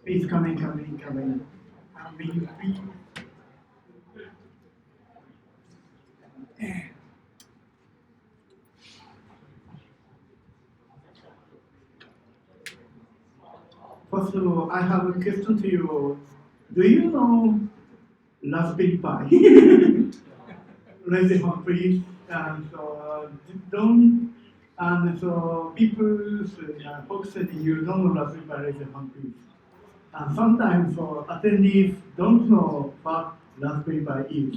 It's coming. We First of all, I have a question to you. Do you know Raspberry Pi? Raise your hand, please. And so, don't, and so people, folks said you don't know Raspberry Pi, raise your hand, please. And sometimes attendees don't know what Raspberry Pi is.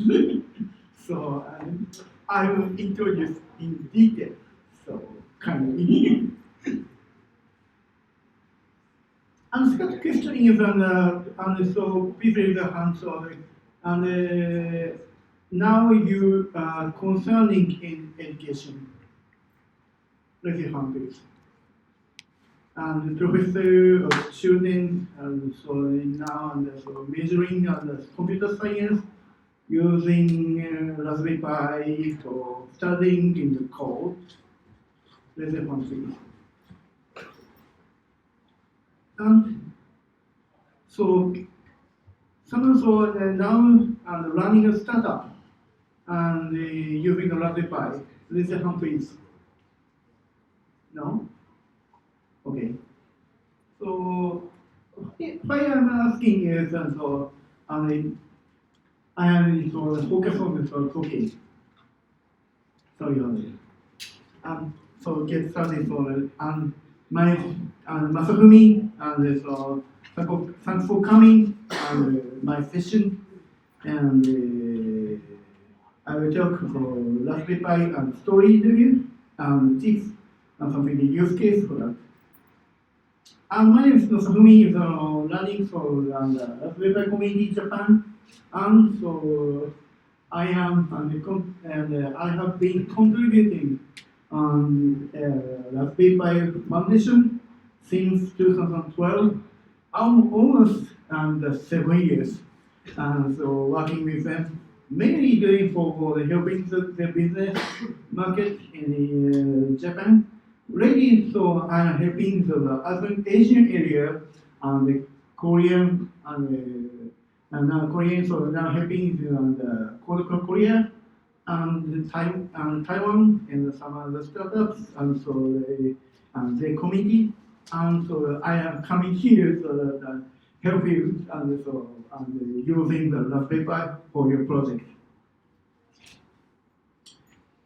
So I will introduce in detail. So kindly. And second question is, so please raise your hand. So, and now you are concerning in education. Raise your hand, please. And professor or students, and so now and so measuring computer science using Raspberry Pi for studying in the code. Raise your hand, please. And so someone so now running a startup and using a Raspberry Pi. Raise your hand, please. No? Okay. So why I'm asking is so I am so focus on this okay. Sorry on it. So get started so my Masafumi and so thanks for coming and my session and I will talk for Raspberry Pi and story interview and tips and something use case for that. And my name is Masafumi, is running for Raspberry Pi community Japan, and so I am and I have been contributing on Raspberry Pi Foundation since 2012. I'm almost 7 years, and so working with them, mainly doing for the helping the business market in Japan. Really, so I'm helping the Asian area and the Korean and now Korean, so now helping the Korea and Taiwan and some other startups and so and the community and so I am coming here so that help you and so and using the Raspberry Pi for your project.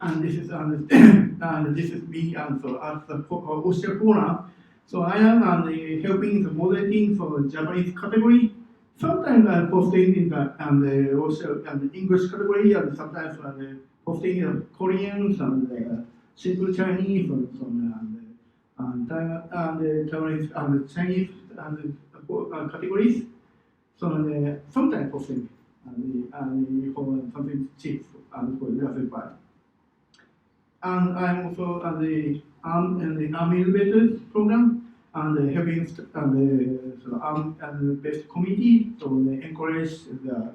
And this is and this is me and so at the HKOSCon forum. So I am helping the moderating for Japanese category. Sometimes I'm posting in the also and the English category and sometimes posting in Koreans and simple Chinese and so and Taiwanese and Chinese and categories. So sometimes posting and for something cheap and for the Raspberry Pi. And I'm also at the Army Elevators program and helping and based committee to encourage the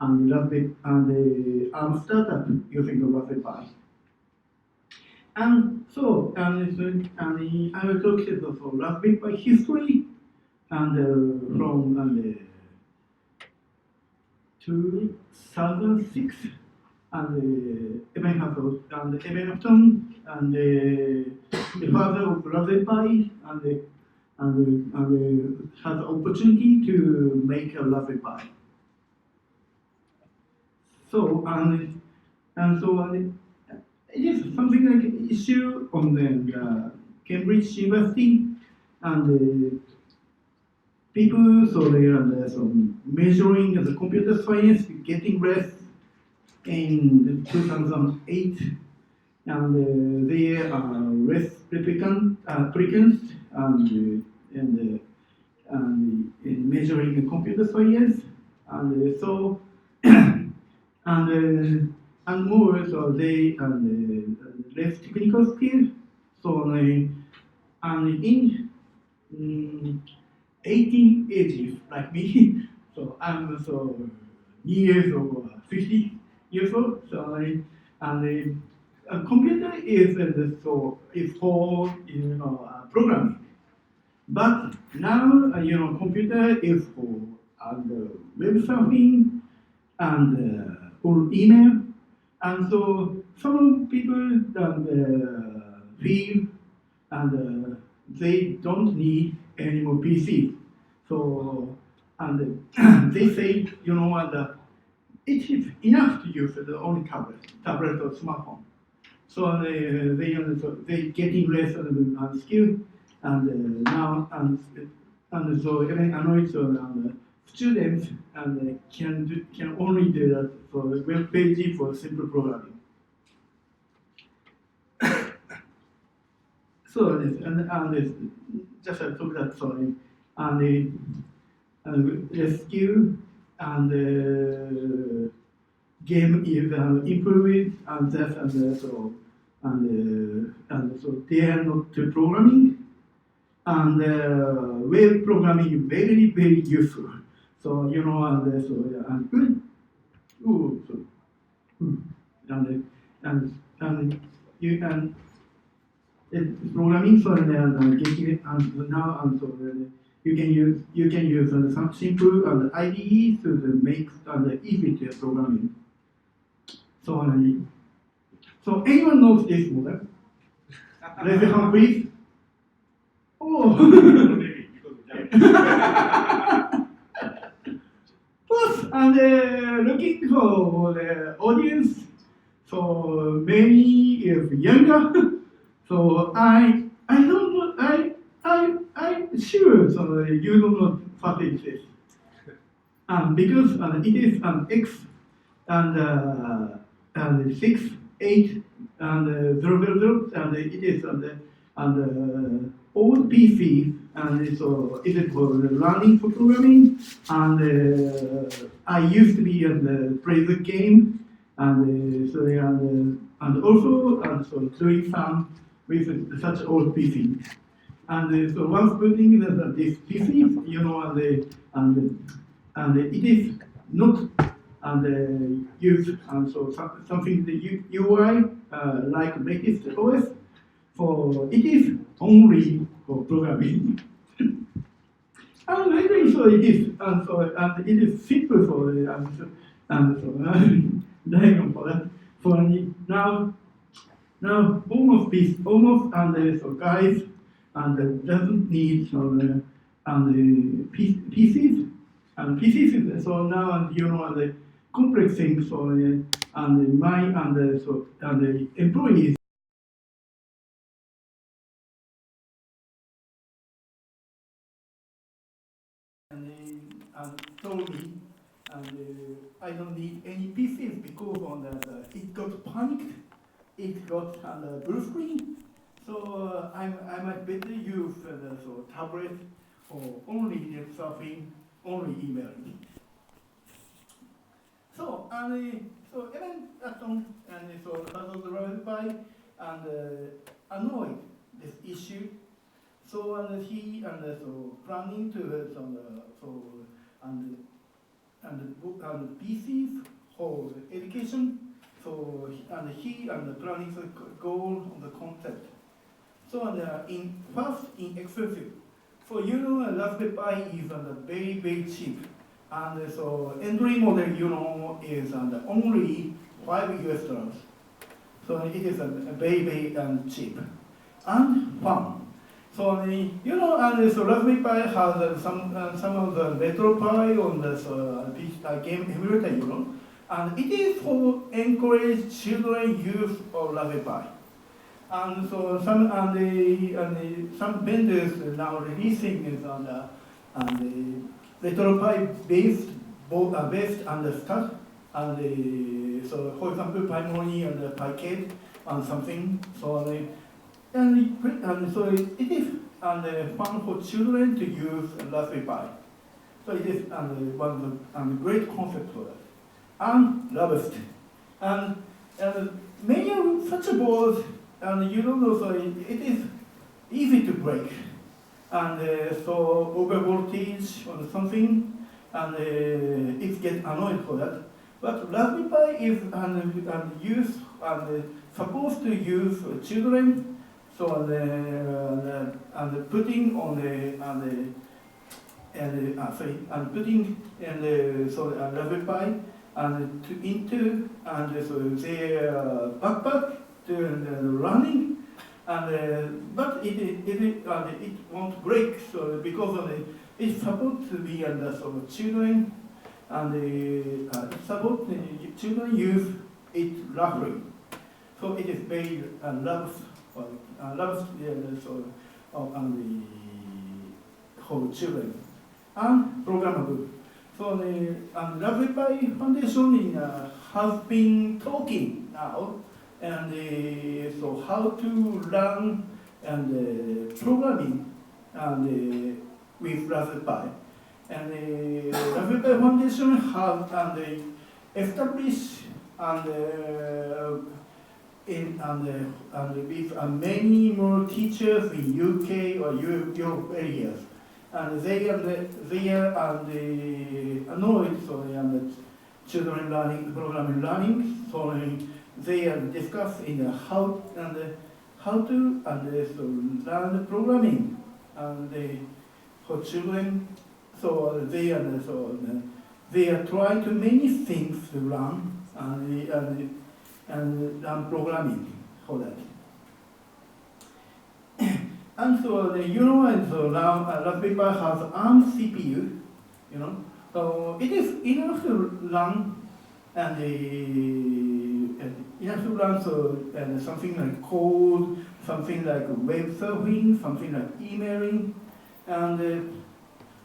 Raspberry and the ARM startup using the Raspberry Pi. And so I will talk about Raspberry Pi history and from 2006 and Eben Hassel and Eben Upton and the father of Raspberry Pi and had the opportunity to make a Raspberry Pi. So so it is something like an issue on the Cambridge University and people so they are so measuring the computer science getting rest in 2008, and they are applicants in measuring the computer science, and so and more so they less technical skill. So and in 1880s like me, so I'm so years or 50 years old. So and a computer is so is for programming. But now, computer is for web surfing and or email, and so some people feel and they don't need any more PC. So and they say, it is enough to use the only tablet or smartphone. So they getting less skill, and now and so even Android so students can only do that for web page for simple programming. So this, just I took that sorry and the skill and game is improved and that and so they are not programming and web programming is very useful. So good. Ooh, so, and you can programming so getting it and now and so you can use some simple IDE to make easy to programming. So so anyone knows this model? Raise your hand, please. Oh. Plus, and looking for the audience, so many is younger. So I don't know I'm sure so you don't know what it is. Because it is an X and 6, 8, and 000, and it is old PC, and so it is for learning for programming, and I used to be play the game, and also so doing some with such old PC. And so once putting this PC, and it is not used and so something the UI like latest OS for it is only for programming. And maybe so it is and it is simple for diagram for that. For now almost and so guys and doesn't need PCs and PCs is so now and the complex things so and my and the employees and told me and I don't need any PCs because on it got panicked, it got blue screen. So I might better use so tablet or only surfing, only emailing. So so even Atom and so Puzzle Raspberry and annoyed this issue. So he so planning to so and book and PCs for education. So he planning to go on the concept. So in first inexpensive. So Raspberry Pi is very cheap, and so entry model is only $5. So it is very cheap and fun. So and so Raspberry Pi has some of the retro Pi on the game emulator, and it is for encourage children use of Raspberry Pi. And so some vendors now releasing is on the retro Pi based based on the stuff and so for example Pimony and the PiCade and something so and so it is fun for children to use Raspberry Pi. So it is one of the great concept for that. And robust. And many of such boards, and so it is easy to break. And so over voltage or something, and it gets annoyed for that. But Raspberry Pi is used and supposed to use children. So and putting on the and putting and Raspberry Pi and into and so their backpack to running and but it won't break so because of it's supposed to be under so children and it's supposed children use it roughly so it is very loves loves so and the whole children and programmable. So the Raspberry Pi Foundation has been talking now, and so how to learn and programming and with Raspberry Pi. And the Raspberry Pi Foundation has established and with many more teachers in UK or Europe areas. And they are annoyed so children learning programming learning so they are discussing how to so learn programming and for children so they are trying to many things to learn and learn programming for that. And so and so now Raspberry Pi has ARM CPU, so it is enough to run and enough to run so something like code, something like web surfing, something like emailing, and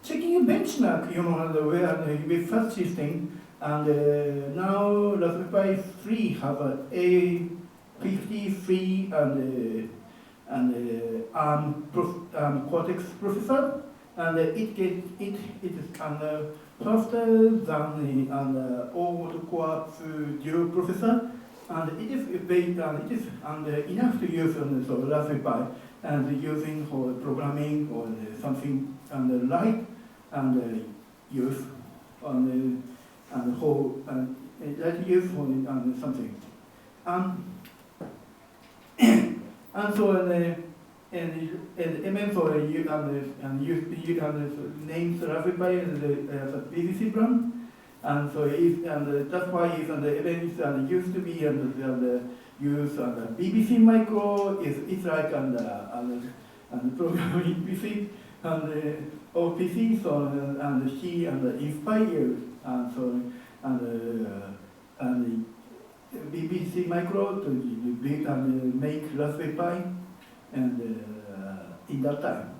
checking a benchmark, with such system. And now Raspberry Pi 3 have a A53 and Cortex processor, and it is faster than the old Core Duo processor, and it is enough to use on the Raspberry Pi and using for programming or something and light and use on and whole that use for something. And so MM for you names Raspberry Pi as a BBC brand, and so that's why the event used to be use BBC Micro it's like and programming PC and or PC so and he inspired and so and BBC Micro to build and make Raspberry Pi and in that time.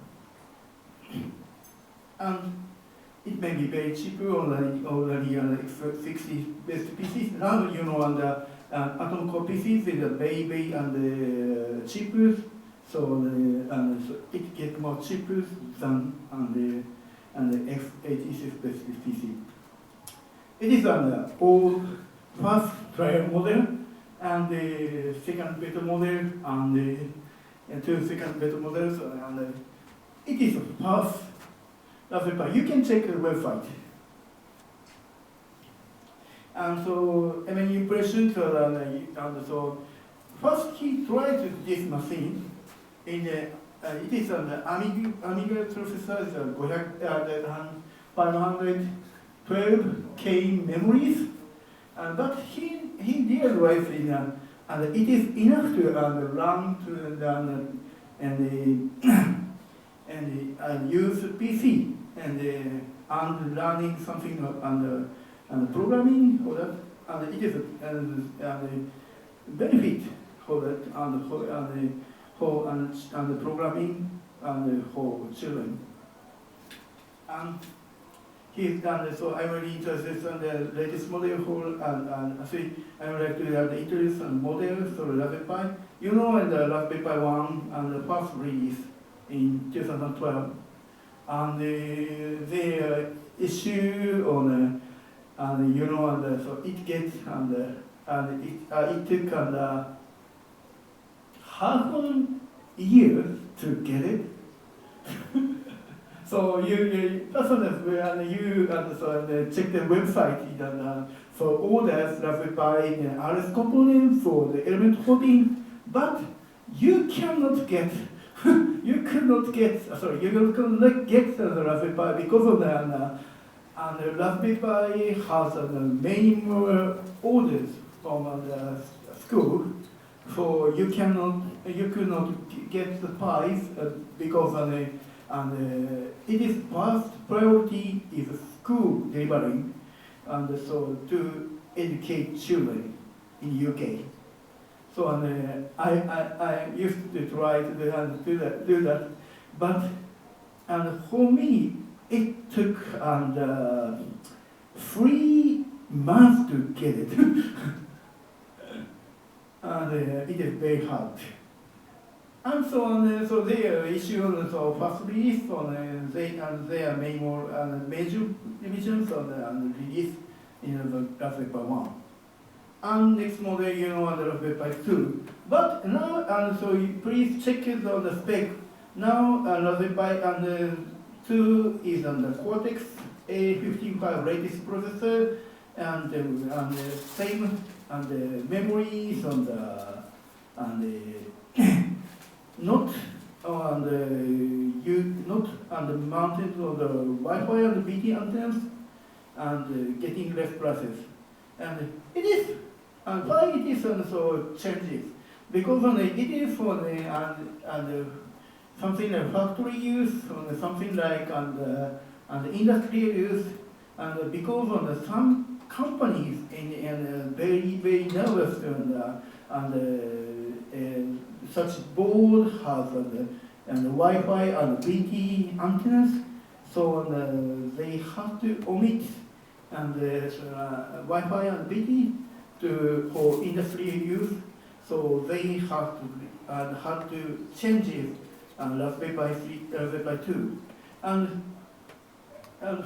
And it may be very cheap already 60 best PCs. Now and Atom Core PCs is very and cheaper, so it gets more cheaper than the x86 best PC. It is an old first trial model and the second beta model and the two second beta models and it is first Raspberry Pi. You can check the website. And so many impressions and so first he tried this machine in it is an Amiga processor is 512K memories. But he realized and it is enough to run to and use PC and learning something and programming for that and it is benefit for that and programming and for children. And he's done so I'm really interested in the latest model for and I would like to introduce some models for Raspberry Pi. And the Raspberry Pi 1 and the first release in 2012. And the issue on and so it gets and it took half a year to get it. So that's where you check the website for orders Raspberry Pi RS components for the element 14, but you cannot get, you could not get, sorry, you could not get the Raspberry Pi because of the, and the Raspberry Pi has many more orders from the school, so you could not get the pies because it is first priority is school delivering, and so to educate children in UK. So I used to try to do that, but for me it took 3 months to get it, and it is very hard. And so they issued first release they are made more major revisions and release in the Raspberry Pi 1. And next model, the Raspberry Pi 2. But now, so you please check the spec. Now, Raspberry Pi 2 is on the Cortex A55 latest processor, and the same memories not mounted on the Wi-Fi and the BT antennas, and getting less prices. And it is, why it is so changes? Because it is for the something like factory use, something like industrial use, and because some companies very very nervous such board has Wi-Fi and BT antennas, so they have to omit Wi-Fi and BT for industrial use, so they have to change it Raspberry Pi 3, Raspberry Pi 2, and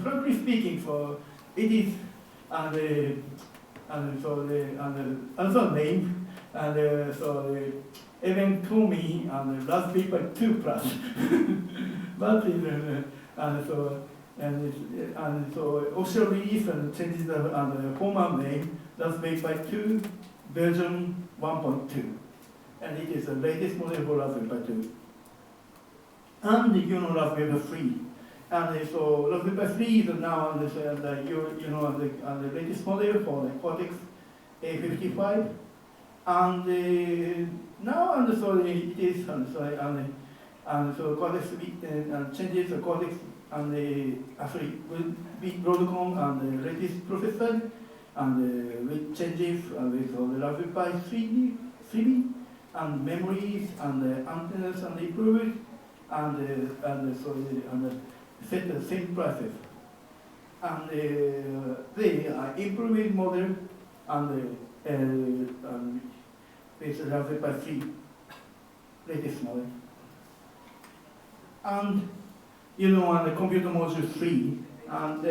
frankly speaking, so it is another name, so even call me Raspberry Pi 2 Plus, but so official release and changes the format name Raspberry Pi 2 version 1.2, and it is the latest model for Raspberry Pi 2. And Raspberry Pi 3, and so Raspberry Pi 3 is now the latest model for the Cortex A55, and now so it is so Cortex changes the Cortex actually will be Broadcom and the latest processor, and with changes with the Raspberry Pi 3B and memories and antennas and improved, and set the same prices, and they are improved model and with Raspberry Pi 3 latest model, and the computer module 3, and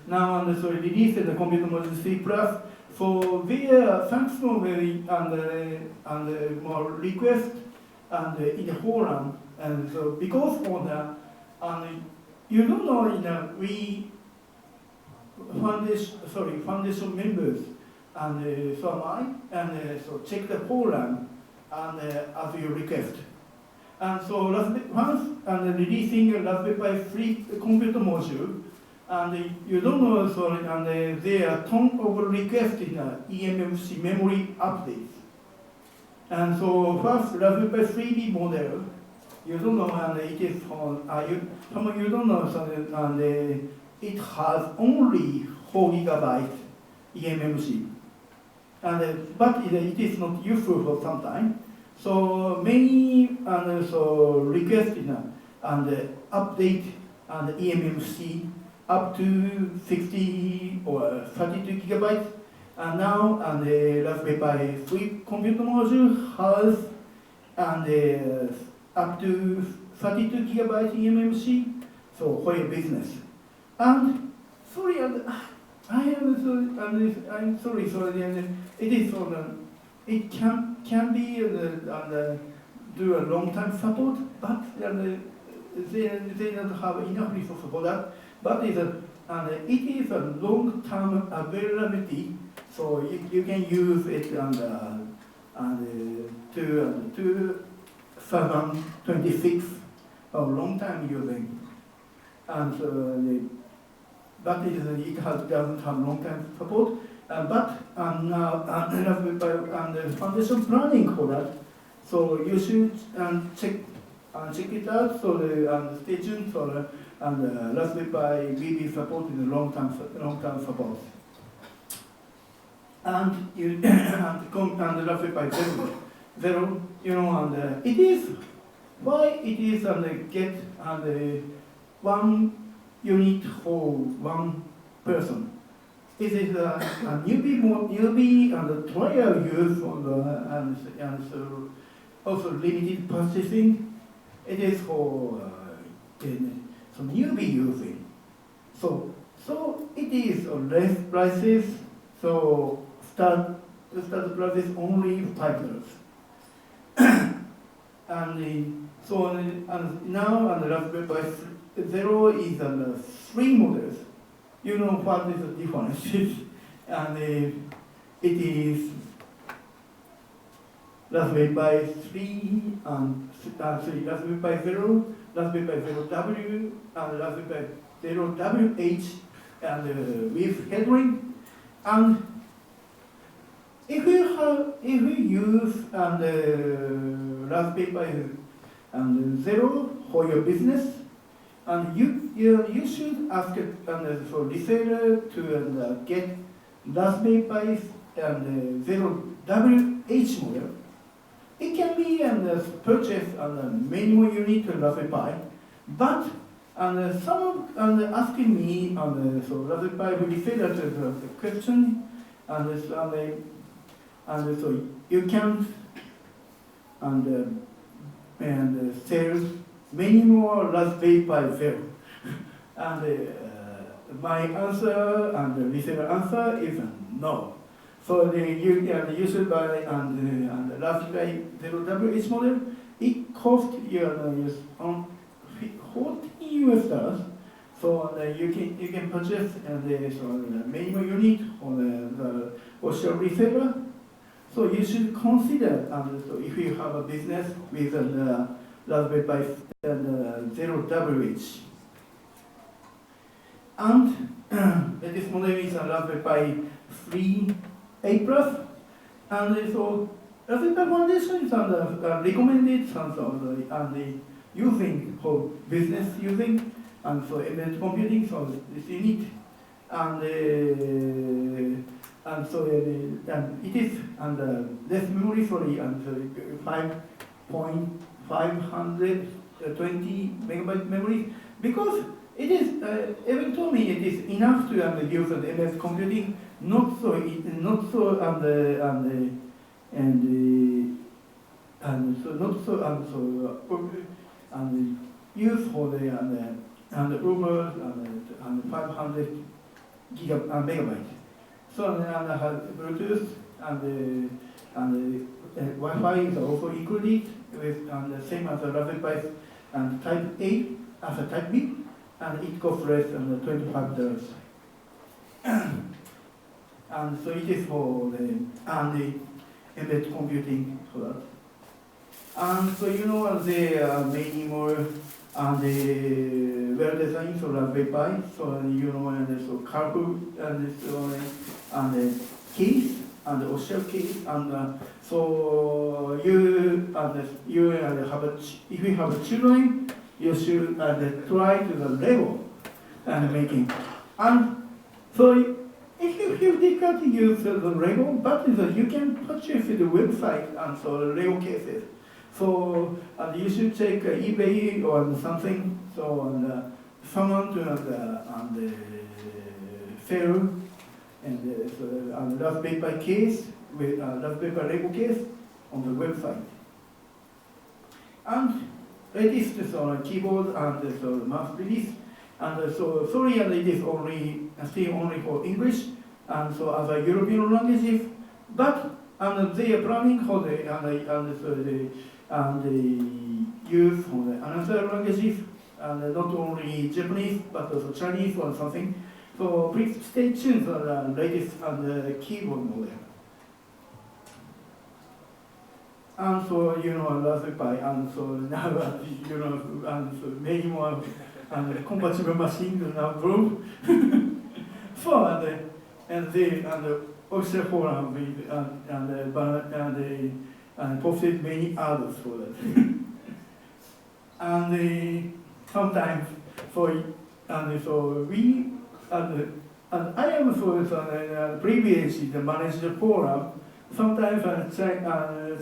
now so released the computer module 3 plus. So there thanks to very and more request and in the forum, and so because of that, you don't know we foundation members, and so am I, and so check the forum and as you request. And so once releasing a Raspberry Pi 3 computer module, and you don't know, sorry, and there are ton of requests in eMMC memory updates. And so first Raspberry Pi 3B model, you don't know, and it is you don't know, so, and it has only 4 GB eMMC, and but it is not useful for some time. So many so request and update and eMMC up to 60 or 32 gigabytes. And now the Raspberry Pi 3 computer module has up to 32 gigabytes eMMC. So for your business. And sorry, I'm sorry. So it is it can be do a long time support, but they don't have enough resources for that. But it is a long term availability, so you can use it to 2026, a long time using. And but it doesn't have long-term support. But now and the foundation planning for that. So you should check it out. So stay tuned for Raspberry Pi will be supported in long-term support. And you and the Raspberry Pi zero, and it is why it is get one unit for one person. This is a newbie and trial use on the and so also limited purchasing. It is for so newbie using. So it is less prices. So start prices only $5. And now and the Raspberry Pi Zero is 3 models. You know what is the difference? And it is Raspberry Pi 3 and Raspberry Pi Zero, Raspberry Pi Zero W, and Raspberry Pi Zero WH, and with headroom. And if we use Raspberry Pi and Zero for your business, and you should ask for reseller to get Raspberry Pi and Zero WH model. It can be purchased many more units of Raspberry Pi, but someone asking me so Raspberry Pi reseller to the question, and so you can't sell many more Raspberry Pi Zero. And my answer and the reseller answer is no. So you should buy and Raspberry Pi Zero WH model. It costs you $14 US. So you can purchase many more units on the official reseller. So you should consider so if you have a business with Raspberry Pi Zero WH. And this model is a Raspberry Pi 3A Plus. And so Raspberry Pi Foundation is recommended and using for business using and for embedded computing, so it's unique. And so it is less memory, sorry, and 520 megabyte memory, because it is even told me it is enough to use MS computing, not so use for the Uber and 500 megabyte. So and have Bluetooth and Wi-Fi is also included with the same as the Raspberry Pi and Type A as a Type B, and it costs less than $25. And so it is for the embedded computing for that. And so there are many more well designed for Raspberry Pi. So and so colorful and the case and the official case, and so you have if you have children, you should try to the Lego and making. And so if you feel difficult to use the Lego, but you can purchase the website and so Lego cases. So you should check eBay or something. So someone to sell and Raspberry Pi case with Raspberry Pi Lego case on the website. And latest keyboard and so mouse release. And so sorry, it is still only for English and so other European languages, but they are planning for the use for the another languages, and not only Japanese but also Chinese or something. So please stay tuned for the latest keyboard model. and so, Raspberry Pi, and so now, and so many more compatible machines now grow. So, and also forum with, and posted many others for that. And sometimes, so we, and I am privileged to manage the forum. Sometimes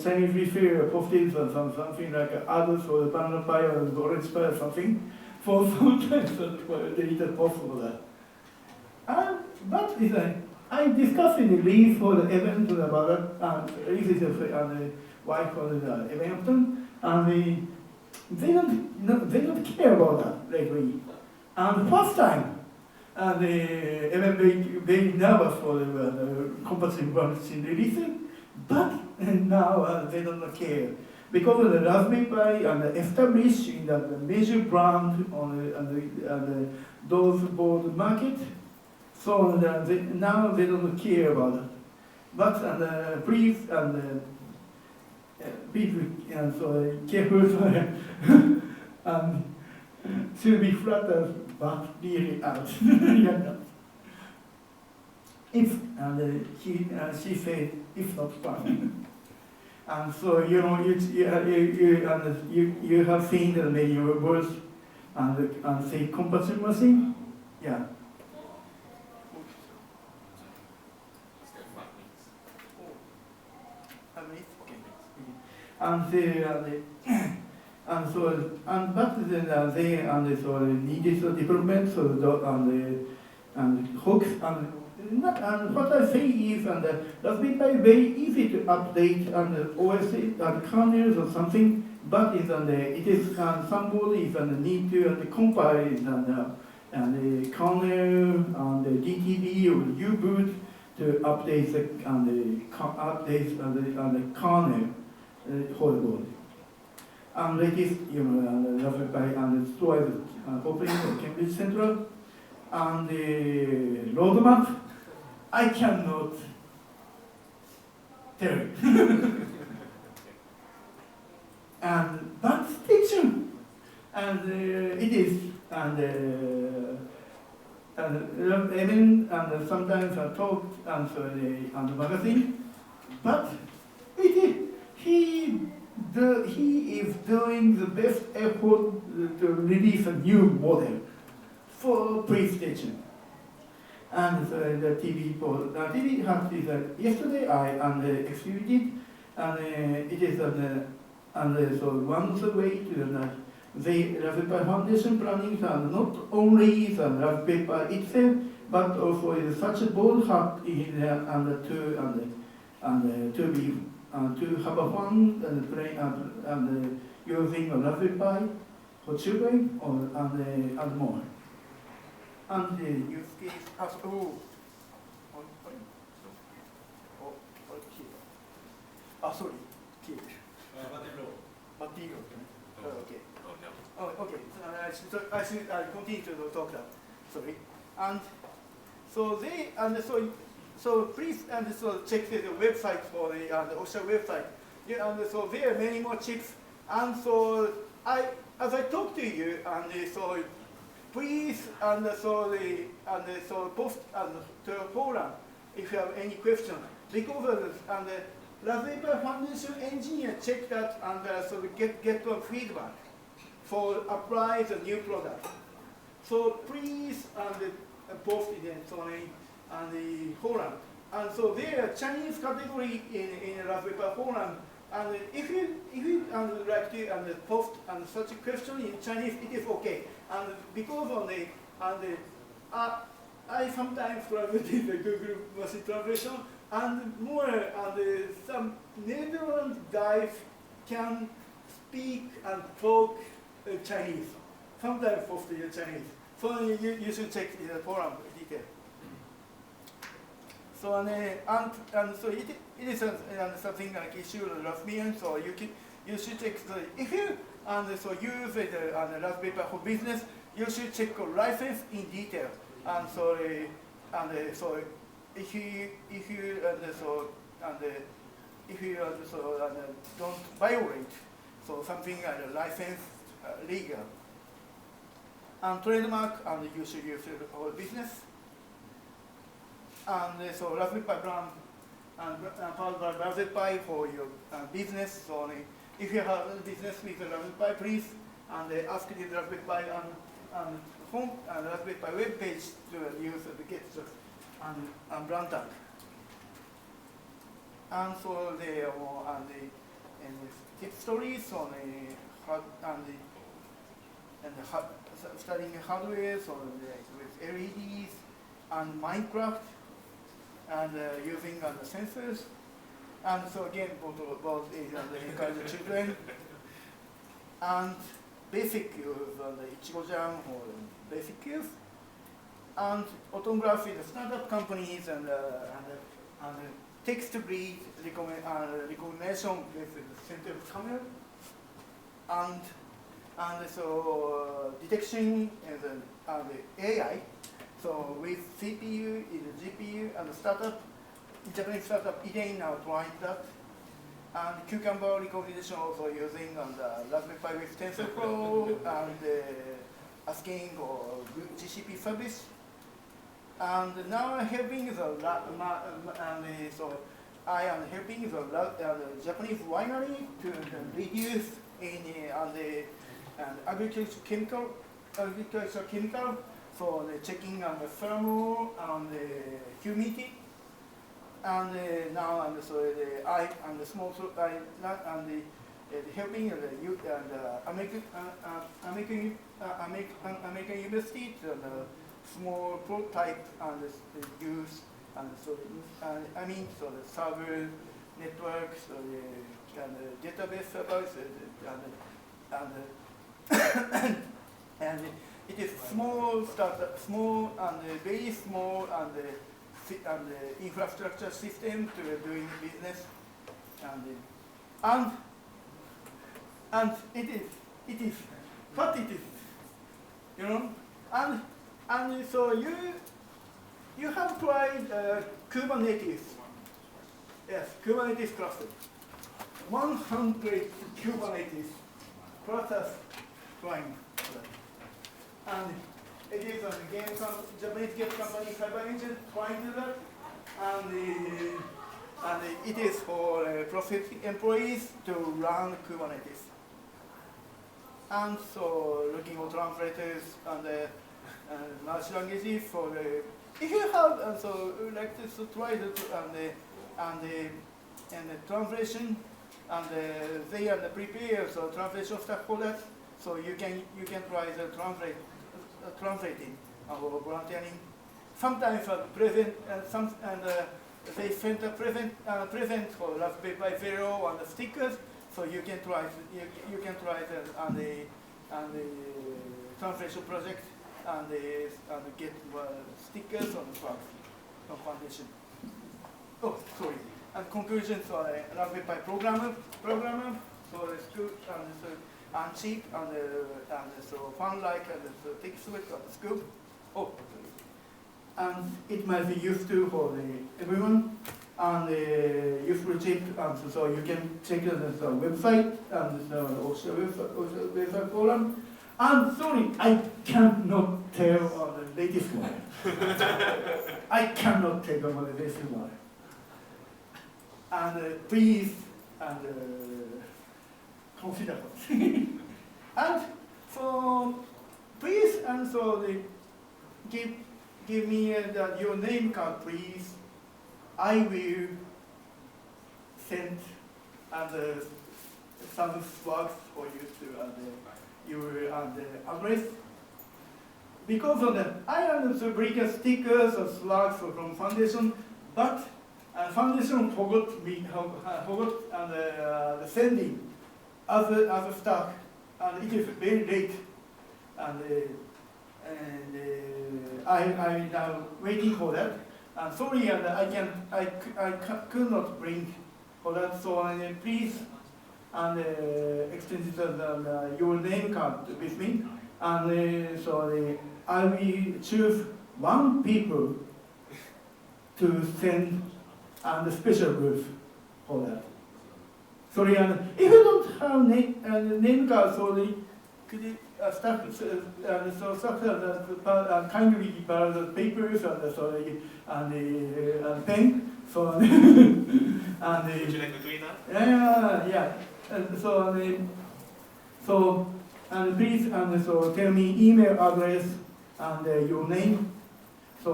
Chinese refer posted something like others for the banana pie or the orange pie or something. For sometimes it is possible. But I discussed in the lead for the event about this is why call it event, and they don't care about that lately. And first time. And even very nervous for the competitive vaccine release, but now they don't care. Because of the Raspberry Pi and established in the major brand on those board market, so now they don't care about it. But please so careful and should be flattered, but really out. If she said, if not fun. And so you have seen the many words and say compatible machine, yeah. But then they needed development and hooks and what I say is Raspberry Pi very easy to update and OS and kernels or something, but it is somebody is need to compile and the kernel and the DTD or U-boot to update the kernel whole board. And latest, Raspberry Pi and storage opening of Cambridge Central and the roadmap, I cannot tell you. But station, and it is, even sometimes I talked on the magazine, but he is doing the best effort to release a new model for PlayStation. And the TV for the TV has yesterday I executed, and it is so one of the way to the Raspberry Pi Foundation planning and not only the Raspberry Pi itself, but also is such a board have in to have a fun and play and using a Raspberry Pi for children and more. And the use case as sorry, material. Okay. Okay. So I should continue to talk that. Sorry. And so so please check the website for the official website. Yeah, and so there are many more chips. And so as I talk to you, and so please post to the forum if you have any questions. Because the Raspberry Pi Foundation engineer check that and get feedback for apply the new product. So please post it and the forum. And so there are Chinese category in Raspberry Pi forum. And if you like to post such a question in Chinese, it is okay. And because of I sometimes translate the Google machine translation, and more some Netherlands guys can speak and talk Chinese. Sometimes post in Chinese. So you should check in the forum detail. So so it is something like issue of Raspbian. So you should check if you use the Raspberry Pi for business, you should check license in detail. And so if you if you don't violate, so something like a license legal. And trademark, and you should use it for business. And so Raspberry Pi brand and powered by Raspberry Pi for your business. So if you have a business with a Raspberry Pi, please and ask the Raspberry Pi and home and Raspberry Pi web page to use the get and brand tag. And so they and the tip stories on studying hardware, so with LEDs and Minecraft and using the sensors. And so again, both encourage the children and basic use on the Ichigo-jam or basic use. And autography, the startup companies and text-to-read recognition with the center of camera. And so detection and the AI. So with CPU, GPU, and startup, Japanese startup again now trying that. And cucumber recognition also using on the Raspberry Pi with TensorFlow and asking or GCP service. And now I'm helping so I am helping the Japanese winery to reduce any agricultural chemical, so the checking on the thermal and the humidity, and now and so I and the small and the helping the youth and American university to the small prototype and the use and so I mean so the server networks, so the database servers and it is small startup, small and very small and infrastructure system to doing business and it is what it is, you know, and so you have tried Kubernetes, yes, Kubernetes cluster, 100 Kubernetes clusters trying. And it is a Japanese game company, Cyber Engine, trying to do that. And it is for profit employees to run Kubernetes. And so looking for translators and large languages for if you have, and so you like to try the translation, and they are prepare so translation stuff for that. So you can try the translating or volunteering. Sometimes present and they send a present for Raspberry Pi Zero and the stickers. So you can try the translation project and get stickers on the foundation. Oh, sorry. And conclusion, so Raspberry Pi programmer, so it's good and cheap and so fun like so takes with the school. Oh, and it might be useful for everyone and useful cheap and so you can check the website and also website forum. And sorry, I cannot tell the latest one. I cannot tell about the latest one. And please consider it. And so please and so give me your name card, please. I will send some swags for you to your address. Because of that, I am to bring stickers or swags from Foundation, but Foundation forgot the sending other stuff, and it is very late, and I'm now waiting for that. And sorry, and I could not bring for that. So please and extend your name card with me, and so I will choose one people to send and a special booth for that. sorry, if you don't have name card, sorry, could you staff kindly borrow the papers and sorry and pen. So and Would you like to do it now? yeah. And so please so tell me email address and your name. So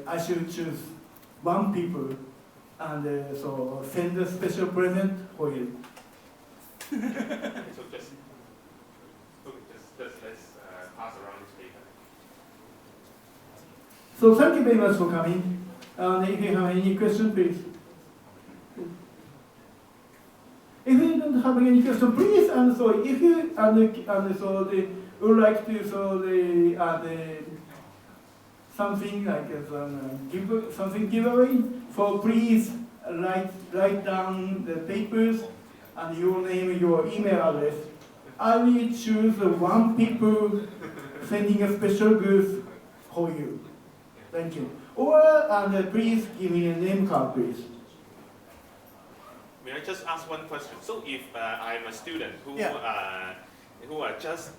I should choose one people and so send a special present for you. So just let's pass around this paper. So thank you very much for coming. If you have any question, please. If you don't have any question, please. And so if you so they would like to so the something like something giveaway. So please write down the papers and your name, your email address. I will choose one people sending a special gift for you. Thank you. Or please give me a name card, please. May I just ask one question? So if I'm a student who just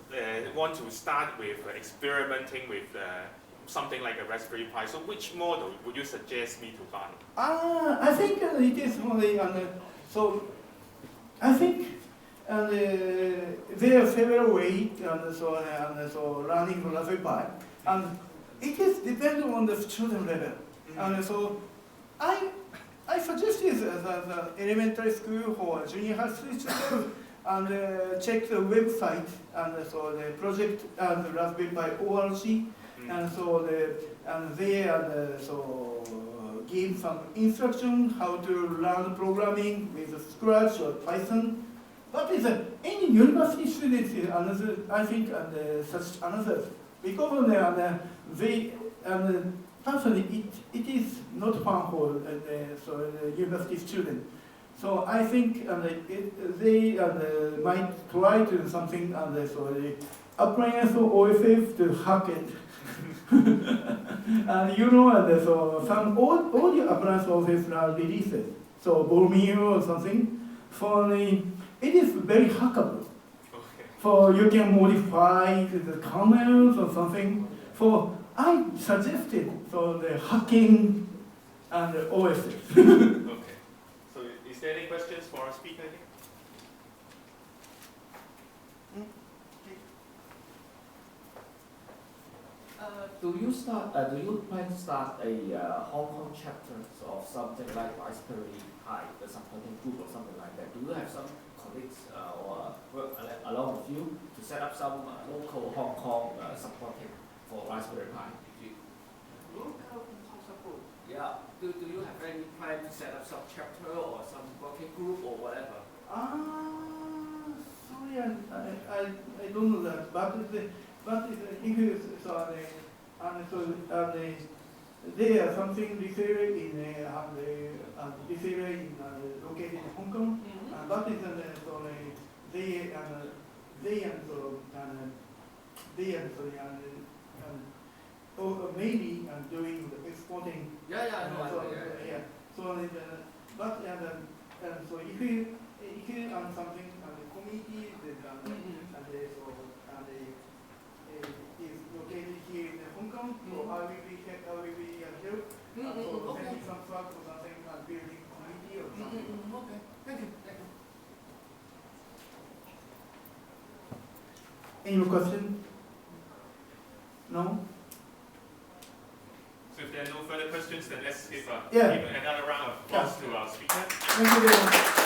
want to start with experimenting with something like a Raspberry Pi, so which model would you suggest me to buy? I think it is only so. I think there are several ways so learning Raspberry Pi, and it is dependent on the student level. Mm-hmm. And so I suggest this as an elementary school or junior high school student and check the website and so the project and the Raspberry Pi ORG. And so they so give some instruction how to learn programming with Scratch or Python. But is any university students another I think such another because they personally it is not fun for so the university student. So I think they might try to do something so the appliance or OFF to hack it. And so some audio appliance office are released, so Boromeo or something. For it is very hackable. Okay. For you can modify the kernels or something. For I suggested so the hacking and the OS. Okay. So is there any questions for our speaker here? Do you plan to start a Hong Kong chapter of something like Raspberry Pi, the supporting group or something like that? Do you have some colleagues or work along with you to set up some local Hong Kong supporting for Raspberry Pi? Local Hong Kong support. Yeah. Do you have any plan to set up some chapter or some working group or whatever? Sorry, I don't know that, but if you there are something retailer in retailer in located in Hong Kong. Mm-hmm. But is so maybe doing the exporting. Yeah, I know. Yeah. So but so if you something committee that is located here in Hong Kong, so I will be help. So sending some work or something building committee or something. Okay. Thank you. Any more question? No? So if there are no further questions, then let's give Yeah. another round of applause to our speaker. Thank you very much.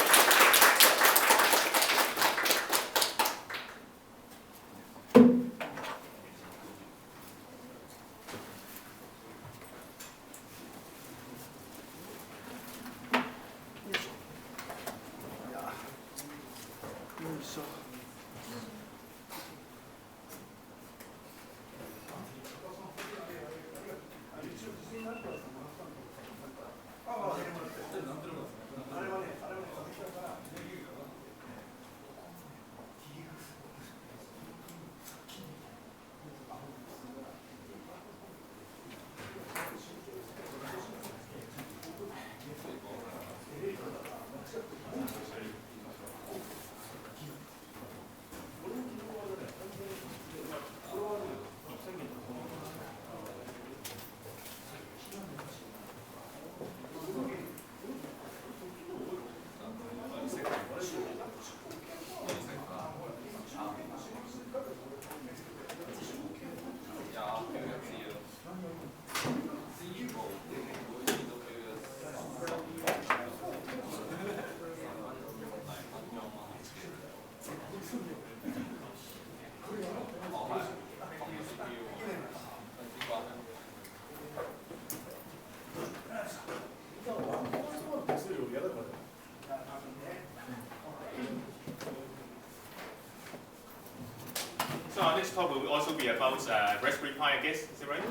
talk will also be about Raspberry Pi, I guess. Is it right?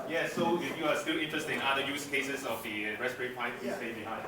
Yeah, so if you are still interested in other use cases of the Raspberry Pi, please stay behind.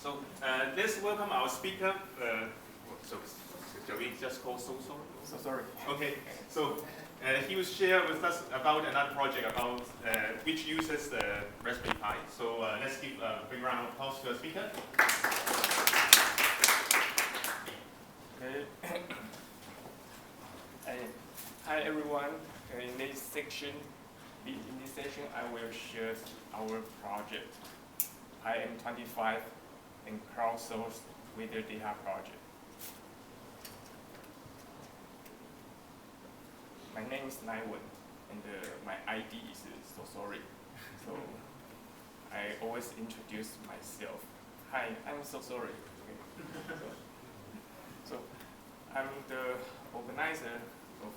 So let's welcome our speaker. Shall we just call So sorry? Okay. So he will share with us about another project about which uses the Raspberry Pi. So let's give a big round of applause to the speaker. Okay. Hi everyone. In this section, I will share our project. I am 25 and crowdsourced with the data project. My name is Naiwen, and my ID is So sorry. So I always introduce myself. Hi, I'm So sorry. Okay. So I'm the organizer of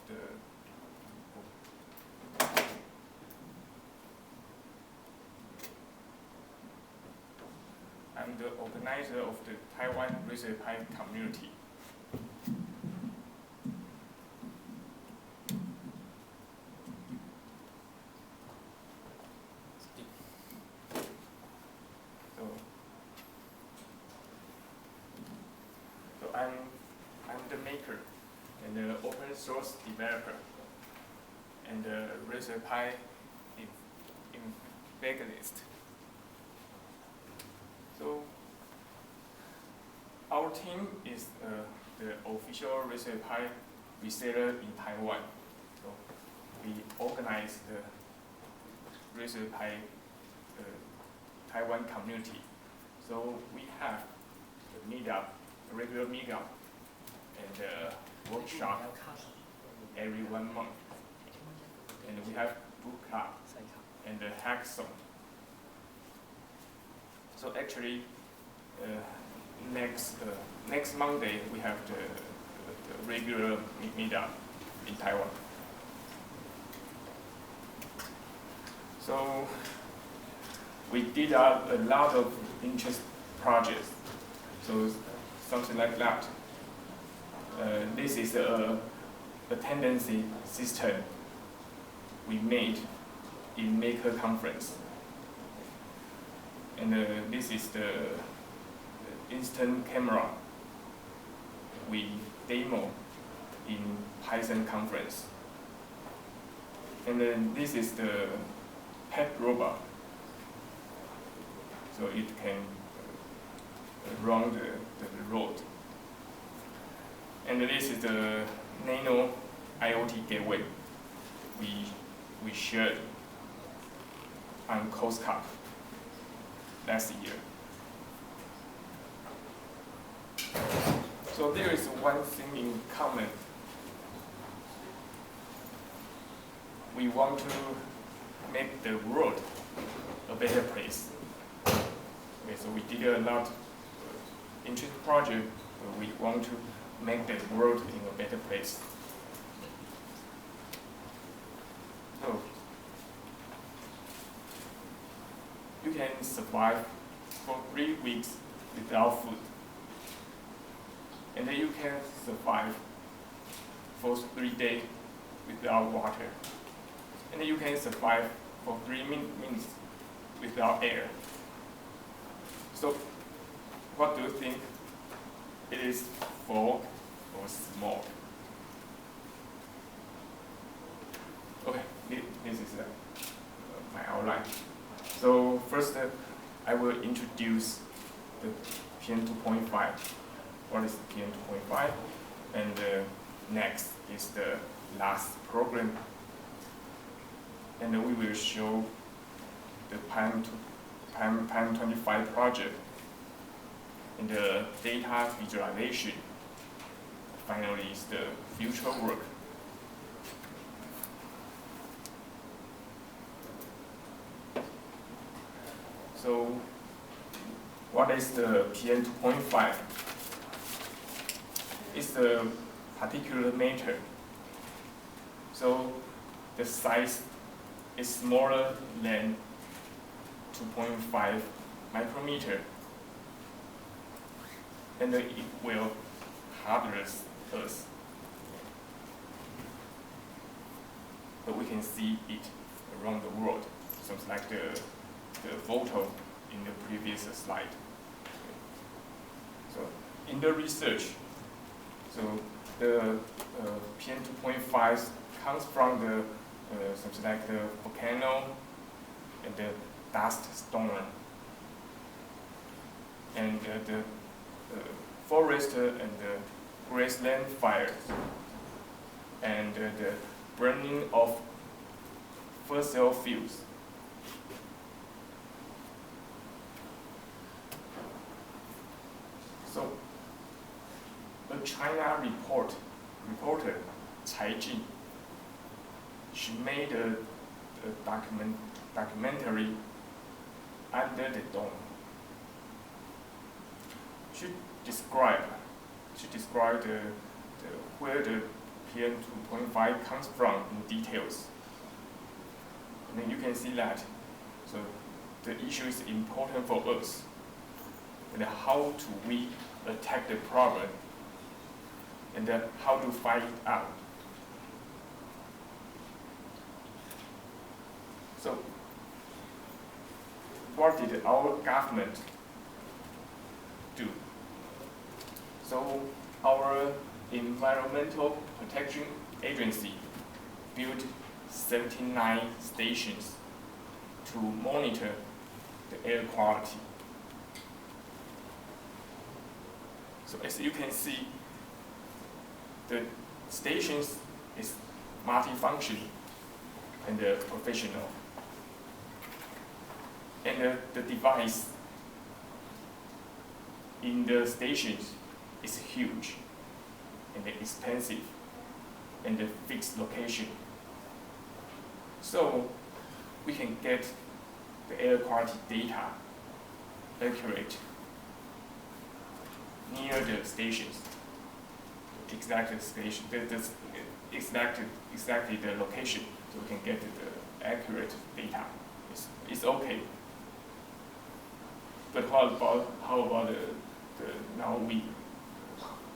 the Taiwan Raspberry Pi community. So I'm the maker and the open source developer and the Raspberry Pi evangelist. So our team is the official Raspberry Pi reseller in Taiwan. So we organize the Raspberry Pi Taiwan community. So we have the meetup, regular meetup, and workshop every 1 month. And we have book club and the hackathon. So actually, next Monday we have the regular meetup in Taiwan. So we did a lot of interest projects. So something like that. This is a attendance system we made in Maker Conference. And this is the instant camera we demo in Python conference. And then this is the pet robot. So it can run the road. And this is the Nano IoT gateway we shared on HKOSCon last year. So there is one thing in common we want to make the world a better place. Okay, so we did a lot interesting project. We want to make the world in a better place. So you can survive for 3 weeks without food, and then you can survive for 3 days without water, and then you can survive for 3 minutes without air. So what do you think? It is fog or smoke? Okay, this is my outline. So first, I will introduce the PM 2.5. What is PM 2.5? And next is the last program. And then we will show the PAM 25 project and the data visualization. Finally, is the future work. So, what is the PM 2.5? It's a particular matter. So, the size is smaller than 2.5 micrometer, and it will harvest us. But we can see it around the world, sounds like the photo in the previous slide. So in the research, so the PM 2.5 comes from the something like the volcano and the dust storm and the forest and the grassland fires and the burning of fossil fuels. So, a China reporter, Cai Jin, she made a documentary Under the Dome. She described where the PM 2.5 comes from in details. And then you can see that. So the issue is important for us. And how do we attack the problem? And then how to fight it out? So what did our government do? So our Environmental Protection Agency built 79 stations to monitor the air quality. So as you can see, the stations is multifunction and professional. And the device in the stations is huge and expensive and a fixed location. So we can get the air quality data accurate near the stations, exactly the station, exactly the location, so we can get the accurate data. It's okay. But how about the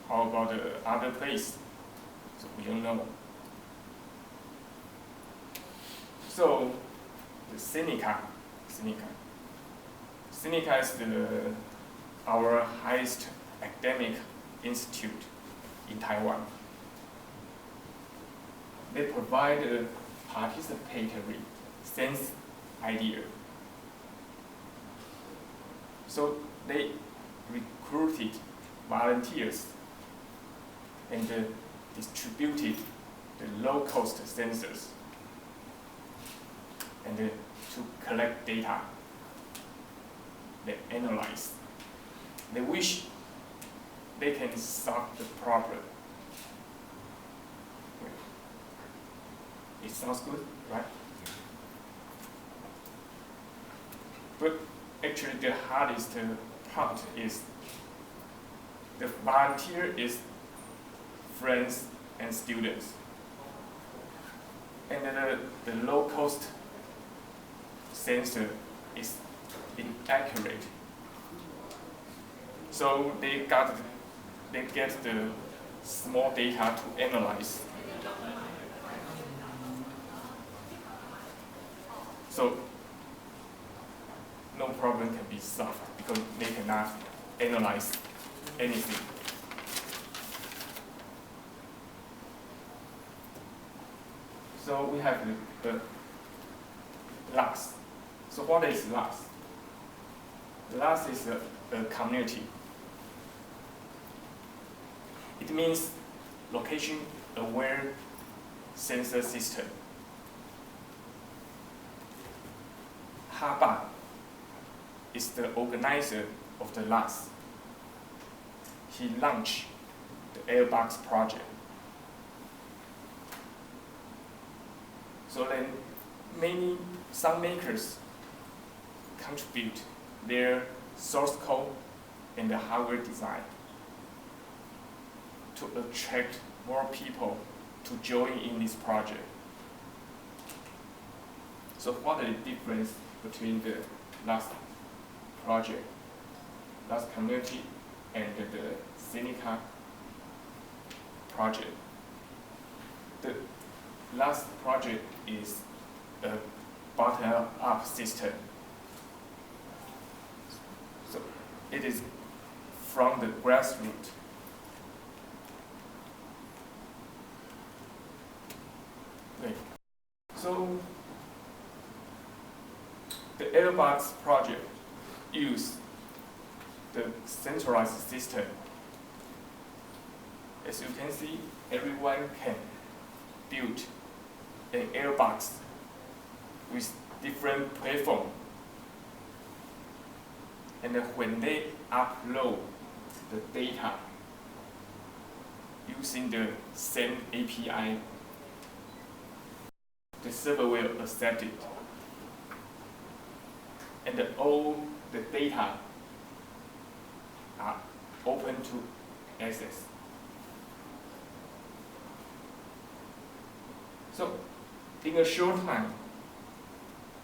how about the other place? So we don't know. So the Seneca is our highest academic institute in Taiwan. They provide a participatory sense idea. So they recruited volunteers and distributed the low-cost sensors and to collect data. They analyze. They wish they can solve the problem It sounds good, right? But actually the hardest part is the volunteer is friends and students. And the low cost sensor is inaccurate. So they get the small data to analyze. So no problem can be solved because they cannot analyze anything. So we have the LAS. So what is LAS? LAS is a community. It means location-aware sensor system. HKOSCon is the organizer of the LAS. He launched the Airbox project. So then some makers contribute their source code and the hardware design to attract more people to join in this project. So what is the difference between the last project, last community, and the Seneca project? The last project is a bottom-up system. So it is from the grassroots. Okay. So the Airbox project uses the centralized system. As you can see, everyone can build an Airbox with different platform. And then when they upload the data using the same API, the server will accept it. And all the data are open to access. So in a short time,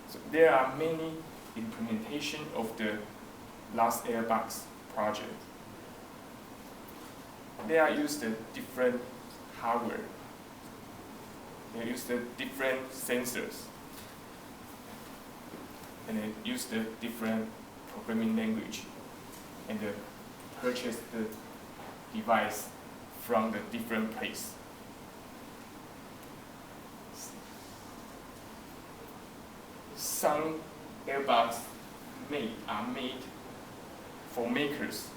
so there are many implementation of the last Airbox project. They are used the different hardware. They use the different sensors. And they use the different programming language. And they purchase the device from the different place. Some Airbox are made for makers.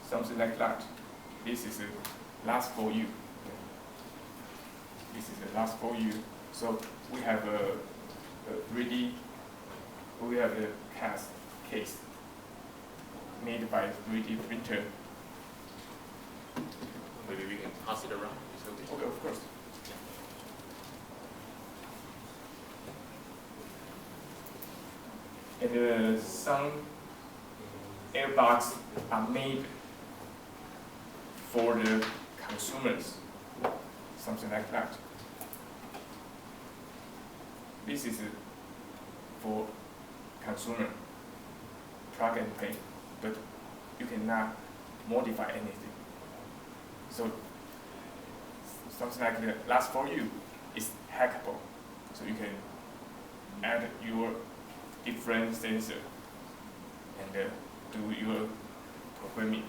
Something like that. This is a last for you. This is the last for you. So we have we have a case made by 3D printer. Maybe we can pass it around. Is it okay? Okay, of course. And some Airbox are made for the consumers, something like that. This is for consumer, plug and play, but you cannot modify anything. So something like the last for you is hackable. So you can add your different sensor and do your programming.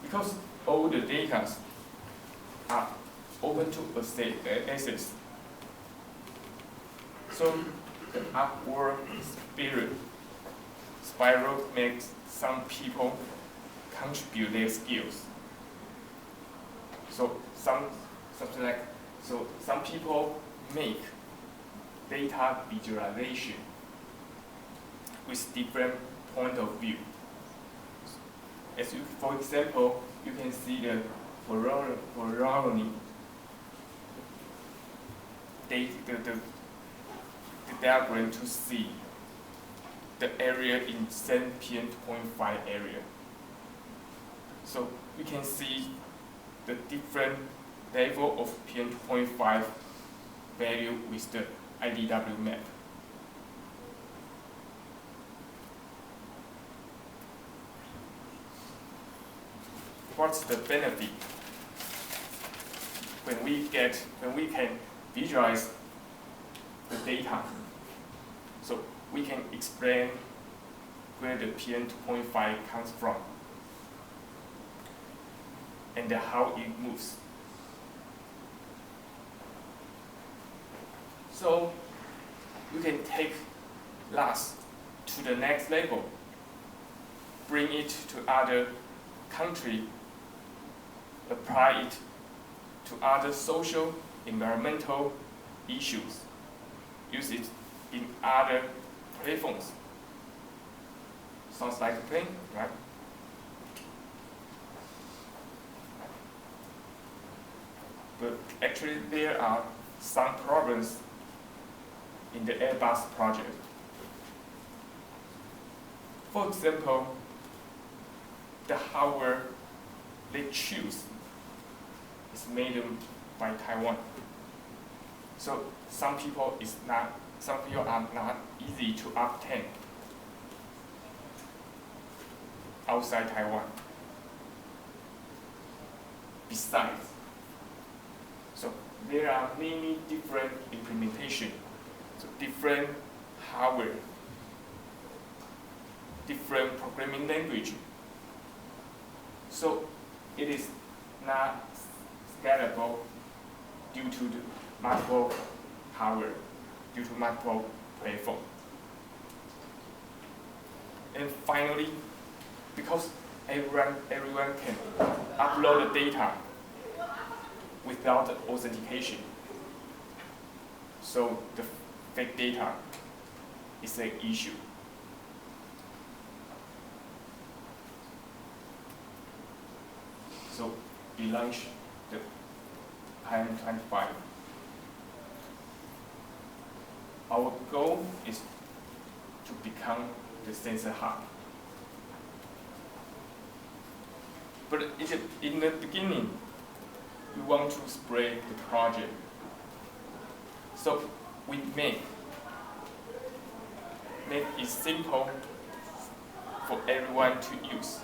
Because all the data are open to access, so the upward spiral makes some people contribute their skills. So some people make data visualization with different point of view. For example, you can see the Veroni. The diagram to see the area in same PM2.5 area. So we can see the different level of PM2.5 value with the IDW map. What's the benefit when we can visualize the data? So we can explain where the PM2.5 comes from and how it moves. So you can take LAS to the next level, bring it to other country, apply it to other social, environmental issues, use it in other platforms. Sounds like a plan, right? But actually there are some problems in the Airbus project. For example, the hardware they choose is made by Taiwan. So some people are not easy to obtain outside Taiwan. Besides, so there are many different implementation, so different hardware, different programming language. So it is not scalable due to the multiple hardware, due to multiple platform. And finally, because everyone can upload the data without authentication, so the fake data is an issue. So we launched the PM25. Our goal is to become the sensor hub. But in the beginning, we want to spread the project. So we make it simple for everyone to use.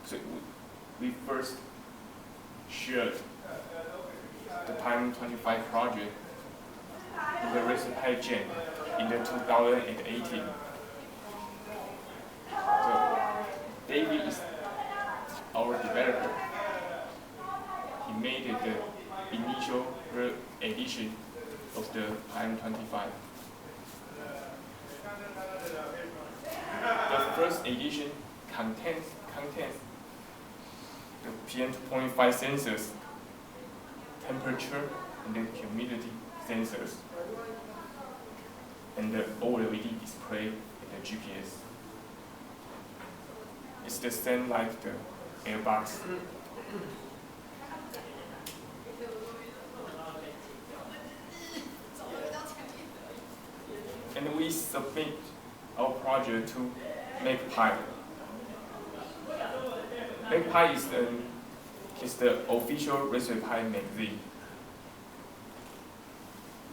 So we first shared the PM25 project in the Raspberry Pi in the 2018. So David is our developer. He made the initial edition of the PM25. The first edition contains the PM2.5 sensors, temperature and the humidity sensors, and the OLED display and the GPS. It's the same like the Airbus. And we submit our project to MakePi. MakePi is the official Raspberry Pi magazine.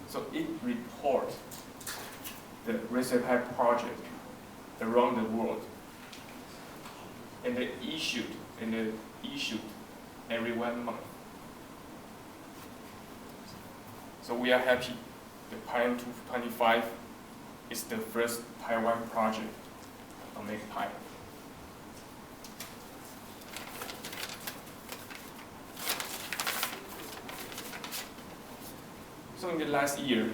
So it reports the Raspberry Pi project around the world, and they issued every 1 month. So we are happy. The PM225 is the first Taiwan project on MakePi. So in the last year,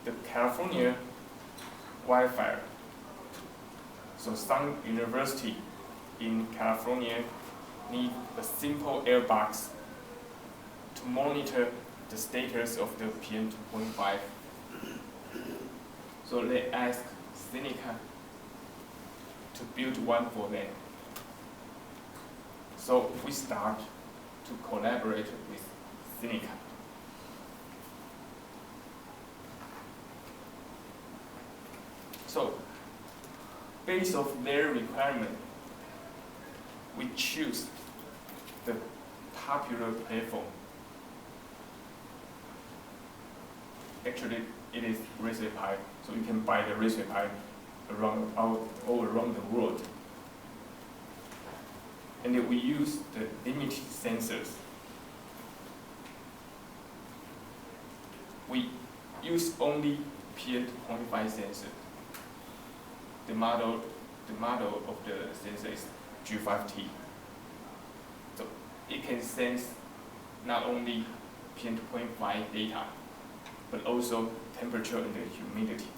the California wildfire. So some university in California need a simple airbox to to monitor the status of the PM2.5. So they asked Seneca to build one for them. So we start to collaborate with Seneca. So, based on their requirement, we choose the popular platform. Actually, it is Raspberry Pi, so you can buy the Raspberry Pi all around the world. And then we use the limited sensors. We use only PM2.5 sensor. The model of the sensor is G5T. So it can sense not only PM2.5 data, but also temperature and the humidity.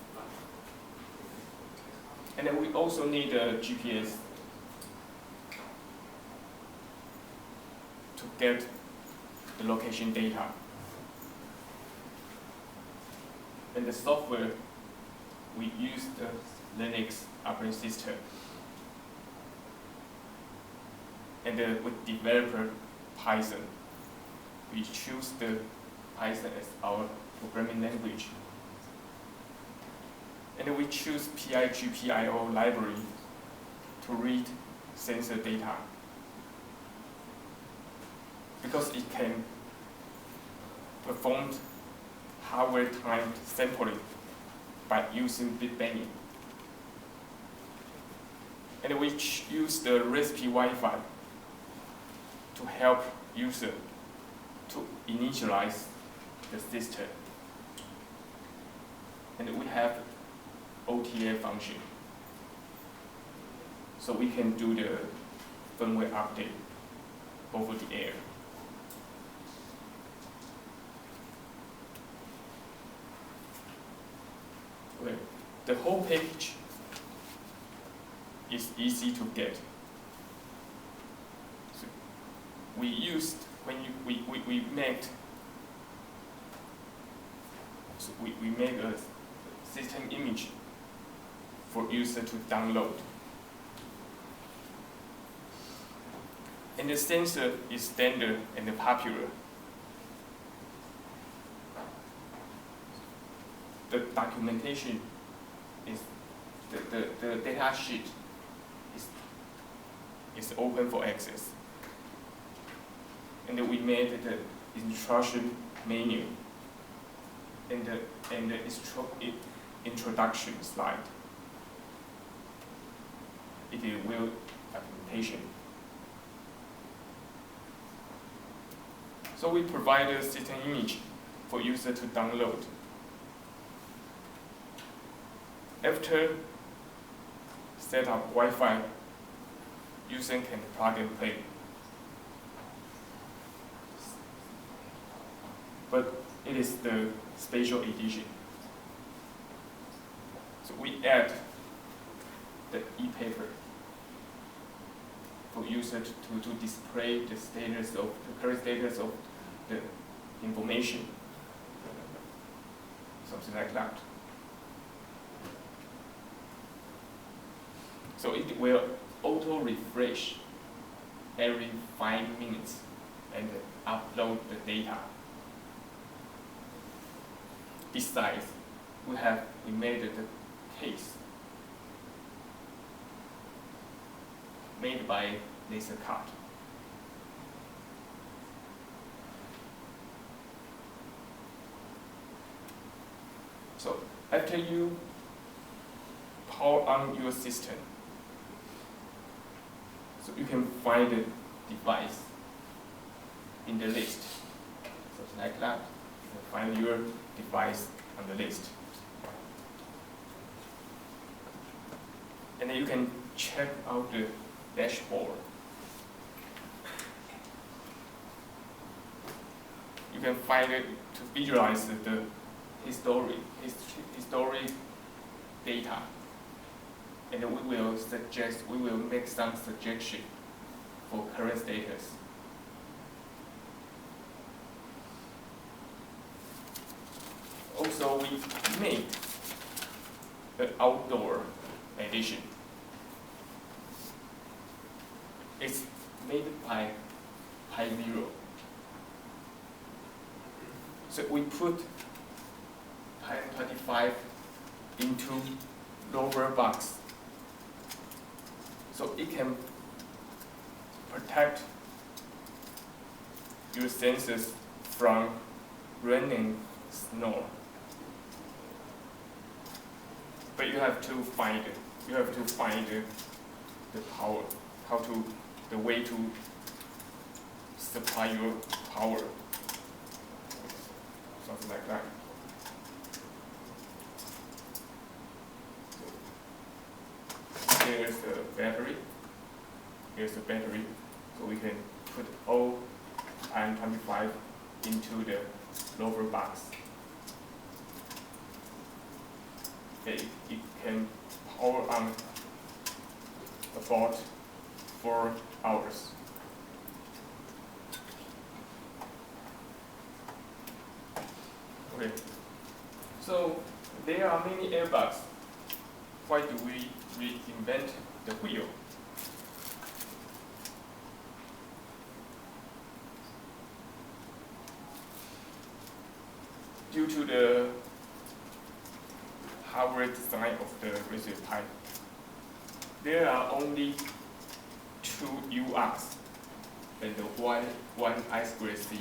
And then we also need a GPS to get the location data. And the software, we use the Linux operating system. And with developer Python, we choose the Python as our programming language. And we choose PIGPIO library to read sensor data, because it can perform hardware timed sampling by using bit banding. And we use the Raspberry Wi-Fi to help user to initialize the system. And we have OTA function, so we can do the firmware update over the air. Okay. The whole package is easy to get. So we used we made a system image for user to download. And the sensor is standard and popular. The documentation is the data sheet is open for access. And we made the instruction menu and the introduction slide. It is well documentation. So we provide a system image for user to download. After set up Wi-Fi, user can plug and play. But it is the special edition. So we add the e-paper for user to display the status of the current status of the information, something like that. So it will auto refresh every 5 minutes and upload the data. Besides, we made the case made by laser cut. So after you power on your system, so you can find the device in the list. Something like that. You can find your device on the list. And then you can check out the dashboard. You can find it to visualize the history data. And then we will make some suggestion for current status. so we made the outdoor edition. It's made by Zero. So we put Pi 25 into lower box, so it can protect your sensors from rain and snow. But you have to find the power, the way to supply your power, something like that. Here's the battery. So we can put all iron 25 into the lower box. Okay, it can power on about 4 hours. Okay, so there are many airbags. Why do we reinvent the wheel? Due to the hardware design of the Raspberry Pi, there are only 2 UARTs and one I2C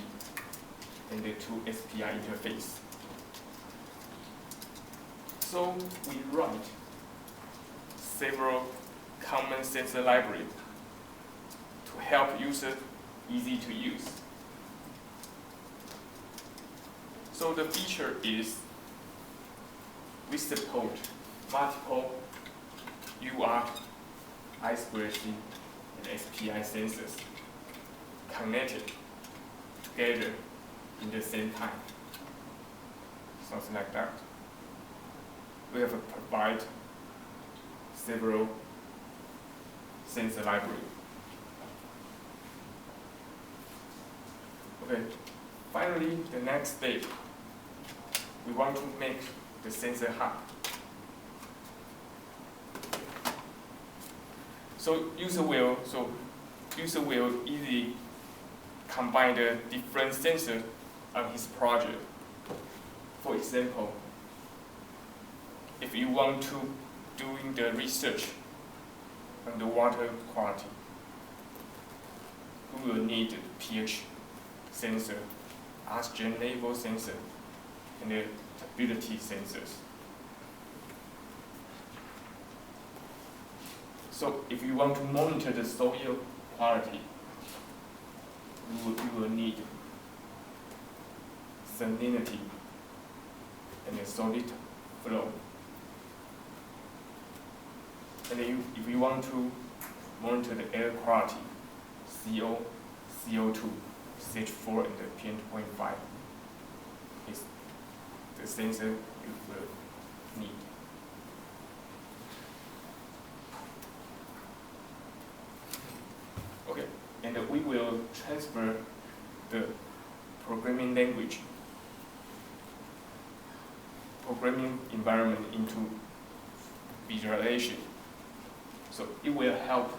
and the 2 SPI interface. So we write several common sensor libraries to help users easy to use. So the feature is we support multiple UART, I2C, and SPI sensors connected together in the same time. Something like that. We have provide several sensor libraries. Okay, finally, the next step, we want to make the sensor hub. So user will easily combine the different sensors on his project. For example, if you want to doing the research on the water quality, we will need the pH sensor, oxygen level sensor, and the stability sensors. So if you want to monitor the soil quality, you will need salinity and the solid flow. And then if you want to monitor the air quality, CO, CO2, CH4, and the PM2.5 is the sensor you will need. Okay, and we will transfer the programming language, programming environment into visualization. So it will help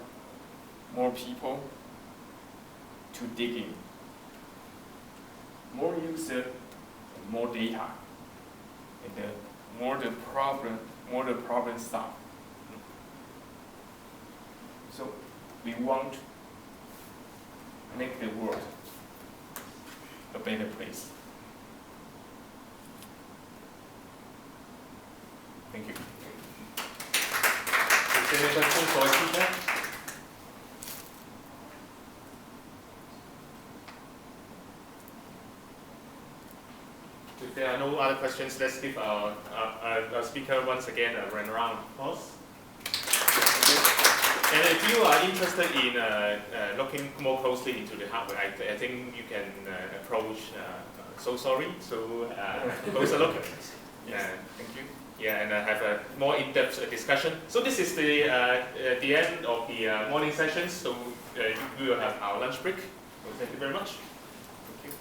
more people to dig in, more user, and more data, and more the problem solved. So we want to make the world a better place. Thank you. 謝謝你再封鎖一次啫。If there are no other questions, let's give our speaker once again a round of applause. And if you are interested in looking more closely into the hardware, I think you can approach So Sorry to close a look at it. Yes. Thank you. Yeah, and have a more in-depth discussion. So this is the end of the morning session. So we will have our lunch break. So thank you very much. Thank you.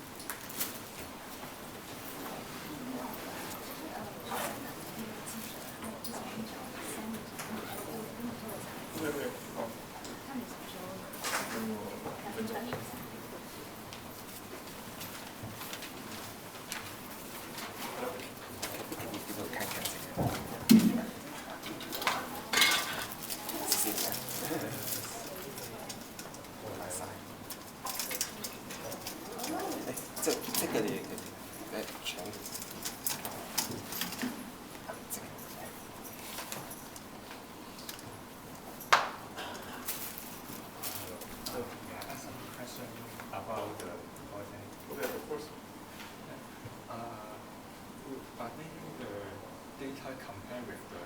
I think the data compared with the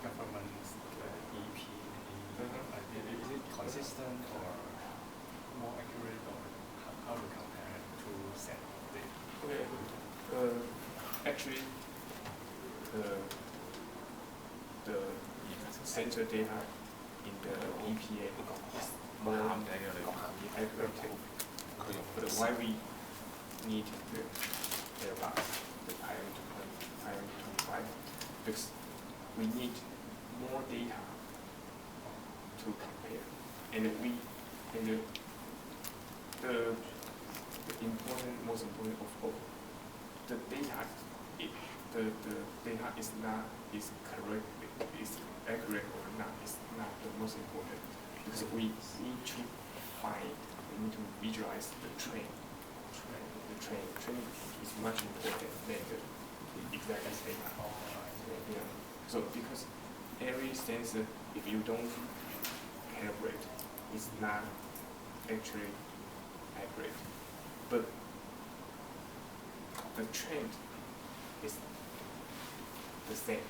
government's EPA, is it consistent or more accurate, or how to compare two set of data? Okay. Actually, the sensor data in the EPA is more accurate. But why we need the Airbus, the IM25, because we need more data to compare, and the most important of all, the data is correct, is accurate or not, is not the most important, because we need to visualize the train. The train is much important than the exact data. Yeah. So because every sensor, if you don't calibrate, it's not actually accurate. But the trend is the same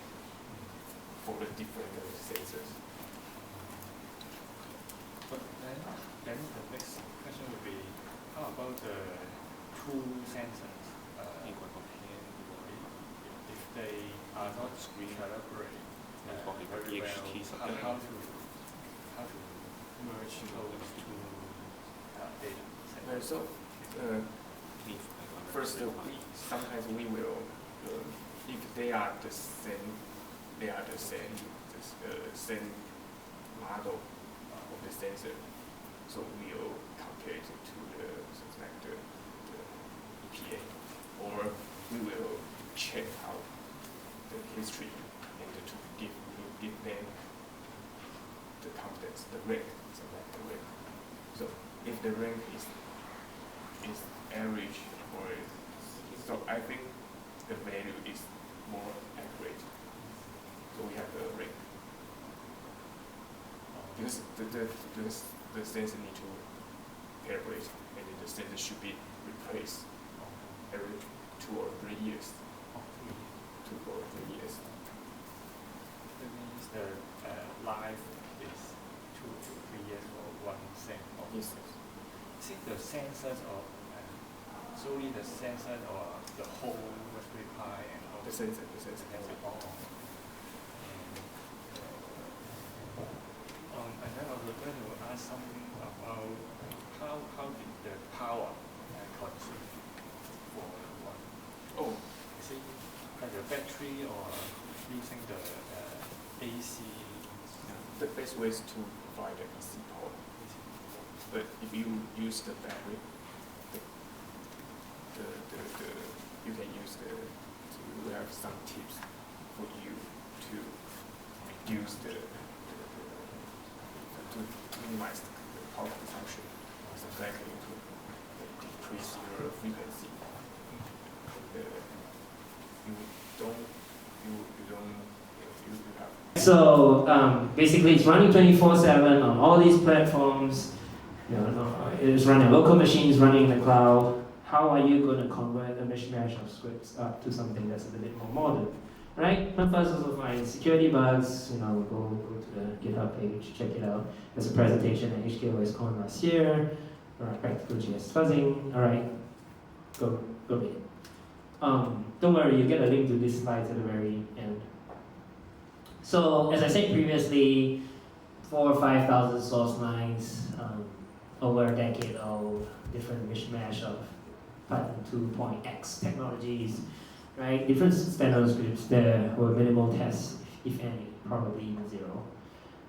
for the different sensors. But then the next question would be, how about the two sensors? If they are not recalibrated very well, how to merge those two data sets? So first, sometimes we will, if they are the same model of the sensor, so we will compare it to the EPA, or we will check out the history and to give them the confidence, the rank, select the rank. So if the rank is average, or so I think the value is more accurate. So we have the rank. Because the sensor need to calibrate, and the sensor should be replaced every 2 or 3 years. 2 or 3 years. That means the life is 2 to 3 years for one sensor. Yes. Is it the sensors or solely the sensor, or the whole Raspberry Pi and all? The sensor. Oh. And then I was going to ask something about how did the power consume for one? Oh. Is it like a battery or using the AC? The best way is to provide the AC power. But if you use the battery, you can use we have some tips for you to reduce to minimize the power consumption. So exactly to decrease your frequency. You have. So basically, it's running 24/7 on all these platforms. It's running local machines, running in the cloud. How are you going to convert a mishmash of scripts up to something that's a little bit more modern, right? First, also find security bugs. Go to the GitHub page, check it out. There's a presentation at HKOSCon last year. All right, practical JS fuzzing. All right, go read it. Don't worry, you get a link to this slide at the very end. So, as I said previously, 4,000 or 5,000 source lines, over a decade old, different mishmash of Python 2.x technologies, right? Different standard scripts. There were minimal tests, if any, probably even 0.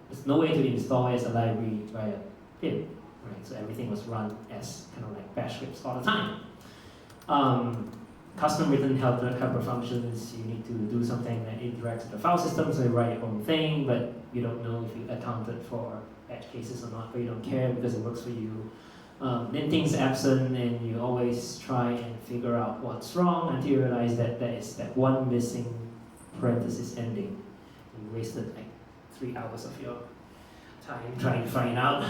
There's no way to install as a library via pip, right? So everything was run as kind of like bash scripts all the time. Custom written helper functions, you need to do something that interacts with the file system, so you write your own thing, but you don't know if you accounted for edge cases or not, but you don't care because it works for you. Linting's absent, and you always try and figure out what's wrong until you realize that there is that one missing parenthesis ending. You wasted like 3 hours of your time trying to find out.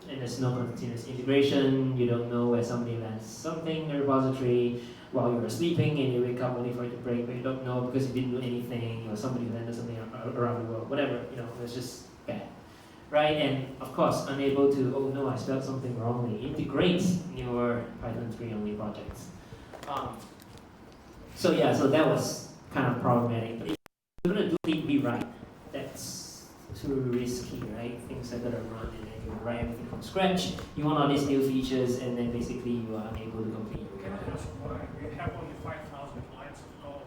And there's no continuous integration. You don't know where somebody lands something in the repository. while you were sleeping and you wake up only for it to break, but you don't know because you didn't do anything, or somebody landed something around the world, whatever, it's just bad. Right, and of course, unable to, oh no, I spelled something wrongly, integrate newer Python 3 only projects. So that was kind of problematic. But if you're going to do it rewrite, that's too risky, right? Things are going to run and then you write everything from scratch. You want all these new features and then basically you are unable to complete your Can I ask why we have only 5,000 lines of code?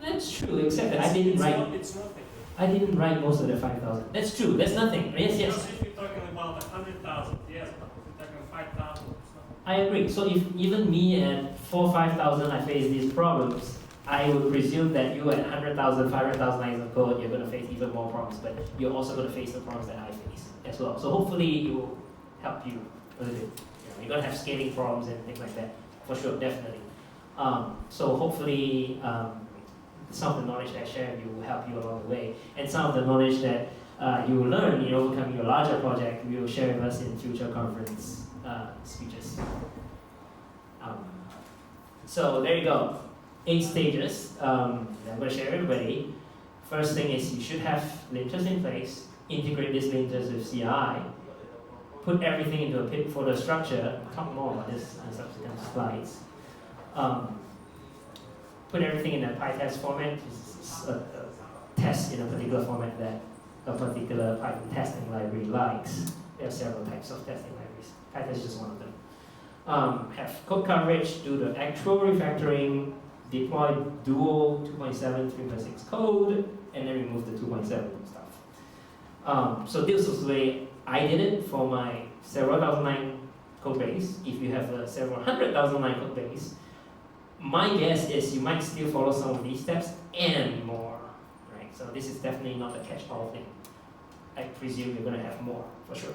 That's true, except that I didn't write. It's nothing. I didn't write most of the 5,000. That's true, that's nothing. Yes. Because if you're talking about 100,000, yes, but if you're talking 5,000, it's nothing. I agree. So if even me at 5,000 I face these problems, I would presume that you at 100,000, 500,000 lines of code, you're going to face even more problems, but you're also going to face the problems that I face as well. So hopefully it will help you a little bit. You're going to have scaling problems and things like that, for sure, definitely. So hopefully some of the knowledge that I share with you will help you along the way, and some of the knowledge that you will learn in overcoming your larger project, we will share with us in future conference speeches. So there you go. 8 stages. I'm going to share with everybody. First thing is you should have linters in place, integrate these linters with CI, put everything into a pip folder structure. I'll talk more about this on subsequent slides. Put everything in a PyTest format, a test in a particular format that a particular Python testing library likes. There are several types of testing libraries. PyTest is just one of them. Have code coverage, do the actual refactoring, deploy dual 2.7, 3.6 code, and then remove the 2.7 stuff. So this was the way I did it for my several thousand line code base. If you have a several 100,000 line code base, my guess is you might still follow some of these steps and more, right? So this is definitely not a catch-all thing. I presume you're going to have more, for sure.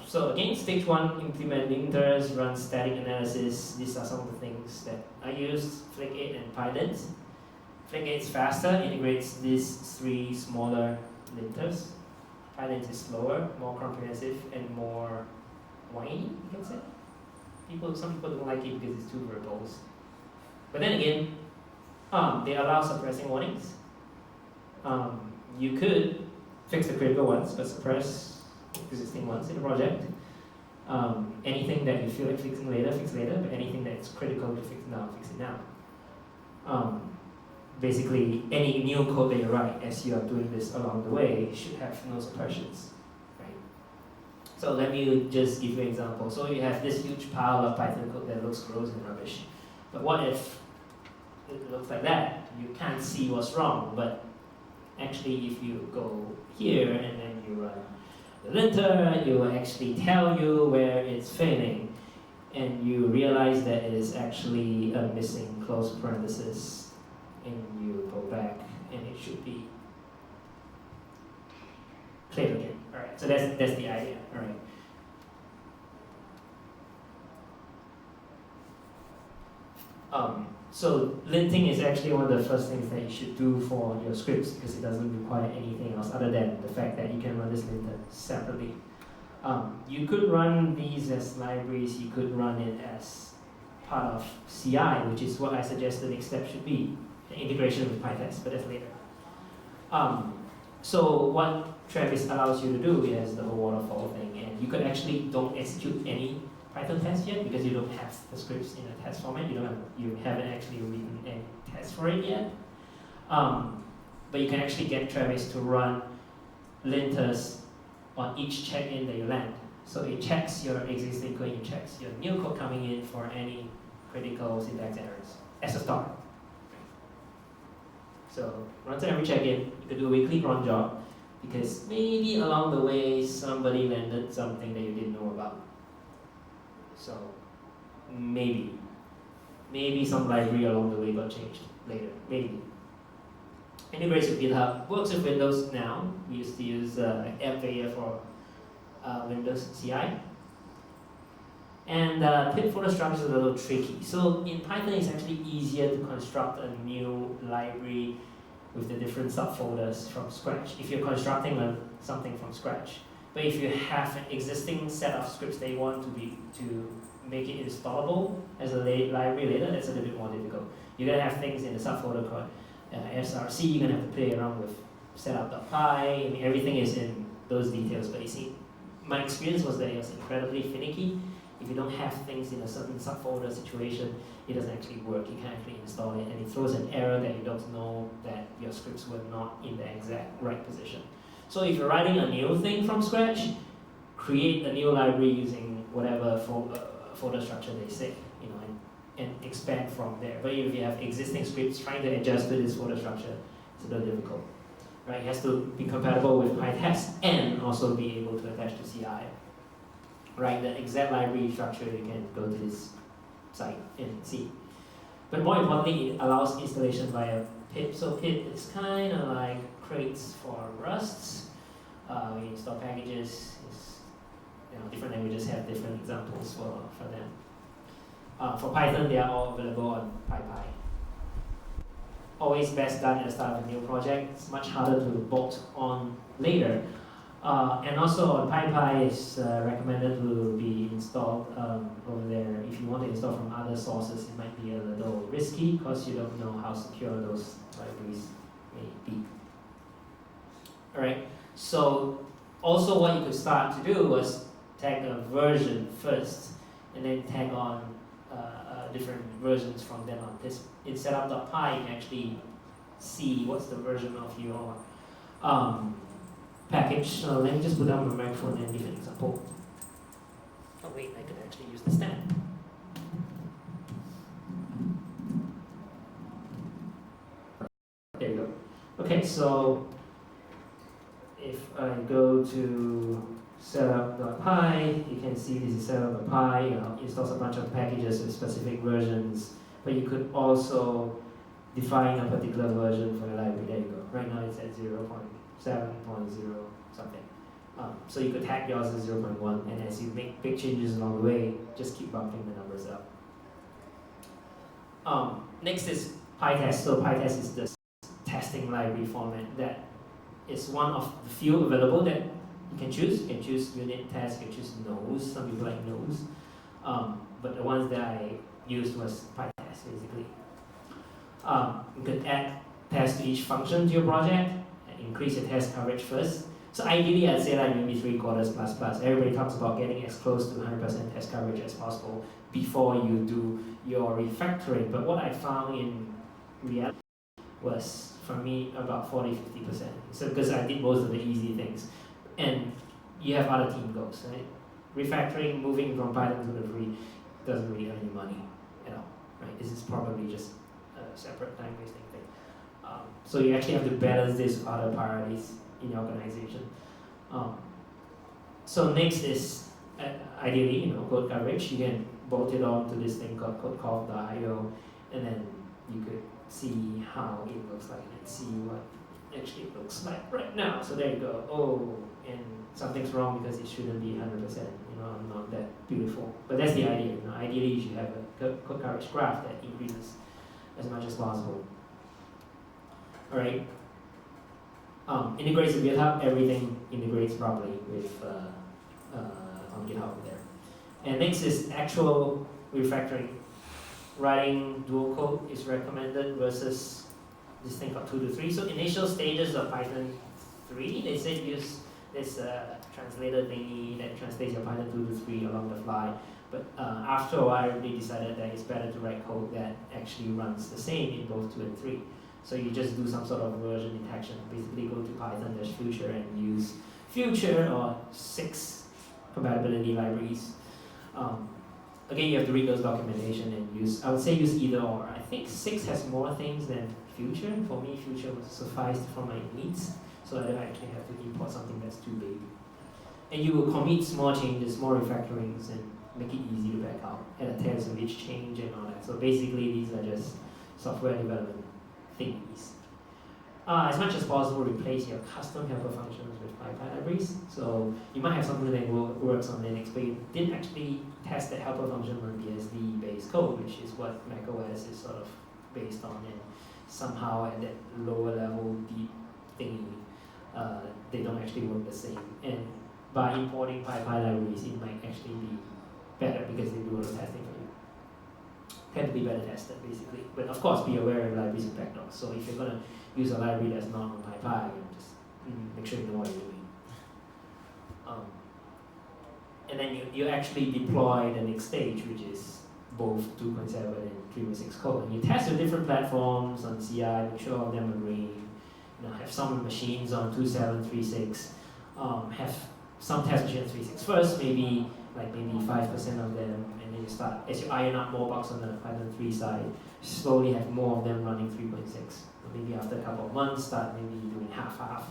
So again, stage 1, implement linters, run static analysis. These are some of the things that I used, Flake8 and PyLint. Flake8 is faster, integrates these 3 smaller linters. PyLint is slower, more comprehensive, and more whiny, you can say. Some people don't like it because it's too verbose. But then again, they allow suppressing warnings. You could fix the critical ones, but suppress existing ones in the project. Anything that you feel like fixing later, fix later, but anything that's critical to fix it now. Basically, any new code that you write as you are doing this along the way should have no suppressions. So let me just give you an example. So you have this huge pile of Python code that looks gross and rubbish. But what if it looks like that? You can't see what's wrong, but actually if you go here and then you run the linter, it will actually tell you where it's failing. And you realize that it is actually a missing close parenthesis. And you go back and it should be clear again. Alright, so that's the idea. Alright. So linting is actually one of the first things that you should do for your scripts because it doesn't require anything else other than the fact that you can run this linter separately. You could run these as libraries, you could run it as part of CI, which is what I suggest the next step should be, the integration with PyTest, but that's later. So what Travis allows you to do is the whole waterfall thing, and you could actually don't execute any Python test yet because you don't have the scripts in a test format. You haven't actually written any test for it yet. But you can actually get Travis to run linters on each check-in that you land. So it checks your existing code, it checks your new code coming in for any critical syntax errors as a start. So runs every check-in. You could do a weekly cron job because maybe along the way somebody landed something that you didn't know about. So maybe some library along the way got changed later. Maybe. Integrates with GitHub. Works with Windows now. We used to use AppVeyor for Windows CI. And pip folder structure is a little tricky. So in Python, it's actually easier to construct a new library with the different subfolders from scratch if you're constructing something from scratch. But if you have an existing set of scripts that you want to make it installable as a library later, that's a little bit more difficult. You're gonna have things in the subfolder called SRC, you're gonna have to play around with setup.py, I mean, everything is in those details, but you see, my experience was that it was incredibly finicky. If you don't have things in a certain subfolder situation, it doesn't actually work. You can't actually install it, and it throws an error that you don't know that your scripts were not in the exact right position. So if you're writing a new thing from scratch, create a new library using whatever folder structure they say, you know, and expand from there. But if you have existing scripts trying to adjust to this folder structure, it's a little difficult. Right? It has to be compatible with PyTest and also be able to attach to CI. Right? The exact library structure, you can go to this site and see. But more importantly, it allows installation via pip. So pip is kind of like crates for Rust. We install packages. You know, different languages have different examples for them. For Python, they are all available on PyPy. Always best done at the start of a new project. It's much harder to bolt on later. And also on PyPy, it's recommended to be installed over there. If you want to install from other sources, it might be a little risky because you don't know how secure those libraries may be. Alright, so also what you could start to do was tag a version first and then tag on different versions from then on. This in setup.py, you can actually see what's the version of your package. Let me just put down my microphone and give an example. Oh wait, I could actually use the stand. There you go. Okay, so if I go to setup.py, you can see this is setup.py, you know, installs a bunch of packages with specific versions, but you could also define a particular version for your library. There you go. Right now it's at 0.7.0 something. So you could tag yours as 0.1, and as you make big changes along the way, just keep bumping the numbers up. Next is PyTest. So PyTest is the testing library format that is one of the few available that you can choose. You can choose unit test, you can choose nose. Some people like nose. But the ones that I used was PyTest, basically. You could add tests to each function to your project, and increase your test coverage first. So ideally, I'd say like maybe 3/4++. Everybody talks about getting as close to 100% test coverage as possible before you do your refactoring. But what I found in reality was, for me, about 40–50%. So because I did most of the easy things. And you have other team goals, right? Refactoring, moving from Python to the free doesn't really earn any money at all, right? This is probably just a separate time wasting thing. So you actually have to balance this with other priorities in your organization. So next is ideally, you know, code coverage. You can bolt it on to this thing called code.io, and then you could see how it looks like and see what actually it looks like right now. So there you go. Oh, and something's wrong because it shouldn't be 100%. You know, not that beautiful. But that's the idea. You know, ideally, you should have a code coverage graph that increases as much as possible. All right. Integrates with GitHub. Everything integrates properly with on GitHub there. And next is actual refactoring. Writing dual code is recommended versus this thing called 2 to 3. So initial stages of Python 3, they said use this translator thingy that translates your Python 2 to 3 along the fly. But after a while, they decided that it's better to write code that actually runs the same in both 2 and 3. So you just do some sort of version detection. Basically go to Python-future and use future or 6 compatibility libraries. Again, you have to read those documentation and use, I would say use either or. I think 6 has more things than future. For me, future would suffice for my needs, so I don't actually have to import something that's too big. And you will commit small changes, small refactorings, and make it easy to back out. Add a test of each change and all that. So basically, these are just software development thingies. As much as possible, replace your custom helper functions with PyPy libraries. So you might have something that works on Linux, but you didn't actually test the helper function on BSD-based code, which is what macOS is sort of based on, and somehow at that lower level deep thingy, they don't actually work the same. And by importing PyPy libraries, it might actually be better because they do all the testing for you. Tend to be better tested basically. But of course, be aware of libraries and backdoors. So if you're gonna use a library that's not on PyPy, just make sure you know what you're doing. And then you actually deploy the next stage, which is both 2.7 and 3.6 code. And you test with different platforms on CI, make sure all of them agree. Have some machines on 2.7, 3.6, have some test machines on 3.6 first, maybe 5% of them, and then you start, as you iron out more bugs on the Python 3 side, slowly have more of them running 3.6. Maybe after a couple of months, start maybe doing half-half,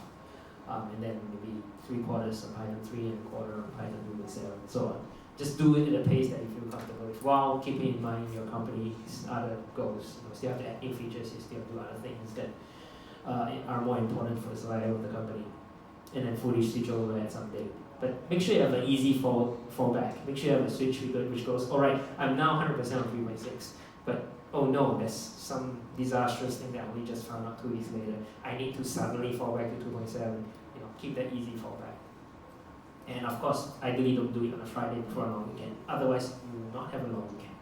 and then maybe 3/4 on Python 3 and 1/4 on Python 2.7, and so on. Just do it at a pace that you feel comfortable with, while keeping in mind your company's other goals. You still have to add new features, you still have to do other things that are more important for the survival of the company, and then fully switch over at some date. But make sure you have an easy fallback. Make sure you have a switch which goes, all right, I'm now 100% on 3.6, but oh no, there's some disastrous thing that we just found out 2 weeks later. I need to suddenly fall back to 2.7. Keep that easy fallback. And of course, ideally don't do it on a Friday before a long weekend. Otherwise, you will not have a long weekend.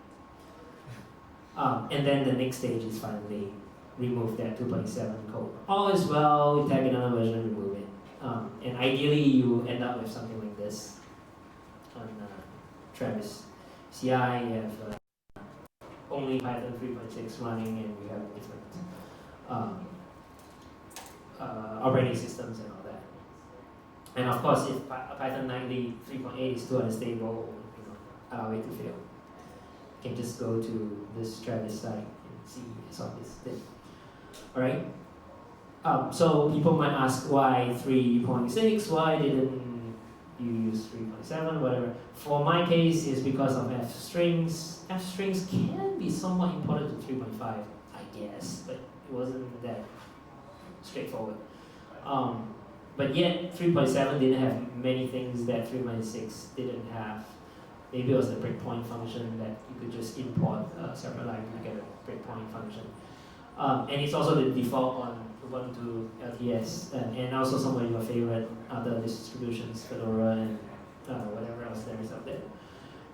And then the next stage is finally remove that 2.7 code. All is well, you tag another version, remove it. And ideally, you end up with something like this on Travis CI. You have only Python 3.6 running, and you have different operating systems and all that. And of course, if Python 90 3.8 is too unstable, allow it to fail. You can just go to this Travis site and see solve this thing. All right. So people might ask why 3.6? Why didn't you use 3.7? Whatever. For my case, it's because of F strings. F strings can be somewhat important to 3.5, I guess, but it wasn't that straightforward. But yet 3.7 didn't have many things that 3.6 didn't have. Maybe it was the breakpoint function that you could just import a separate library to get a breakpoint function. And it's also the default on Ubuntu LTS, and also some of your favorite other distributions, Fedora and whatever else there is out there.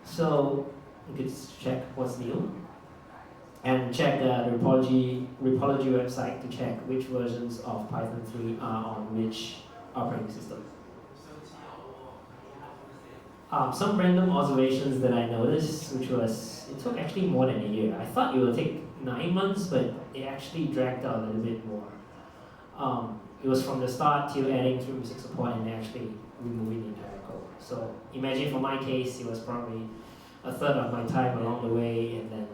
So you could check what's new and check the repository website to check which versions of Python 3 are on which operating system. Some random observations that I noticed, which was, it took actually more than a year. I thought it would take 9 months, but it actually dragged out a little bit more. It was from the start till adding 3.6 support and actually removing the entire code. So imagine for my case, it was probably a third of my time along the way, and then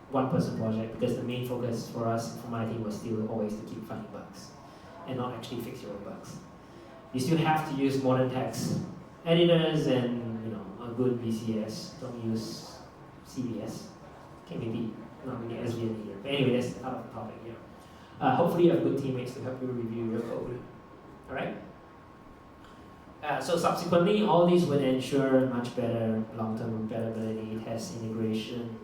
one-person project, because the main focus for us, for my team, was still always to keep finding bugs and not actually fix your own bugs. You still have to use modern text editors and a good VCS. Don't use CVS. Okay, maybe not really SVN either. But anyway, that's out of the topic here. Hopefully you have good teammates to help you review your code. All right? So subsequently, all these would ensure much better long-term compatibility, test integration,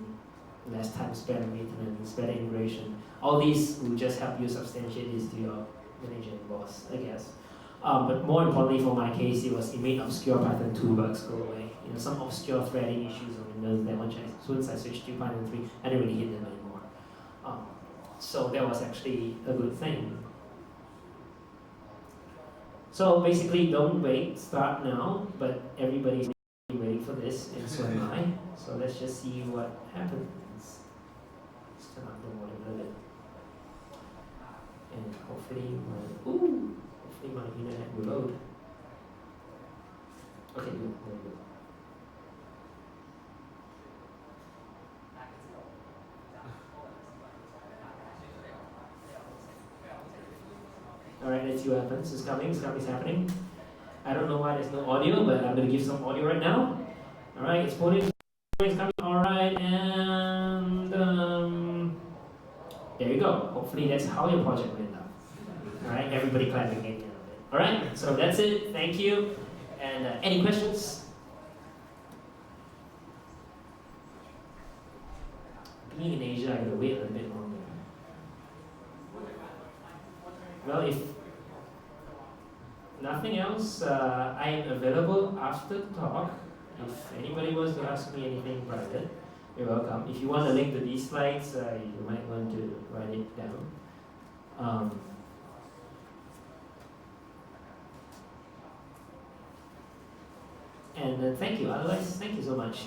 less time spent on maintenance, better integration. All these will just help you substantiate this to your manager and boss, I guess. But more importantly, for my case, it made obscure Python 2 bugs go away. Some obscure threading issues on Windows that once I switched to Python 3, I didn't really hit them anymore. So that was actually a good thing. So basically, don't wait, start now, but everybody's waiting for this, and so am I. So let's just see what happens. Let's turn up the volume a little bit. And hopefully my internet will load. Okay, good, very good. Alright, let's see what happens. It's coming, it's happening. I don't know why there's no audio, but I'm going to give some audio right now. Alright, it's pulling, it's coming. Alright, and there you go. Hopefully that's how your project went up. Alright, everybody clapping again. Alright, so that's it. Thank you. And any questions? Being in Asia, I gotta wait a little bit longer. Well, if nothing else, I am available after the talk If anybody wants to ask me anything private, you're welcome. If you want a link to these slides, you might want to write it down. And thank you. Otherwise, thank you so much.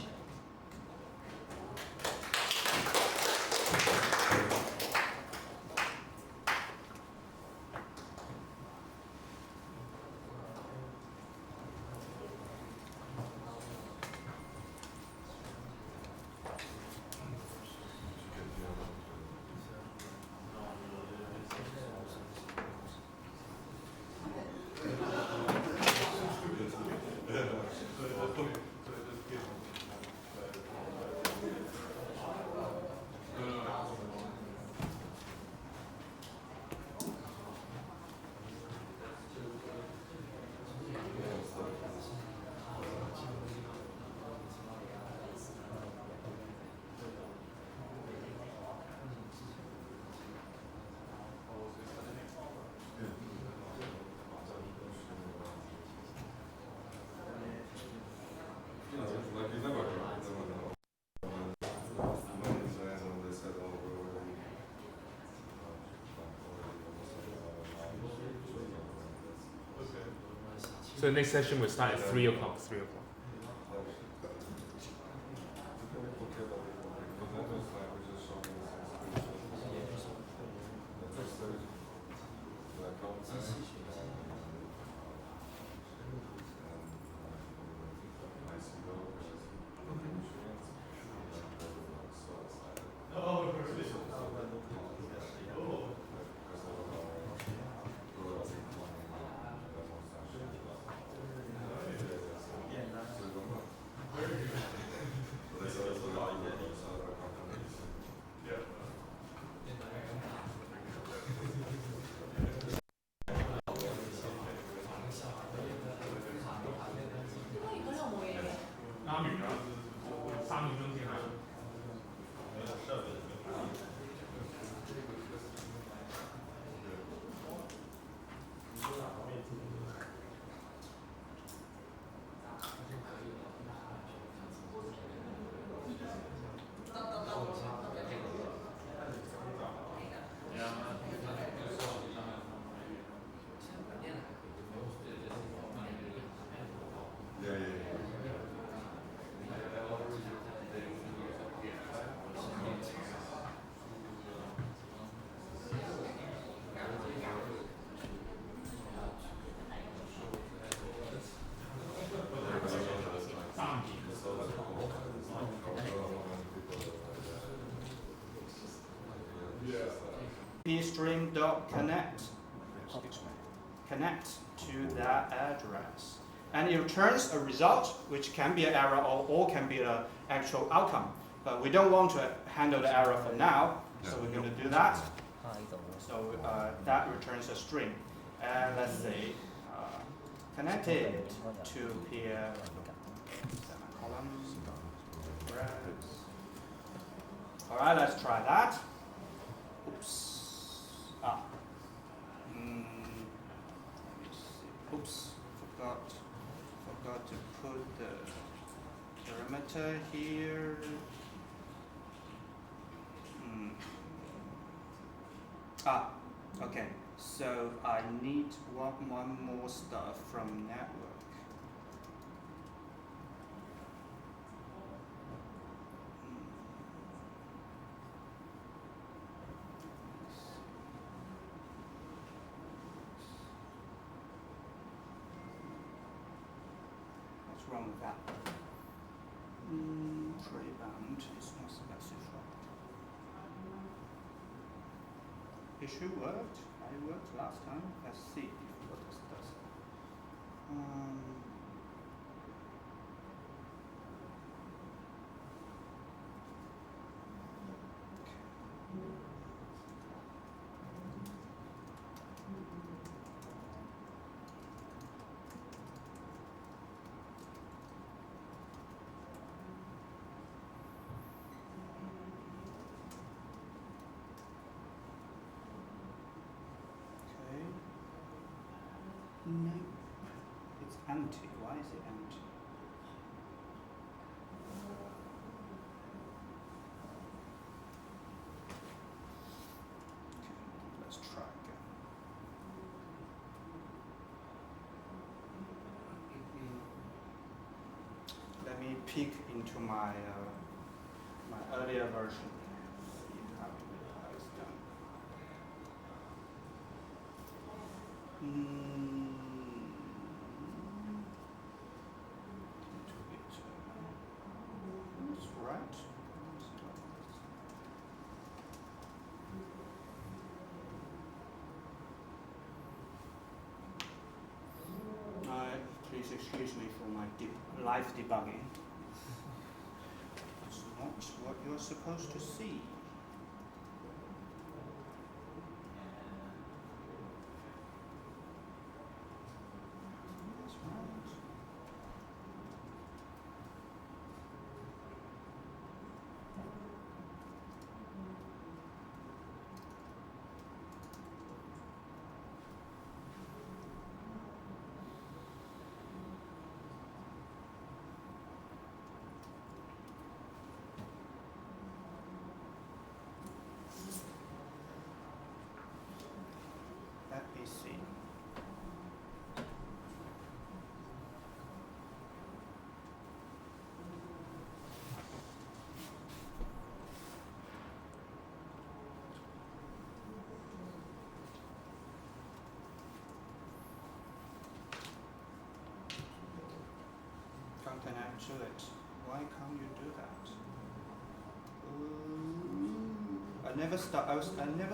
So the next session will start at 3 o'clock. 3 o'clock. stream.connect connect to that address. And it returns a result, which can be an error or can be an actual outcome. But we don't want to handle the error for now, so we're going to do that. So that returns a string. And let's say connected to peer semicolon. All right, let's try that. Oops. Oops, forgot to put the parameter here. Okay. So I need one more stuff from network. What's wrong with that? Tray bound is not specified. It should work. It worked last time. Let's see what this does. No, it's empty. Why is it empty? peek into my my earlier version. See how it's done. That's right. Please excuse me for my live debugging. That's not what you're supposed to see. That's right. Let me see. Can't connect to it. Why can't you do that? I never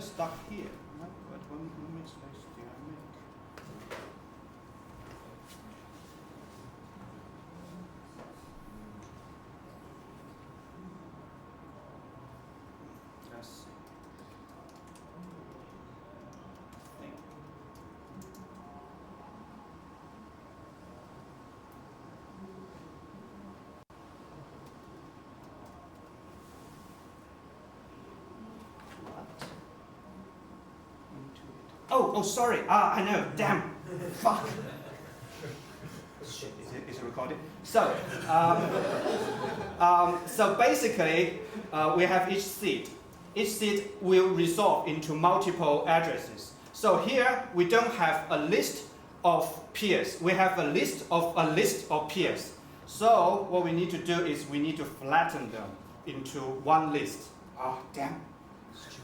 stuck here. No, but what mistakes did I make? Let's see. Think. What? Oh, sorry. I know. Damn. Fuck. Shit. Is it recorded? So, so basically, we have each seed. Each seed will resolve into multiple addresses. So here we don't have a list of peers. We have a list of peers. So what we need to do is we need to flatten them into one list. Oh, damn. Stupid.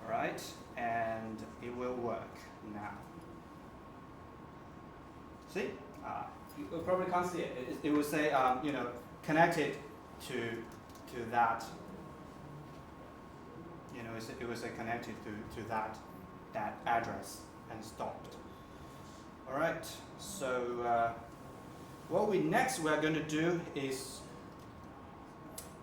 All right, and it will work now. See? You probably can't see it. It will say, connected to that. It was connected to that address and stopped. All right. So what we are going to do is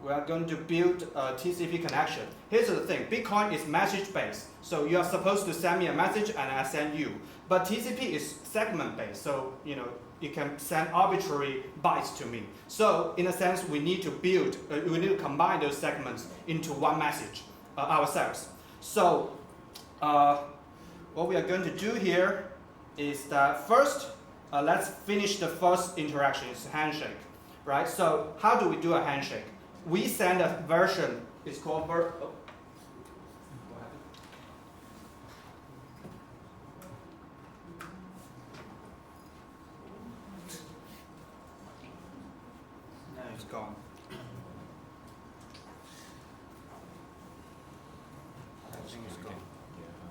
we are going to build a TCP connection. Here's the thing: Bitcoin is message based, so you are supposed to send me a message and I send you. But TCP is segment based, so you can send arbitrary bytes to me. So in a sense, we need to combine those segments into one message ourselves. So what we are going to do here is that first, let's finish the first interaction. It's a handshake, right? So how do we do a handshake? We send a version. It's called No, it's gone. Everything is gone. Yeah.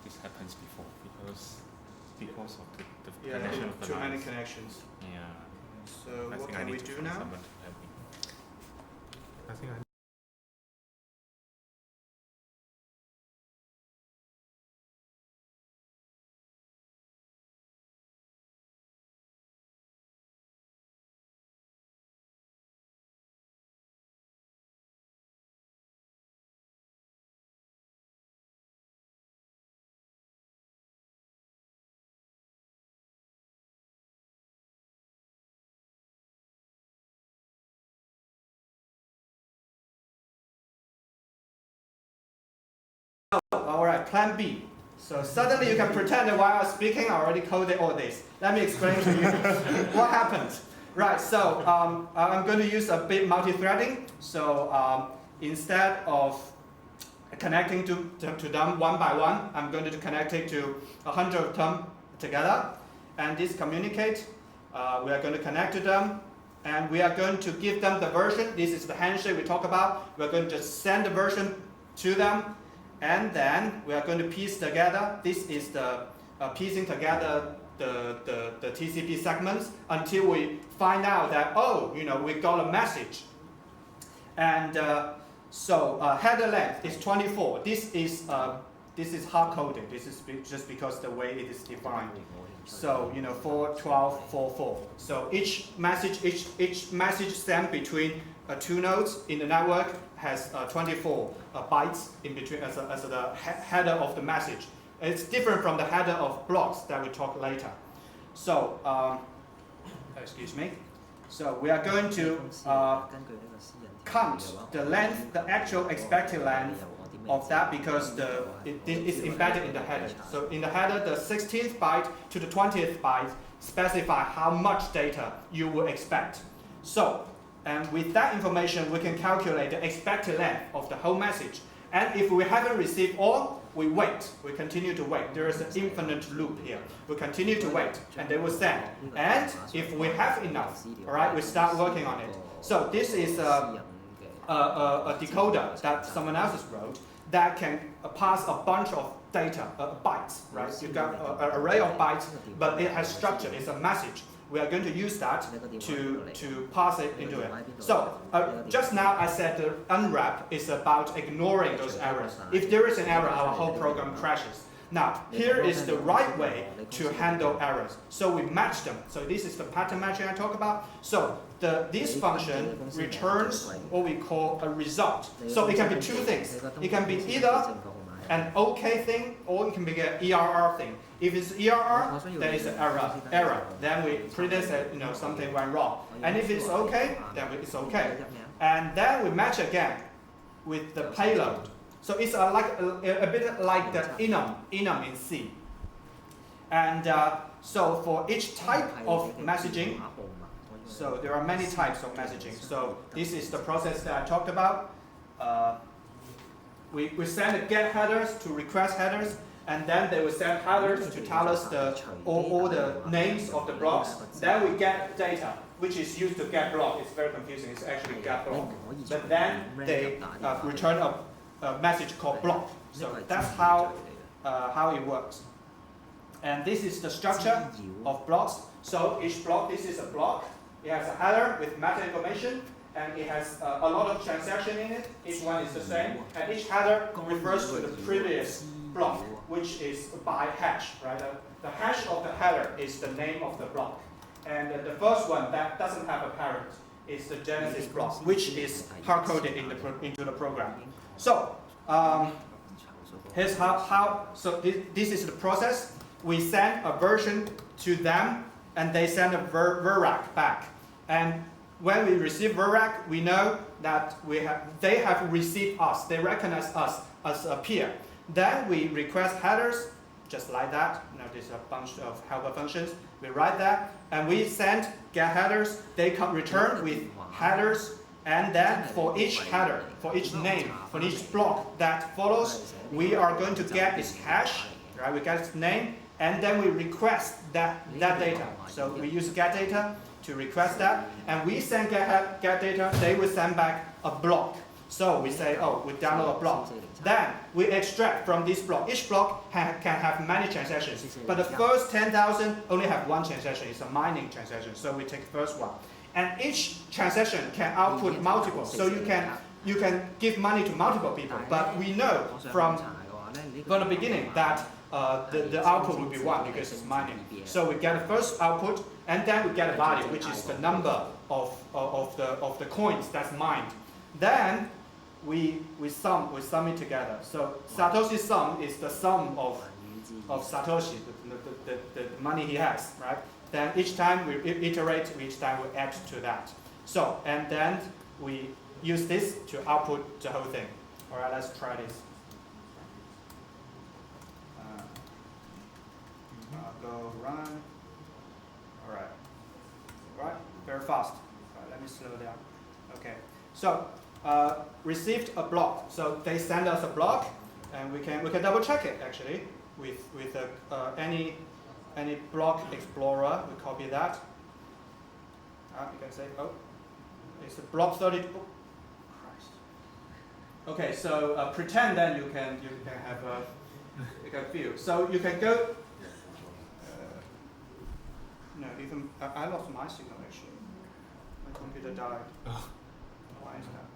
This happens before because of the connection of the too many lines. connections. Yeah. So I what think I can need we to do find now? someone to help me. I think I All right, plan B. So suddenly you can pretend that while I was speaking, I already coded all this. Let me explain to you what happened. Right, so I'm going to use a bit multi-threading. So instead of connecting to them one by one, I'm going to connect it to 100 of them together. And this communicate. We are going to connect to them, and we are going to give them the version. This is the handshake we talk about. We are going to just send the version to them, and then we are going to piece together. This is the piecing together the TCP segments until we find out that, oh, we got a message. And so header length is 24. This is hard coded. This is just because the way it is defined. So 4, 12, 4, 4. So each message sent between two nodes in the network has 24 bytes in between as the header of the message. It's different from the header of blocks that we talk later. So excuse me. So we are going to count the length, the actual expected length of that, because it is embedded in the header. So in the header, the 16th byte to the 20th byte specify how much data you will expect. So, and with that information, we can calculate the expected length of the whole message. And if we haven't received all, we wait. We continue to wait. There is an infinite loop here. We continue to wait, and they will send. And if we have enough, all right, we start working on it. So this is a decoder that someone else wrote that can pass a bunch of data, bytes, right? You've got an array of bytes, but it has structure. It's a message. We are going to use that to pass it into it. So just now I said the unwrap is about ignoring those errors. If there is an error, our whole program crashes. Now, here is the right way to handle errors. So we match them. So this is the pattern matching I talk about. So this function returns what we call a result. So it can be two things. It can be either an OK thing, or it can be an ERR thing. If it's ERR, then it's an error. Then we print it that something went wrong. And if it's OK, then it's OK. And then we match again with the payload. So it's a bit like the enum in C. And so for each type of messaging, so there are many types of messaging. So this is the process that I talked about. We send the get headers to request headers, and then they will send headers to tell us all the names of the blocks. Then we get data, which is used to get block. It's very confusing. It's actually get block. But then they return a message called block. So that's how it works. And this is the structure of blocks. So each block, this is a block. It has a header with meta information, and it has a lot of transaction in it. Each one is the same, and each header refers to the previous block, which is by hash, right? The hash of the header is the name of the block. And the first one that doesn't have a parent is the genesis block, which is hard-coded into the program. So here's how so this is the process. We send a version to them, and they send a VRAC back. And when we receive VRAC, we know that they have received us. They recognize us as a peer. Then we request headers, just like that. There's a bunch of helper functions. We write that, and we send get headers. They come return with headers, and then for each header, for each name, for each block that follows, we are going to get its hash. Right? We get its name, and then we request that data. So we use get data to request that, and we send get data. They will send back a block. So we say, oh, we download a block. Then we extract from this block. Each block can have many transactions, but the first 10,000 only have one transaction. It's a mining transaction, so we take the first one. And each transaction can output multiple, so you can give money to multiple people. But we know from the beginning that the output will be 1 because it's mining. So we get the first output, and then we get a value, which is the number of the coins that's mined. Then we sum it together. So Satoshi's sum is the sum of Satoshi, the money he has, right? Then each time we iterate, each time we add to that. So, and then we use this to output the whole thing. All right, let's try this. Go run. All right, very fast. All right, let me slow down. Okay, so received a block. So they send us a block, and we can double check it actually with any block explorer. We copy that, You can say, oh, it's a block 32. Oh, Christ. Okay, so pretend then you can have a view. So you can go. No, even I lost my signal actually. My computer died. Why is that?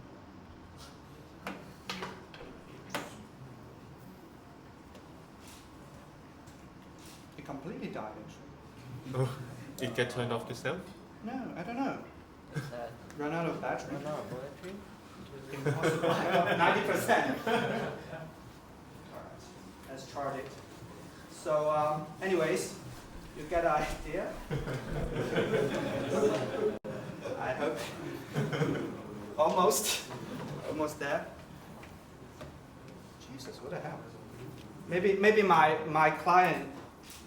It completely died actually. Oh, it get turned off itself? No, I don't know. Run out of battery. Run out of battery? Impossible. 90%. Let's charge it. So, anyways, you get an idea. I hope. Almost there. Jesus, what the hell? Maybe my client.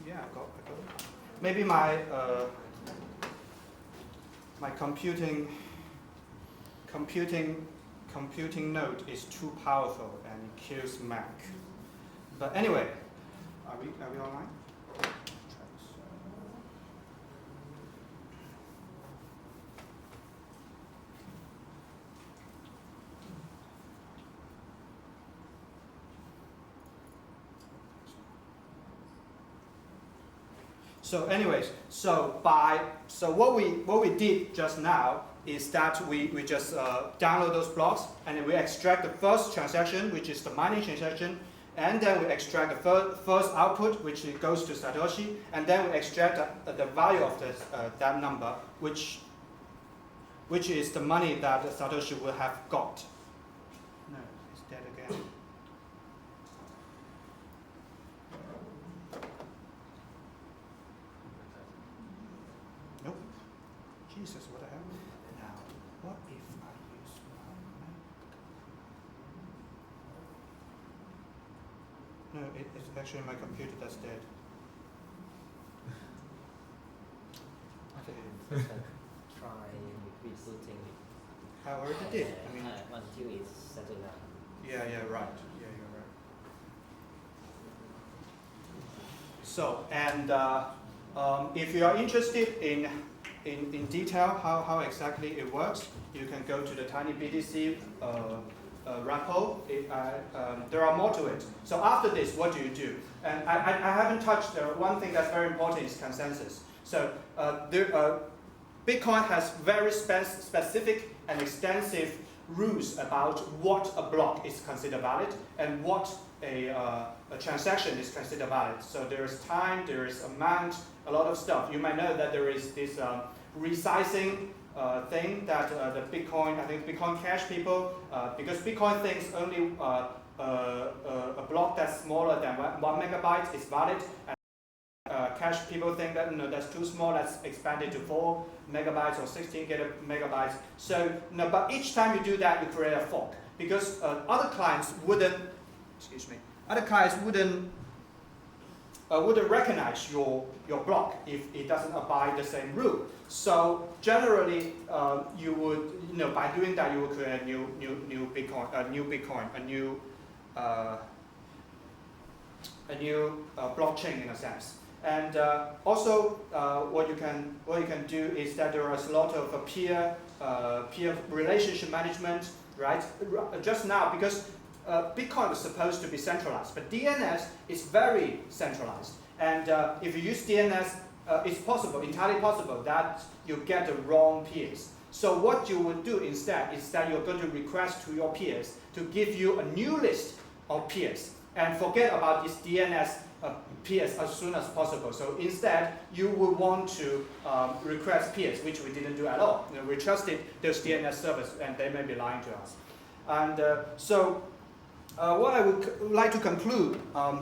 Yeah, I got it. Maybe my my computing node is too powerful and it kills Mac. But anyway, are we online? So anyways, so what we did just now is that we just download those blocks and then we extract the first transaction, which is the mining transaction, and then we extract the first output, which goes to Satoshi, and then we extract the value of that number, which is the money that Satoshi will have got. No, it's dead again. Nope. Jesus, what the hell? Now, what if I use my Mac? No, it's actually my computer that's dead. Try rebooting it. I already did. I mean, until it's settled down. yeah, right. Yeah, you're right. So, and if you are interested in detail how exactly it works, you can go to the TinyBTC repo. There are more to it. So after this, what do you do? And I haven't touched one thing that's very important is consensus. So Bitcoin has very specific and extensive rules about what a block is considered valid and what a transaction is considered valid. So there is time, there is amount, a lot of stuff. You might know that there is this resizing thing that the Bitcoin, I think Bitcoin Cash people, because Bitcoin thinks only a block that's smaller than 1 megabyte is valid. Cash people think that no, that's too small, let's expand it to 4 megabytes or 16 megabytes. So, no, but each time you do that, you create a fork. Because other clients wouldn't recognize your block if it doesn't abide the same rule. So generally, you would, by doing that, you will create a new Bitcoin, a new blockchain in a sense. And also, what you can do is that there is a lot of peer relationship management, right? Just now, because Bitcoin was supposed to be centralized, but DNS is very centralized. And if you use DNS, it's possible, entirely possible, that you get the wrong peers. So what you would do instead is that you're going to request to your peers to give you a new list of peers and forget about this DNS peers as soon as possible. So instead, you would want to request peers, which we didn't do at all. We trusted those DNS servers, and they may be lying to us. And so what I would like to conclude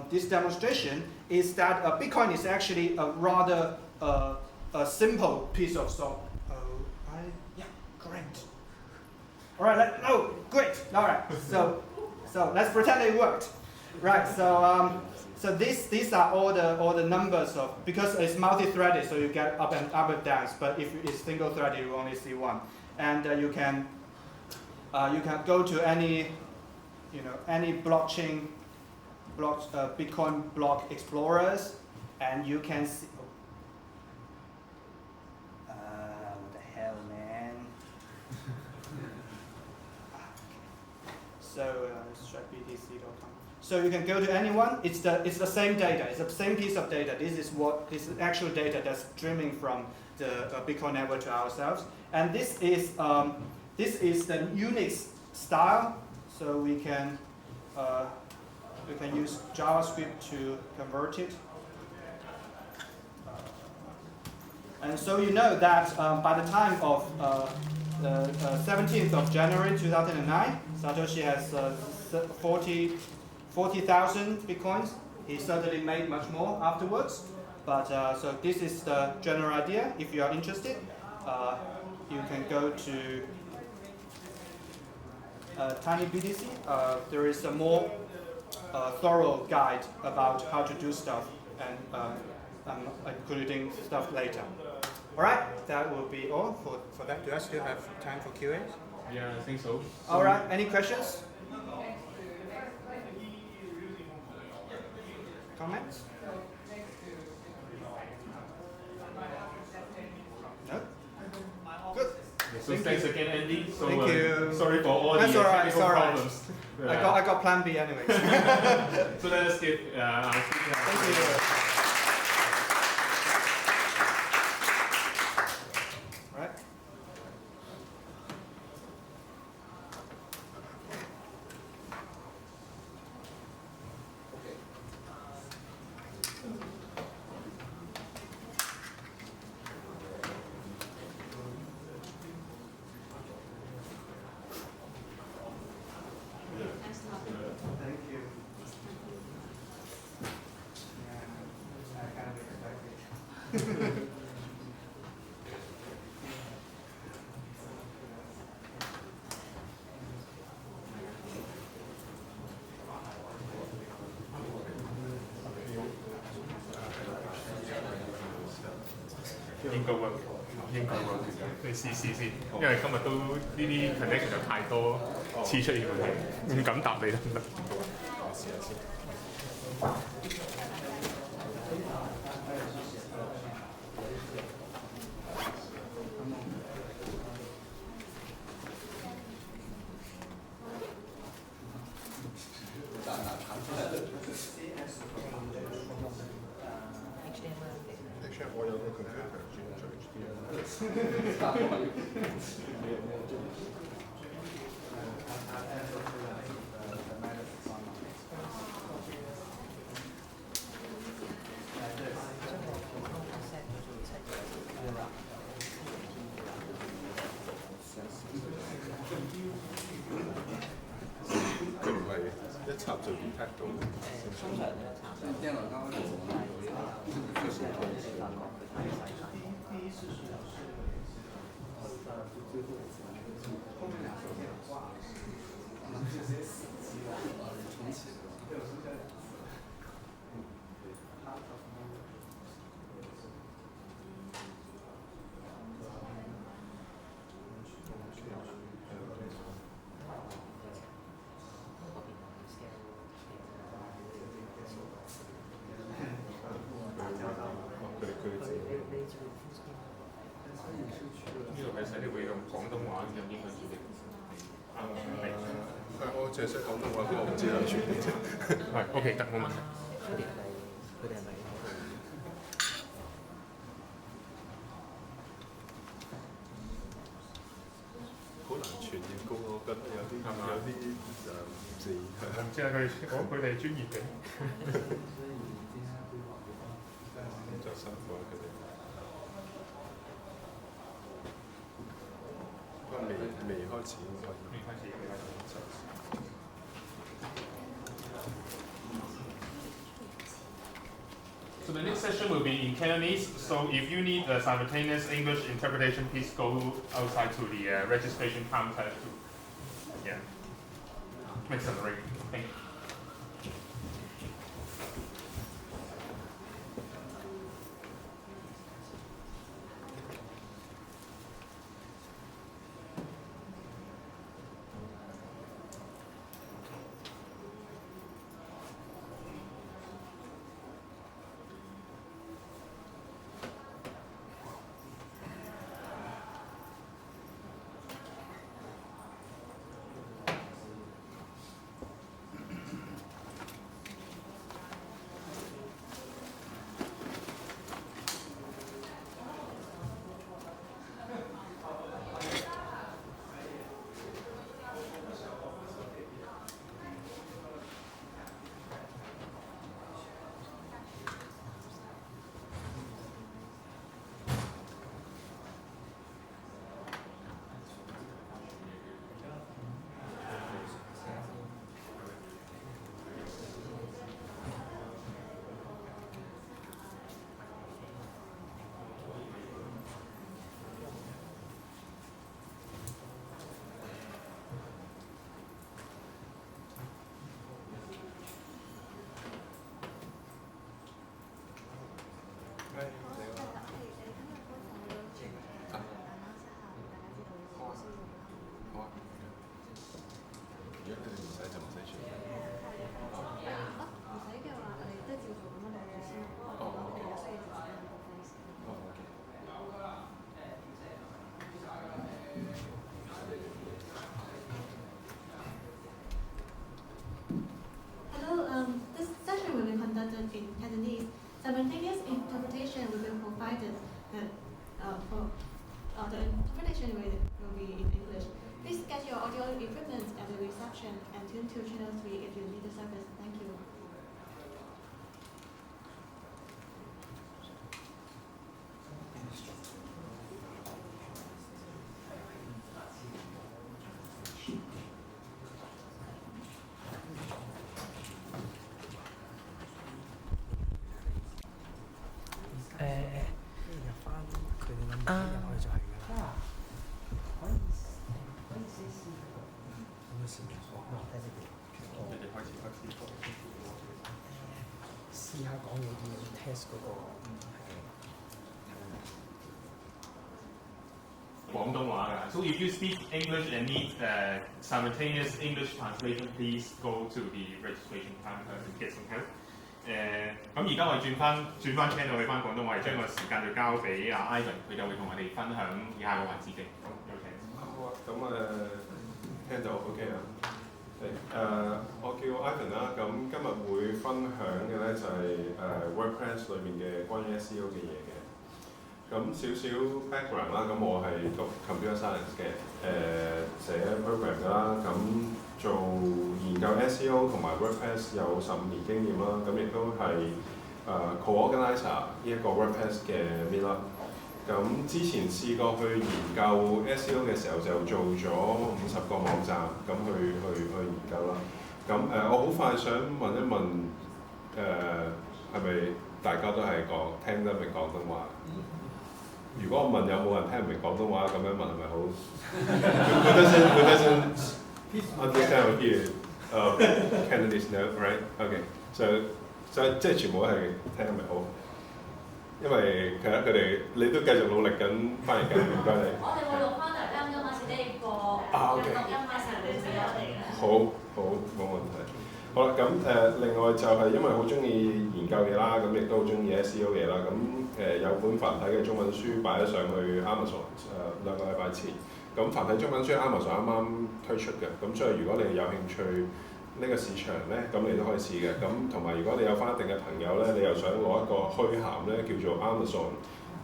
this demonstration is that Bitcoin is actually a rather a simple piece of software. Yeah, great. All right, great. All right, so let's pretend it worked. Right, so these are all the numbers of, because it's multi-threaded, so you get up and downs. But if it's single-threaded, you only see one. And you can go to any blockchain Bitcoin block explorers, and you can see. What the hell? ASP.com. So you can go to anyone. It's the same data. It's the same piece of data. This is actual data that's streaming from the Bitcoin network to ourselves. And this is the Unix style. So we can use JavaScript to convert it. And so you know that by the time of the 17th of January 2009, Satoshi has 40,000 Bitcoins. He certainly made much more afterwards. But so this is the general idea. If you are interested, you can go to Tiny BTC. There is a more thorough guide about how to do stuff, and including stuff later. All right, that will be all for that. Do I still have time for Q&A? Yeah, I think so. All right, any questions? Comments? No? Good. So thanks again, Andy. So Thank you. Sorry for all That's the all right, technical it's all right. problems. I got plan B anyways. So let us give our speaker. Thank you. Right. Thank you. Yeah, I kind of expected.應該 work， 你試試先，因為今日都呢啲 connection 就太多黐出現嘅，唔敢答你得唔得？我試下先。我有個 computer 專做 HDMI。佢唔係一插就 detect 到。通常咧插就電腦交呢度係使你會用廣東話用英文傳譯。我淨係識廣東話，我唔知係傳譯啫。係 OK 得冇問題。佢哋係咪好難傳譯嘅，我覺得有啲字。我唔知啊，佢哋係專業嘅。就辛苦佢哋。不過未開始。So the next session will be in Cantonese. So if you need a simultaneous English interpretation, please go outside to the registration counter to make some break. Thank you. service. Thank you.廣東話㗎。So if you speak English and need simultaneous English translation, please go to the registration counter to get some help. 咁而家我哋轉翻 channel 去翻廣東話，將個時間就交俾阿 Ivan， 佢就會同我哋分享以下個環節嘅。好，有請。好啊，咁聽到 OK 啊。我叫 Ivan 啦，咁今日會分享嘅咧就係WordPress 裏面嘅關於 SEO 嘅嘢嘅。咁少少 background 啦，咁我係讀 computer science 嘅，寫 program 㗎啦，咁做研究 SEO 同埋 WordPress 有15年經驗啦，咁亦都係co-organizer 呢一個 WordPress 嘅 meetup。咁之前試過去研究 SEO 嘅時候，就做咗50個網站，咁去研究啦。咁我好快想問一問，係咪大家都係聽得明廣東話？如果我問有冇人聽唔明廣東話，咁樣問係咪好？Who doesn't understand or hear? Cantonese, no, right? Okay. So 即係全部都係聽得明好。因為其實佢哋你都繼續努力緊翻譯緊，唔該你。我哋會錄翻嚟音㗎嘛，自己個錄音嘅時候會俾我哋嘅。好，冇問題。好啦，咁另外就係因為好中意研究嘢啦，咁亦都好中意 SEO 嘢啦，咁有本繁體嘅中文書擺咗上去 Amazon 2個禮拜前，咁繁體中文書 Amazon 啱啱推出嘅，咁所以如果你有興趣呢個市場咧，咁你都可以試嘅。咁同埋如果你有翻一定嘅朋友咧，你又想攞一個虛銜咧，叫做 Amazon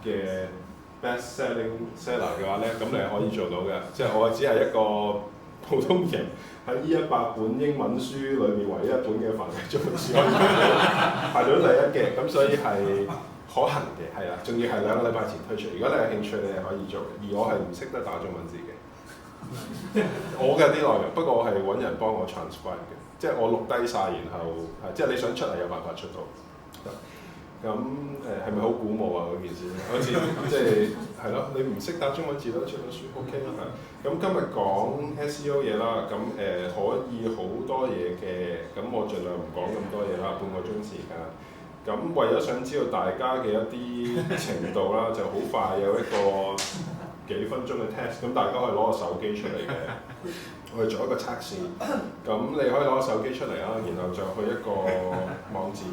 嘅 best selling seller 嘅話咧，咁你係可以做到嘅。即係我只係一個普通人喺呢100本英文書裏面唯一一本嘅繁體中文書可以排到第一嘅，咁所以係可行嘅，係啦。仲要係2個禮拜前推出。如果你有興趣，你係可以做嘅。而我係唔識得打中文字嘅。我嘅啲內容，不過我係揾人幫我 transcribe 嘅，即係我錄低晒，然後即係你想出係有辦法出到。咁係咪好鼓舞啊嗰件事？好似即係咯，你唔識打中文字都出到書 OK 啦。咁今日講 SEO 嘢啦，咁可以好多嘢嘅，咁我盡量唔講咁多嘢啦，半個鐘時間。咁為咗想知道大家嘅一啲程度啦，就好快有一個幾分鐘嘅 test， 咁大家可以攞個手機出嚟嘅，我哋做一個測試。咁你可以攞個手機出嚟啦，然後就去一個網址。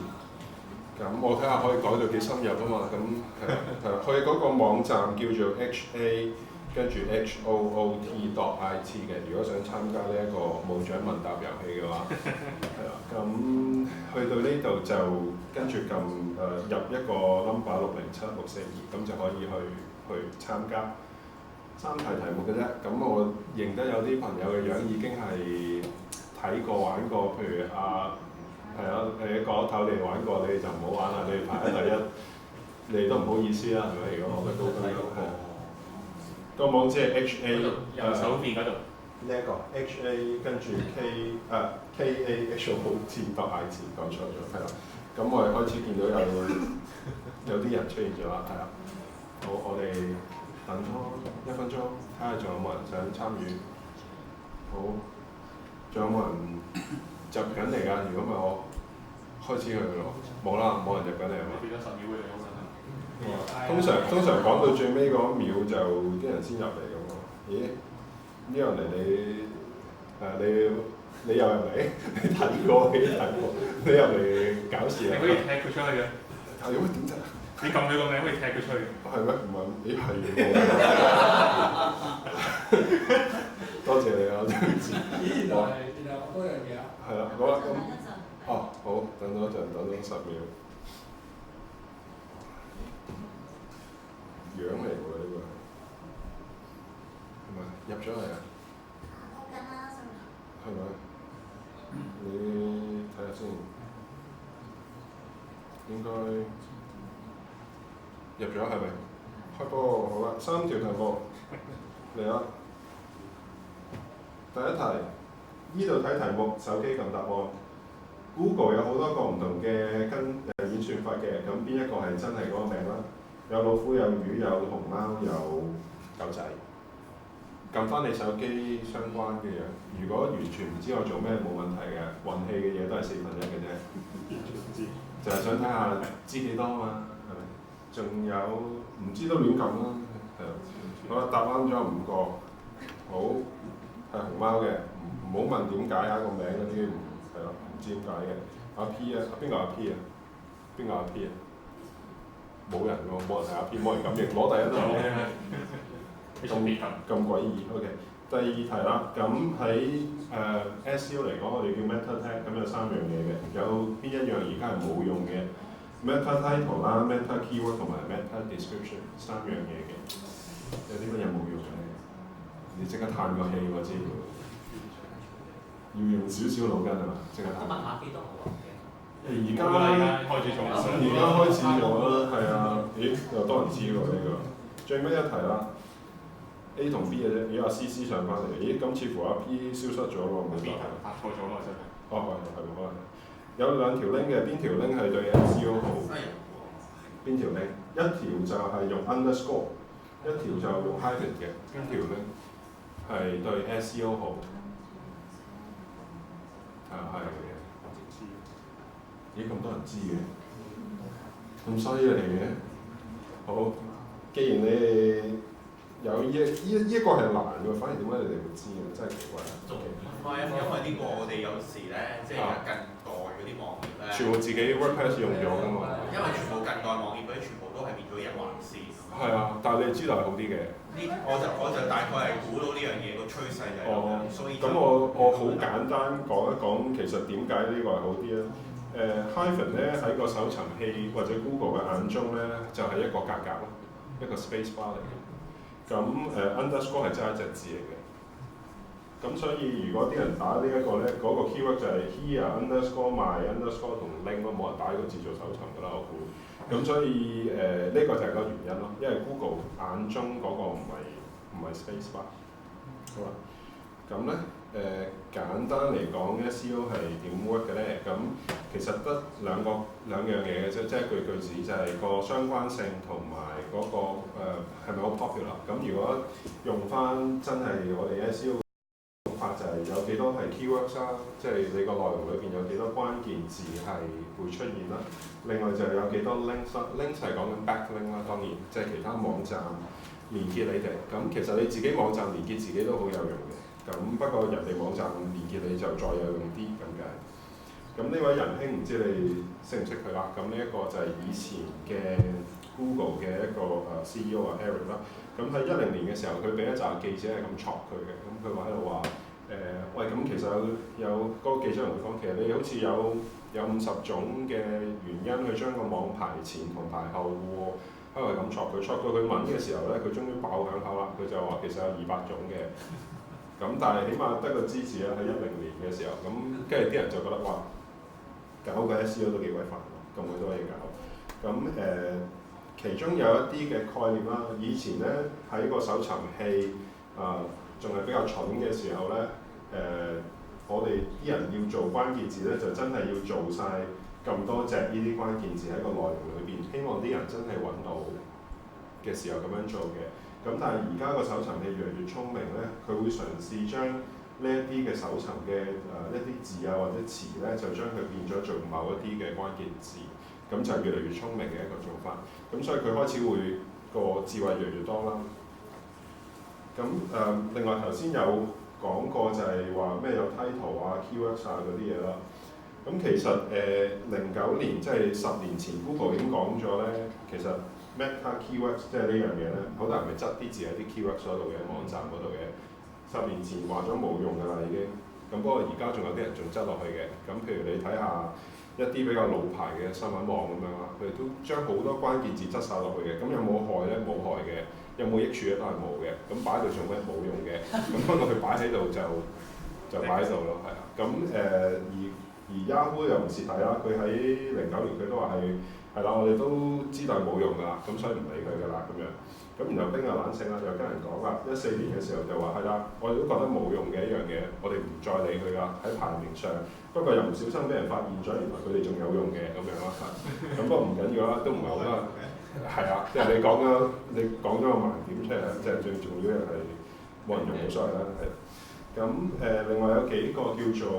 咁我睇下可以講到幾深入啊嘛。咁係去嗰個網站叫做 HA 跟住 HOOT.IT 嘅。如果想參加呢一個無獎問答遊戲嘅話，係啦。咁去到呢度就跟住撳入一個 number 607642，咁就可以去參加。3題題目嘅啫，咁我認得有啲朋友嘅樣已經係睇過玩過，譬如係啊，你個頭你玩過，你就唔好玩啦，你排喺第一，你都唔好意思啦，係咪？如果學得高啲係。個網址係 HA 右手邊嗰度。呢一個 HA 跟住 KAHOT.IT 講錯咗，係啦。咁我哋開始見到有啲人出現咗啦，係啦。好，我哋等多1分鐘，睇下仲有冇人想參與。好，仲有冇人入緊嚟㗎？如果唔係我開始佢咯。冇啦，冇人入緊嚟係嘛？變咗10秒嘅你好啦。通常講到最尾嗰1秒就啲人先入嚟咁喎。咦？呢個人嚟你又入嚟？你睇過？你入嚟搞事啊？你可以踢佢出去嘅。係點啫？你撳佢個名可以踢佢出去。係咩？唔係，咦係喎。多謝你啊，張子。原來多樣嘢啊。係啦，好啦咁。好，等多一陣，等多10秒。樣嚟喎呢個係咪入咗嚟啊？係咪？你睇應該入咗係咪？開波好啦，3條題目嚟啦。第一題，呢度睇題目，手機撳答案。Google 有好多個唔同嘅演算法嘅，咁邊一個係真係嗰個名啦？有老虎、有魚、有熊貓、有狗仔。撳翻你手機相關嘅嘢，如果完全唔知我做咩冇問題嘅，運氣嘅嘢都係1/4嘅啫。就係想睇下知幾多嘛，係咪？仲有唔知都亂撳啦，係啊。好啦，答啱咗5個，好係熊貓嘅，唔好問點解啊個名嗰啲，係咯，唔知點解嘅。阿 P 啊，邊個阿 P 啊？邊個阿 P 啊？冇人喎，冇人係阿 P，冇人敢認，攞第一題。咁詭異 ，OK。第二題啦，咁喺SEO 嚟講，我哋叫 meta tag，咁有3樣嘢嘅，有邊一樣而家係冇用嘅 ？meta title 啦、meta keyword 同埋 meta description 3樣嘢嘅，有啲乜嘢冇用嘅？你即刻嘆個氣我知，要用少少腦筋係嘛？即刻嘆。問下幾多好啊？而家開始做啦，係啊，咦又多人知喎呢個。最尾一題啦。A 同 B 嘅啫，如果阿 C 上翻嚟，咦咁似乎阿 P 消失咗喎，冇錯。發錯咗咯，真係。哦係可能。有2條 link 嘅，邊條 link 係對 SEO 好？邊條 link？一條就係用 underscore， 一條就用 hyphen 嘅，邊條 link 係對 SEO 好？係嘅。咦咁多人知嘅，咁犀利嘅？好，既然你哋有呢一個係難嘅，反而點解你哋會知嘅？真係奇怪。唔係啊，因為呢個我哋有時咧，即係而家近代嗰啲網頁咧，全部自己 WordPress 用咗㗎嘛。因為全部近代網頁嗰啲全部都係變咗一環線。係啊，但係你知道係好啲嘅。我就大概係估到呢樣嘢個趨勢就係咁樣，所以。咁我好簡單講一講，其實點解呢個係好啲咧？hyphen 咧喺個搜尋器或者 Google 嘅眼中咧，就係一個格格咯，一個 space bar 嚟嘅。咁underscore 係真係一隻字嚟嘅。咁所以如果啲人打呢一個咧，嗰個 keyword 就係 here underscore my underscore 同 link 咯，冇人打呢個字做搜尋㗎啦，我估。咁所以呢個就係個原因咯，因為 Google 眼中嗰個唔係 space bar。好啦，咁咧簡單嚟講 SEO 係點 work 嘅咧？咁其實得兩樣嘢嘅啫，即係一句子就係個相關性同埋嗰個係咪好 popular？ 咁如果用翻真係我哋 SEO 嘅法就係有幾多係 keywords 啦，即係你個內容裏邊有幾多關鍵字係會出現啦。另外就係有幾多 links 啦 ，links 係講緊 backlink 啦，當然即係其他網站連結你哋。咁其實你自己網站連結自己都好有用嘅。咁不過人哋網站連結你就再有用啲咁解。咁呢位仁兄唔知你識唔識佢啦？咁呢一個就係以前嘅 Google 嘅一個CEO 啊 Eric 啦。咁喺10年嘅時候，佢俾一紮記者係咁戳佢嘅。咁佢話喺度話喂，咁其實有嗰個記者同佢講，其實你好似有50種嘅原因去將個網排前同排後喎。喺度咁戳佢，戳到佢問嘅時候咧，佢終於爆響口啦。佢就話其實有200種嘅。咁但係起碼得個支持啊！喺10年嘅時候，咁跟住啲人就覺得哇，搞個 SEO 都幾鬼煩，咁鬼多嘢搞。咁其中有一啲嘅概念啦，以前咧喺個搜尋器仲係比較蠢嘅時候咧，我哋啲人要做關鍵字咧，就真係要做晒咁多隻呢啲關鍵字喺個內容裏邊，希望啲人真係揾到嘅時候咁樣做嘅。咁但係而家個搜尋器越嚟越聰明咧，佢會嘗試將呢一啲嘅搜尋嘅一啲字啊或者詞咧，就將佢變咗做某一啲嘅關鍵字，咁就越嚟越聰明嘅一個做法。咁所以佢開始會個智慧越嚟越多啦。咁另外頭先有講過就係話咩有 title 啊、keywords 啊嗰啲嘢啦。咁其實09年即係10年前 Google 已經講咗咧，其實meta keywords 即係呢樣嘢咧，好多人咪執啲字喺啲 keywords 嗰度嘅網站嗰度嘅。10年前話咗冇用㗎啦已經，咁不過而家仲有啲人仲執落去嘅。咁譬如你睇下一啲比較老牌嘅新聞網咁樣啦，佢哋都將好多關鍵字執晒落去嘅。咁有冇害咧？冇害嘅。有冇益處咧？都係冇嘅。咁擺喺度做咩？冇用嘅。咁不過佢擺喺度就擺喺度咯，係啊。咁而而 Yahoo 又唔蝕底啦，佢喺09年佢都話係啦，我哋都知道冇用㗎啦，咁所以唔理佢㗎啦咁樣。咁然後冰又懶性啦，又跟人講啦，14年嘅時候就話係啦，我哋都覺得冇用嘅一樣嘢，我哋唔再理佢㗎喺排名上。不過又唔小心俾人發現咗，原來佢哋仲有用嘅咁樣啦。咁不過唔緊要啦，都唔係好啦。係啊，即係你講咗個盲點出嚟，即係最重要嘅係冇人用冇所謂啦。係。咁另外有幾個叫做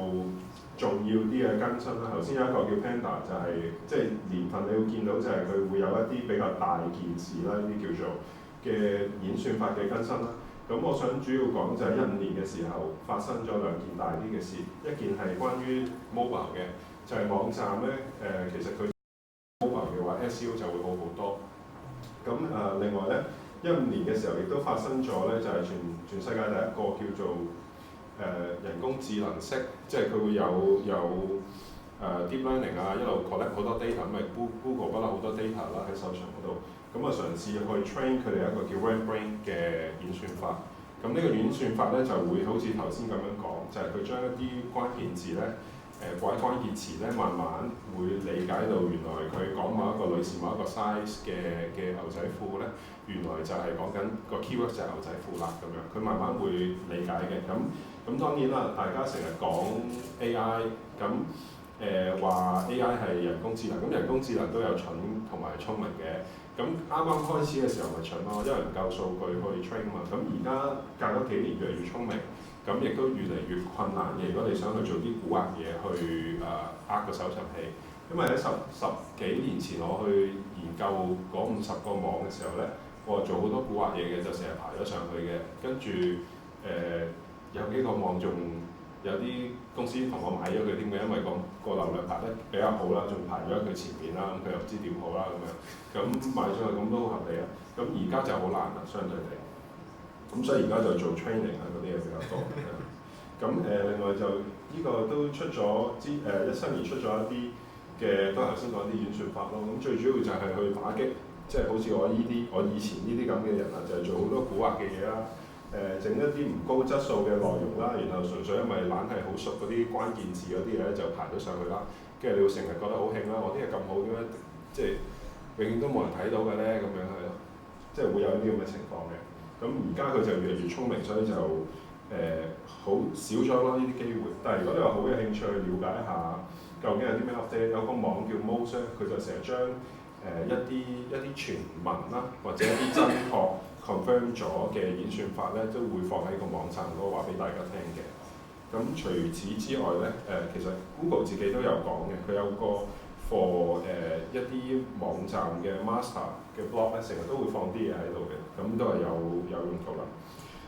重要啲嘅更新啦。頭先有一個叫 Panda， 就係即係年份你會見到就係佢會有一啲比較大件事啦，呢啲叫做嘅演算法嘅更新啦。咁我想主要講就係15年嘅時候發生咗兩件大啲嘅事，一件係關於 mobile 嘅，就係網站咧其實佢 mobile 嘅話 SEO 就會好好多。咁另外咧15年嘅時候亦都發生咗咧，就係全世界第一個叫做人工智能式，即係佢會有deep learning 啊，一路 collect 好多 data， 咪 Google 不嬲好多 data 啦喺搜尋嗰度，咁啊嘗試去 train 佢哋一個叫 RedBrain 嘅演算法。咁呢個演算法咧就會好似頭先咁樣講，就係佢將一啲關鍵字咧或者關鍵詞咧，慢慢會理解到原來佢講某一個女士某一個 size 嘅牛仔褲咧，原來就係講緊個 keyword 就係牛仔褲啦咁樣，佢慢慢會理解嘅。咁當然啦，大家成日講 AI， 咁話 AI 係人工智能，咁人工智能都有蠢同埋聰明嘅。咁啱啱開始嘅時候咪蠢咯，因為唔夠數據去 train 嘛。咁而家隔咗幾年越嚟越聰明，咁亦都越嚟越困難嘅。如果你想去做啲蠱惑嘢去個搜尋器，因為喺十幾年前我去研究嗰50個網嘅時候咧，我做好多蠱惑嘢嘅，就成日排咗上去嘅。跟住有幾個網仲有啲公司同我買咗佢添嘅，因為個流量排得比較好啦，仲排咗喺佢前面啦，咁佢又唔知點好啦咁樣，咁買咗去咁都好合理啊。咁而家就好難啦，相對地。咁所以而家就做 training 啊嗰啲嘢比較多。咁另外就呢個都出咗17年出咗一啲嘅，都頭先講啲演算法咯。咁最主要就係去打擊，即係好似我以前呢啲咁嘅人啊，就係做好多蠱惑嘅嘢啦。整一啲唔高質素嘅內容啦，然後純粹因為懶係好熟嗰啲關鍵字嗰啲嘢咧，就排咗上去啦。跟住你會成日覺得好興啦，我啲嘢咁好點解即係永遠都冇人睇到嘅咧？咁樣係咯，即係會有啲咁嘅情況嘅。咁而家佢就越嚟越聰明，所以就好少咗咯呢啲機會。但係如果你話好有興趣去了解一下究竟有啲咩 update， 有個網叫 Moz， 佢就成日將一啲傳聞啦，或者一啲真確confirm 咗嘅演算法咧，都會放喺個網站嗰度話俾大家聽嘅。咁除此之外咧，其實 Google 自己都有講嘅，佢有個 for 一啲網站嘅 master 嘅 blog 咧，成日都會放啲嘢喺度嘅，咁都係有用途啦。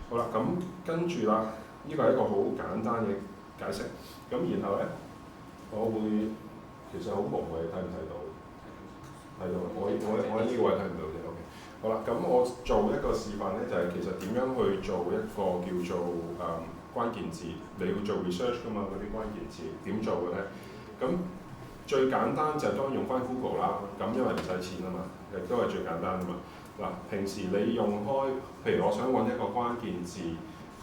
好啦，咁跟住啦，呢個係一個好簡單嘅解釋。咁然後咧，我會其實好模糊，你睇唔睇到？睇到，我喺呢個位睇唔到啫。OK。好啦，咁我做一個示範咧，就係其實點樣去做一個叫做關鍵字，你要做 research 㗎嘛，嗰啲關鍵字點做嘅咧？咁最簡單就係當然用翻 Google 啦，咁因為唔使錢啊嘛，亦都係最簡單啊嘛。嗱，平時你用開，譬如我想揾一個關鍵字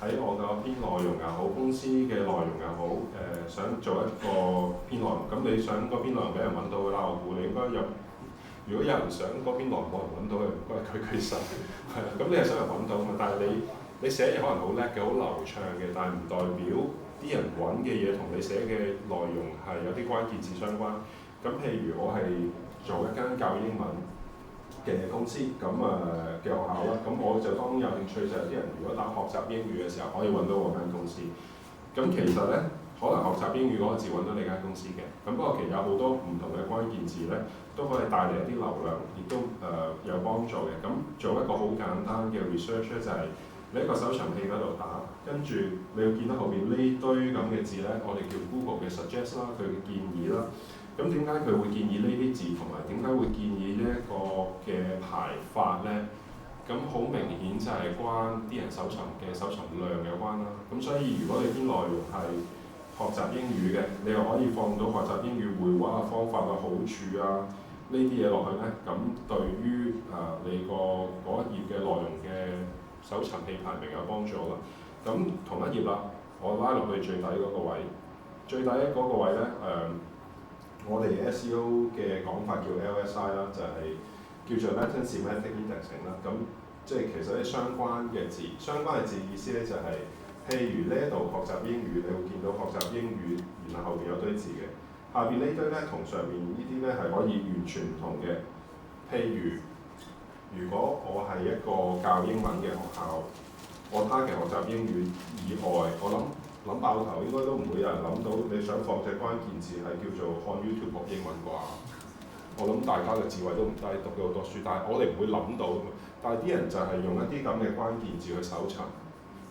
喺我嘅篇內容又好，公司嘅內容又好，想做一個篇內容，咁你想嗰篇內容俾人揾到㗎啦，我估你應該有。如果有人想嗰邊內容冇人揾到嘅，唔該佢舉手。係啊，咁你係想人揾到嘛？但係你寫嘢可能好叻嘅，好流暢嘅，但係唔代表啲人揾嘅嘢同你寫嘅內容係有啲關鍵字相關。咁譬如我係做一間教英文嘅公司，咁嘅學校啦，咁我就當然有興趣就係啲人如果打學習英語嘅時候可以揾到我間公司。咁其實咧，可能學習英語嗰個字揾到你間公司嘅。咁不過其實有好多唔同嘅關鍵字咧，都可以帶嚟一啲流量，亦都有幫助嘅。咁做一個好簡單嘅 research 咧，就係你喺個搜尋器嗰度打，跟住你要見到後邊呢堆咁嘅字咧，我哋叫 Google 嘅 suggest 啦，佢嘅建議啦。咁點解佢會建議呢啲字，同埋點解會建議呢一個嘅排法咧？咁好明顯就係關啲人搜尋嘅搜尋量有關啦。咁所以如果你啲內容係學習英語嘅，你又可以放到學習英語會話嘅方法嘅好處啊，呢啲嘢落去咧，咁對於你個嗰一頁嘅內容嘅搜尋器排名有幫助啦。咁同一頁啦，我拉落去最底嗰個位，最底嗰個位咧我哋 SEO 嘅講法叫 LSI 啦，就係叫做 Latent Semantic Indexing 啦。咁即係其實啲相關嘅字，相關嘅字意思咧就係、譬如呢一度學習英語，你會見到學習英語，然後後邊有堆字嘅。下邊呢堆咧同上面呢啲咧係可以完全唔同嘅。譬如果我係一個教英文嘅學校，我 target 學習英語以外，我諗爆頭應該都唔會有人諗到你想放隻關鍵字係叫做看 YouTube 學英文啩。我諗大家嘅智慧都唔低，讀咗好多書，但係我哋唔會諗到㗎嘛。但係啲人就係用一啲咁嘅關鍵字去搜尋，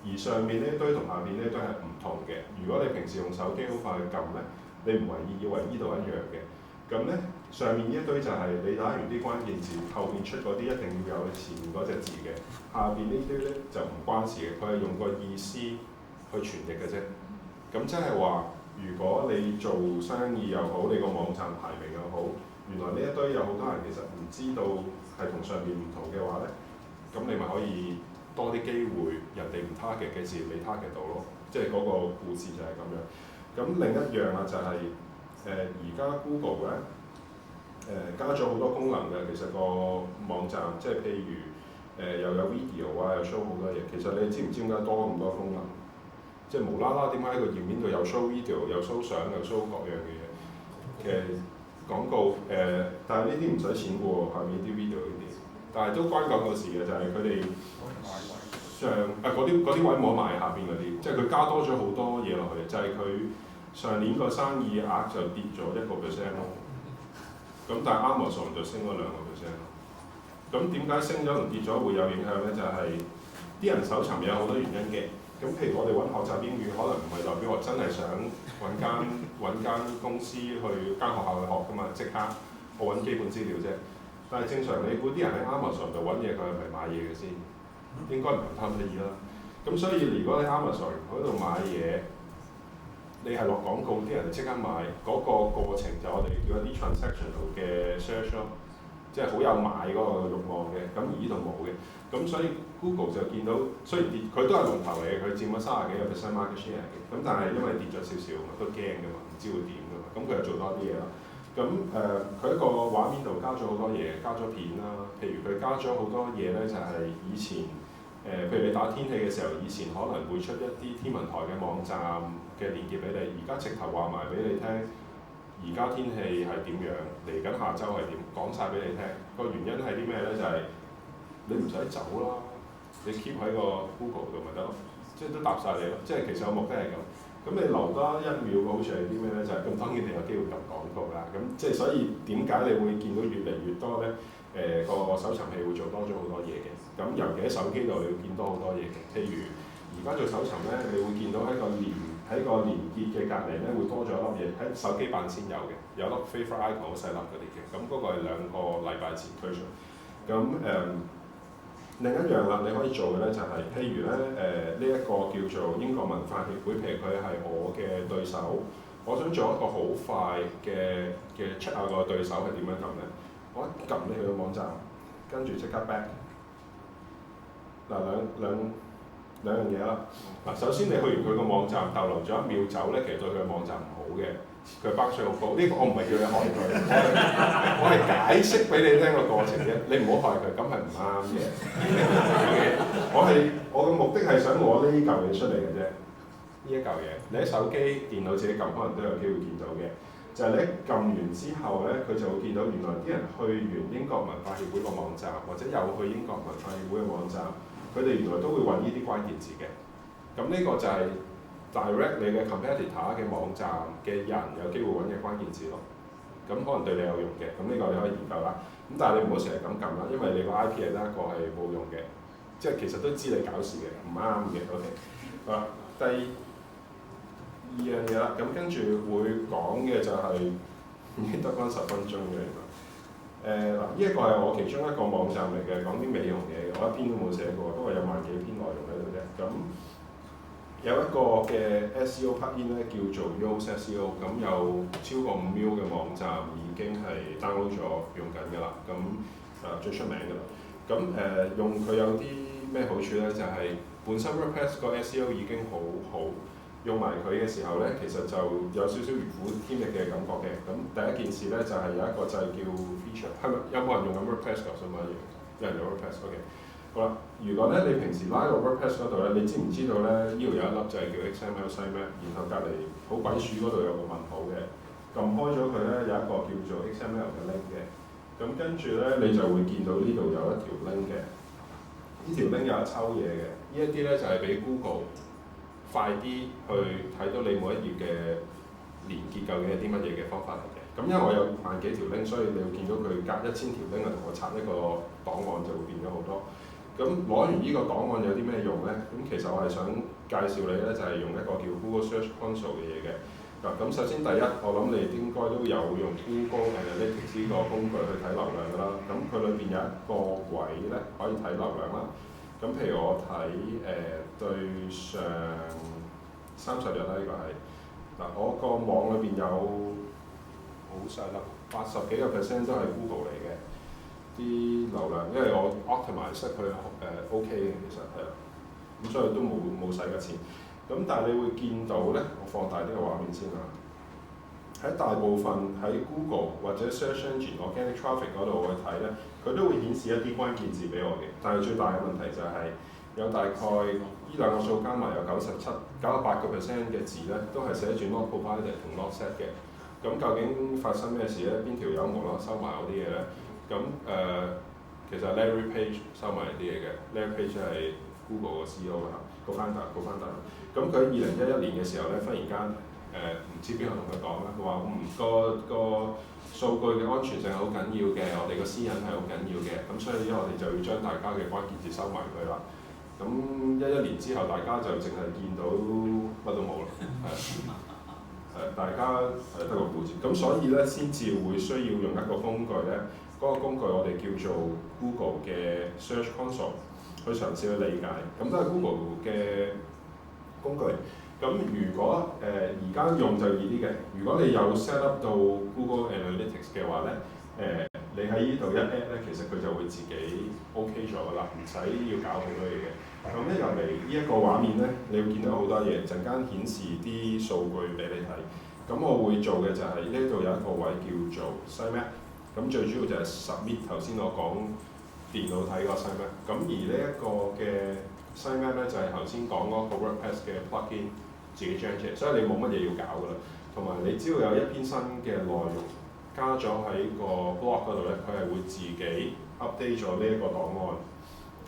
而上面呢堆同下邊呢堆係唔同嘅。如果你平時用手機好快去撳咧，你唔為意以為呢度一樣嘅。咁咧上面呢一堆就係你打完啲關鍵字，後邊出嗰啲一定要有前面嗰隻字嘅。下邊呢堆咧就唔關事嘅，佢係用個意思去傳譯嘅啫。咁即係話，如果你做生意又好，你個網站排名又好，原來呢一堆有好多人其實唔知道係同上面唔同嘅話咧，咁你咪可以多啲機會，人哋唔 target 嘅字你 target 到咯。即係嗰個故事就係咁樣。咁另一樣啊就係而家 Google 咧加咗好多功能嘅，其實個網站即係譬如又有 video 啊，又 show 好多嘢。其實你知唔知點解多咁多功能？即係無啦啦點解喺個頁面度有 show video， 有 show 相，有 show 各樣嘅嘢嘅廣告但係呢啲唔使錢嘅喎，下面啲 video 呢啲，但係都關廣告事嘅，就係佢哋上嗰啲位冇埋下邊嗰啲，即係佢加多咗好多嘢落去，就係佢上年個生意額就跌咗1%咯，咁但係 Amazon 就升咗2%咯。咁點解升咗同跌咗會有影響咧？就係、啲人搜尋有好多原因嘅。咁譬如我哋揾學習英語，可能唔係代表我真係想揾間公司去間學校去學㗎嘛，即刻我揾基本資料啫。但係正常你估啲人喺 Amazon 度揾嘢，佢係咪買嘢嘅先？應該唔係貪得意啦。咁所以如果喺 Amazon 嗰度買嘢，你係落廣告，啲人就即刻買，嗰、個過程就我哋叫一啲 transactional 嘅 search 咯，即係好有買嗰個慾望嘅。咁而呢度冇嘅。咁所以 Google 就見到，雖然跌，佢都係龍頭嚟嘅，佢佔咗30幾個% market share 嘅。咁但係因為跌咗少少嘛，都驚㗎嘛，唔知會點㗎嘛。咁佢就做多啲嘢啦。咁佢喺個畫面度加咗好多嘢，加咗片啦。譬如佢加咗好多嘢咧，就係以前譬如你打天氣嘅時候，以前可能會出一啲天文台嘅網站嘅連結俾你，而家直頭話埋俾你聽，而家天氣係點樣，嚟緊下週係點，講晒俾你聽。個原因係啲咩咧？就係你唔使走啦，你 keep 喺個 Google 度咪得咯，即係都答晒你咯。即係其實個目的係咁。咁你留多1秒嘅好處係啲咩咧？就係咁當然你有機會撳廣告啦。咁即係所以點解你會見到越嚟越多咧？個搜尋器會做多咗好多嘢嘅。咁尤其喺手機度你會見多好多嘢嘅。譬如而家做搜尋咧，你會見到喺個連結嘅隔離咧會多咗一粒嘢，喺手機版先有嘅，有粒 favorite icon 好細粒嗰啲嘅。咁嗰個係2個禮拜前推出。咁另一樣啦，你可以做嘅咧就係、譬如咧呢一個叫做英國文化協會，譬如佢係我嘅對手，我想做一個好快嘅 check 下個對手係點樣撳咧。我一撳你去個網站，跟住即刻 back。嗱兩樣嘢啦。嗱首先你去完佢個網站逗留咗1秒走咧，其實對佢個網站唔好嘅。佢包稅好高，呢個我唔係叫你害佢，我係解釋俾你聽個過程啫。你唔好害佢，咁係唔啱嘅。我嘅目的係想攞呢嚿嘢出嚟嘅啫。呢一嚿嘢，你喺手機、電腦自己撳，可能都有機會見到嘅。就係你一撳完之後咧，佢就會見到原來啲人去完英國文化協會個網站，或者又去英國文化協會嘅網站，佢哋原來都會揾呢啲關鍵字嘅。咁呢個就係direct 你嘅 competitor 嘅網站嘅人有機會揾嘅關鍵字咯，咁可能對你有用嘅，咁呢個你可以研究啦。咁但係你唔好成日咁撳啦，因為你個 IP 係得一個係冇用嘅，即係其實都知你搞事嘅，唔啱嘅。OK， 好啦，第2樣嘢啦，咁跟住會講嘅就係已經得翻10分鐘嘅原來。嗱，呢一個係我其中一個網站嚟嘅，講啲美容嘢嘅，我一篇都冇寫過，不過有萬幾篇內容喺度啫。咁有一個嘅 SEO plugin 咧叫做 Yoast SEO， 咁有超過5 mil 嘅網站已經係 download 咗用緊㗎啦，咁最出名㗎啦。咁用佢有啲咩好處咧？就係、本身 WordPress 個 SEO 已經好，用埋佢嘅時候咧，其實就有少少如虎添翼嘅感覺嘅。咁第一件事咧就係有一個掣叫 feature， 係咪有冇人用緊 WordPress 㗎？想問一樣，有人用 WordPress，OK。好啦，如果咧你平時拉到 WordPress 嗰度咧，你知唔知道咧呢度有一粒掣叫 XML sitemap， 然後隔離好鬼鼠嗰度有個問號嘅，撳開咗佢咧有一個叫做 XML 嘅 link 嘅。咁跟住咧你就會見到呢度有一條 link 嘅，呢條 link 有一抽嘢嘅，呢一啲咧就係俾 Google 快啲去睇到你每一頁嘅連結究竟係啲乜嘢嘅方法嚟嘅。咁因為我有萬幾條 link，所以你會見到佢隔1000條 link 同我拆一個檔案就會變咗好多。咁攞完呢個檔案有啲咩用咧？咁其實我係想介紹你咧，就係用一個叫 Google Search Console 嘅嘢嘅。嗱，咁首先第一，我諗你應該都有用 Google Analytics 呢個工具去睇流量㗎啦。咁佢裏邊有一個位咧可以睇流量啦。咁譬如我睇對上30日啦，呢個係嗱，我個網裏邊有好細粒，80幾個% 都係 Google 嚟嘅啲流量，因為我 optimize 佢OK 嘅，其實係啦，咁所以都冇使嘅錢。咁但係你會見到咧，我放大啲個畫面先啦。喺大部分喺 Google 或者 Search Engine Organic Traffic 嗰度去睇咧，佢都會顯示一啲關鍵字俾我嘅。但係最大嘅問題就係、有大概呢兩個數加埋有98% 嘅字咧，都係寫住 not provided 同 not set 嘅。咁究竟發生咩事咧？邊條友無啦啦收埋嗰啲嘢咧？咁其實 Larry Page 收埋啲嘢嘅 ，Larry Page 係 Google 嘅 CEO 啦，個 founder。咁佢喺2011年嘅時候咧，忽然間唔知邊個同佢講啦，佢話個數據嘅安全性係好緊要嘅，我哋個私隱係好緊要嘅，咁所以我哋就要將大家嘅關鍵字收埋佢啦。咁11年之後，大家就淨係見到乜都冇啦，大家得個估字。咁所以咧，先至會需要用一個工具咧，嗰、個工具我哋叫做 Google 嘅 Search Console 去嘗試去理解。咁都係 Google 嘅工具。咁如果而家用就易啲嘅，如果你有 set up 到 Google Analytics 嘅話咧，你喺呢度一 add 咧，其實佢就會自己 OK 咗㗎啦，唔使要搞好多嘢嘅。咁一入嚟呢一個畫面咧，你會見到好多嘢，陣間顯示啲數據俾你睇。咁我會做嘅就係呢度有一個位叫做 sitemap， 咁最主要就係 submit 頭先我講電腦睇個 sitemap。咁而呢一個嘅 sitemap 咧就係頭先講嗰個 WordPress 嘅 plugin 自己將出嚟，所以你冇乜嘢要搞㗎啦。同埋你只要有一篇新嘅內容加咗喺個 blog 嗰度咧，佢係會自己 update 咗呢一個檔案。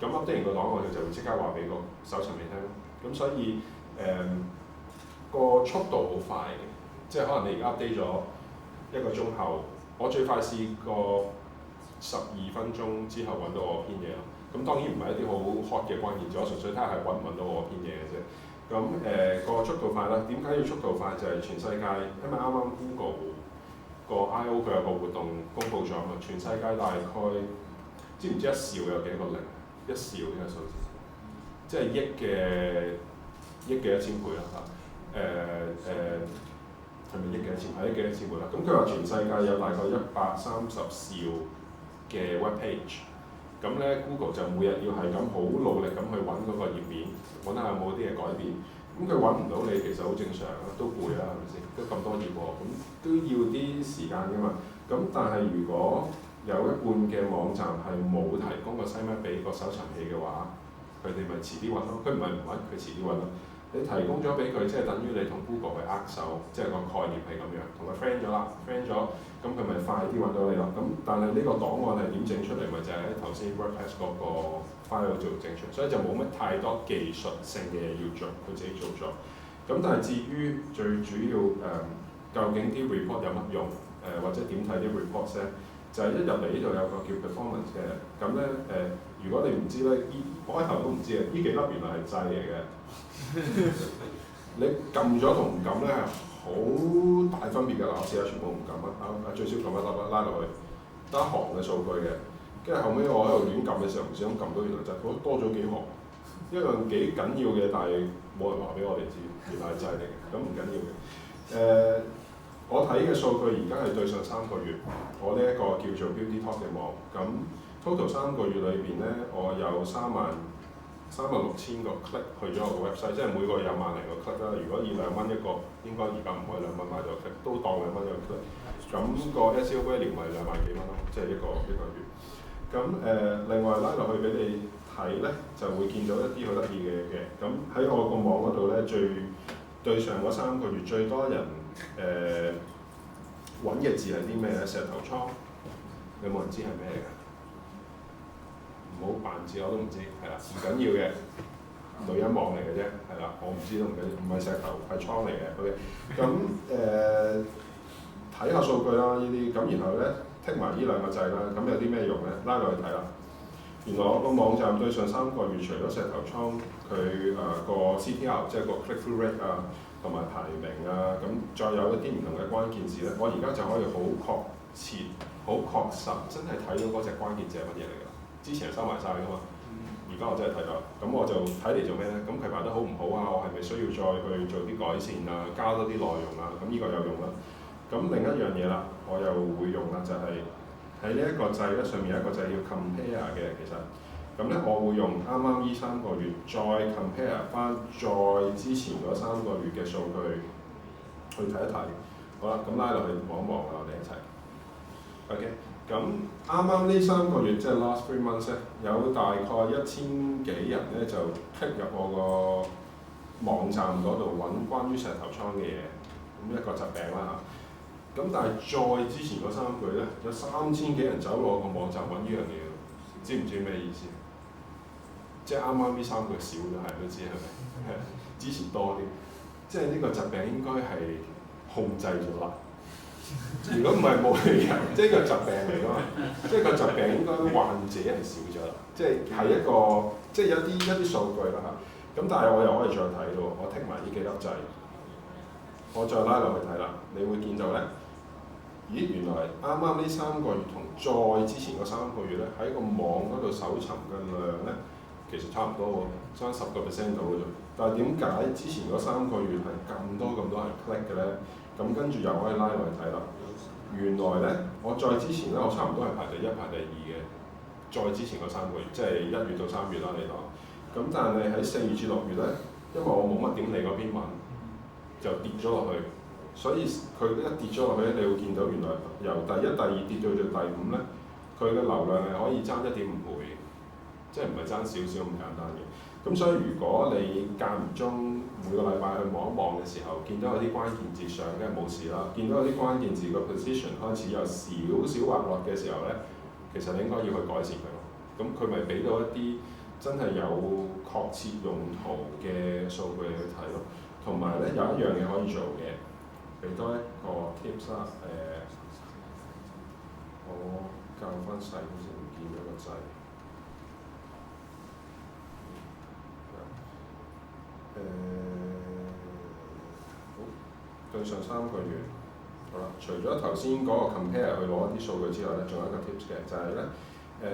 咁 update 完個檔案，佢就會即刻話俾個搜尋你聽。咁所以個速度好快嘅，即係可能你而家 update 咗1個鐘後，我最快試過12分鐘之後揾到我篇嘢咯。咁當然唔係一啲好 hot 嘅關鍵字，我純粹睇下係揾唔揾到我篇嘢嘅啫。咁個速度快啦，點解要速度快？就係全世界，因為啱啱 Google 個 I/O 佢有個活動公佈咗嘛，全世界大概知唔知一兆有幾個零？一兆呢個數字，即係億嘅1000倍啦嚇。係咪億嘅1000？係億嘅1000倍啦。咁佢話全世界有大概130兆嘅 web page。咁咧 Google 就每日要係咁好努力咁去揾嗰個頁面，揾下有冇啲嘢改變。咁佢揾唔到你，其實好正常啦，都攰啦，係咪先？都咁多頁喎，咁都要啲時間㗎嘛。咁但係如果有一半嘅網站係冇提供個 sitemap 俾個搜尋器嘅話，佢哋咪遲啲揾咯。佢唔係唔揾，佢遲啲揾咯。你提供咗俾佢，即係等於你同 Google 去握手，即係個概念係咁樣，同佢 friend 咗啦 ，friend 咗，咁佢咪快啲揾到你咯。咁但係呢個檔案係點整出嚟？咪就係喺頭先 WordPress 嗰個 file 度整出，所以就冇乜太多技術性嘅嘢要做，佢自己做咗。咁但係至於最主要究竟啲 report 有乜用？或者點睇啲 reports 咧？就係一入嚟呢度有個叫 performance 嘅，咁咧如果你唔知咧，開頭都唔知嘅，呢幾粒原來係掣嚟嘅。你撳咗同唔撳咧係好大分別㗎啦！我試下全部唔撳啊，最少撳一粒啦，拉落去得一行嘅數據嘅。跟住後尾我喺度亂撳嘅時候，唔小心撳到原來就多咗幾行，一樣幾緊要嘅，但係冇人話俾我哋知，原來係掣嚟嘅，咁唔緊要嘅。我睇嘅數據而家係對上3個月，我呢一個叫做 Beauty Talk 嘅網，咁 total 3個月裏邊咧，我有32000 36,000個 click 去咗我個 website， 即係每個有萬零個 click 啦。如果以2蚊一個，應該而家唔可以2蚊買到 click， 都當2蚊一個 click。咁個 SEO value 咪2萬幾蚊咯，即係一個月。咁另外拉落去俾你睇咧，就會見到一啲好得意嘅嘢嘅。咁喺我個網嗰度咧，對上嗰3個月最多人揾嘅字係啲咩咧？石頭倉，有冇人知係咩嚟㗎？唔好扮字我都唔知，係啦，唔緊要嘅，女人網嚟嘅啫，係啦，我唔知都唔緊要，唔係石頭，係倉嚟嘅。OK， 咁睇下數據啦，呢啲，咁然後咧剔埋呢兩個掣啦，咁有啲咩用咧？拉落去睇啦。原來我個網站對上3個月，除咗石頭倉，佢個 CTR 即係個 click through rate 啊，同埋排名啊，咁再有一啲唔同嘅關鍵字咧，我而家就可以好確切、好確實，真係睇到嗰隻關鍵字係乜嘢嚟㗎。之前係收埋晒㗎嘛，而家我真係睇到，咁我就睇嚟做咩咧？咁佢排得好唔好啊？我係咪需要再去做啲改善啊？加多啲內容啊？咁呢個有用啦。咁另一樣嘢啦，我又會用啦，就係喺呢一個掣咧，上面有一個掣要 compare 嘅，其實咁咧我會用啱啱呢3個月再 compare 翻再之前嗰3個月嘅數據去睇一睇。好啦，咁拉落去望一望啦，我哋一齊。OK。咁啱啱呢3個月即係 last 3 months 咧，有大概1000幾人咧就 click 入我個網站嗰度揾關於石頭倉嘅嘢，咁一個疾病啦嚇。咁但係再之前嗰3個月咧，有3000幾人走落我個網站揾呢樣嘢，知唔知咩意思？即係啱啱呢3個月少咗，係都知係咪？之前多啲，即係呢個疾病應該係控制咗啦。如果唔係冇理由，即係個疾病嚟㗎嘛，即係個疾病應該患者係少咗啦，即係一個即係一啲數據啦嚇。咁但係我又可以再睇到，我剔埋呢幾粒掣，我再拉落去睇啦，你會見到咧，咦原來啱啱呢3個月同再之前嗰3個月咧，喺個網嗰度搜尋嘅量咧，其實差唔多喎，差10% 到嘅啫。但係點解之前嗰3個月係咁多人 click 嘅咧？咁跟住又可以拉落去睇啦。原來咧，我再之前咧，我差唔多係排第1、排第2嘅。再之前嗰3個月，即係1月到3月啦，你當。咁但係喺4月至6月咧，因為我冇乜點理嗰篇文，就跌咗落去。所以佢一跌咗落去咧，你會見到原來由第1、第2跌到第5咧，佢嘅流量係可以爭1.5倍，即係唔係爭少少咁簡單嘅。咁所以如果你間唔中每個禮拜去望一望嘅時候，見到有啲關鍵字上梗係冇事啦。見到有啲關鍵字個 position 開始有少少滑落嘅時候咧，其實你應該要去改善佢咯。咁佢咪俾到一啲真係有確切用途嘅數據去睇咯。同埋咧有一樣嘢可以做嘅，俾多一個 tips 啦。我校翻細啲先，唔見咗個掣。好，對上3個月，好啦，除咗頭先嗰個 compare 去攞一啲數據之外咧，仲有一個 tips 嘅，就係咧，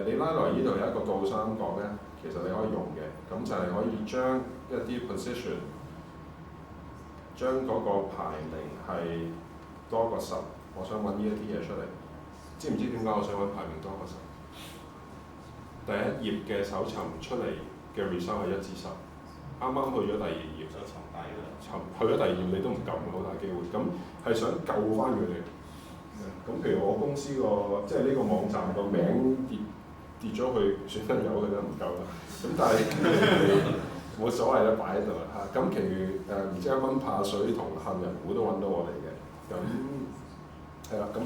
你拉來呢度有一個倒三角咧，其實你可以用嘅，咁就係可以將一啲 position， 將嗰個排名係多過10，我想揾呢一啲嘢出嚟，知唔知點解我想揾排名多過10？第一頁嘅搜尋出嚟嘅 result 係1至10。啱啱去咗第2頁，就沉底啦。去咗第2頁你都唔撳，好大機會。咁係想救翻佢哋。咁譬如我公司個即係呢個網站個名跌咗去，算得有佢都唔夠啦。咁但係冇所謂啦，擺喺度啦嚇。咁其餘唔知1蚊怕水同杏仁股都揾到我哋嘅。咁係啦，咁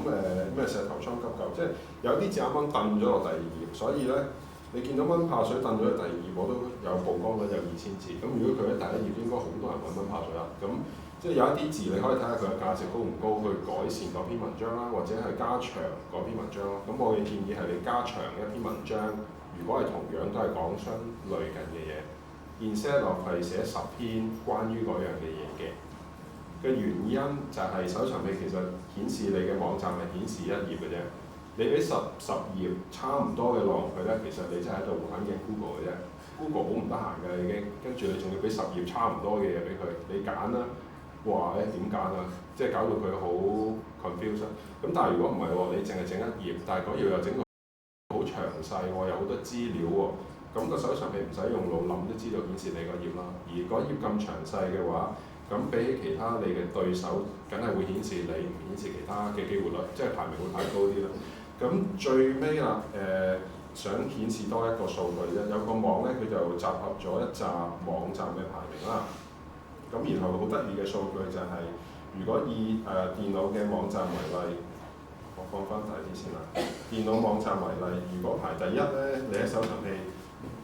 咩石頭倉急救，即係有啲字啱啱掟咗落第2頁，所以咧。你見到蚊怕水掟咗去第2頁，我都有曝光率有2000字。咁如果佢喺第1頁，應該好多人揾蚊怕水啦。咁即係有一啲字你可以睇下佢嘅價值高唔高，去改善嗰篇文章啦，或者係加長嗰篇文章咯。咁我嘅建議係你加長一篇文章，如果係同樣都係講相類近嘅嘢 ，instead of 係寫10篇關於嗰樣嘅嘢嘅原因就係搜尋器其實顯示你嘅網站係顯示1頁嘅啫。你俾10頁差唔多嘅內容佢咧，其實你真係喺度玩緊 Google 嘅啫。Google 好唔得閒㗎已經，跟住你仲要俾10頁差唔多嘅嘢俾佢，你揀啦。哇！點揀啊？即係搞到佢好 confusion。咁但係如果唔係喎，你淨係整1頁，但係嗰頁又整到好詳細喎，有好多資料喎。咁個搜尋器唔使用腦諗都知道顯示你個頁啦。而嗰頁咁詳細嘅話，咁比起其他你嘅對手，梗係會顯示你，唔顯示其他嘅機會率，即係排名會排高啲啦。咁最尾啦，想顯示多一個數據啫，有個網咧佢就集合咗一紮網站嘅排名啦。咁然後好得意嘅數據就係、如果以電腦嘅網站為例，我放翻大啲先啦。電腦網站為例，如果排第一咧，你喺搜尋器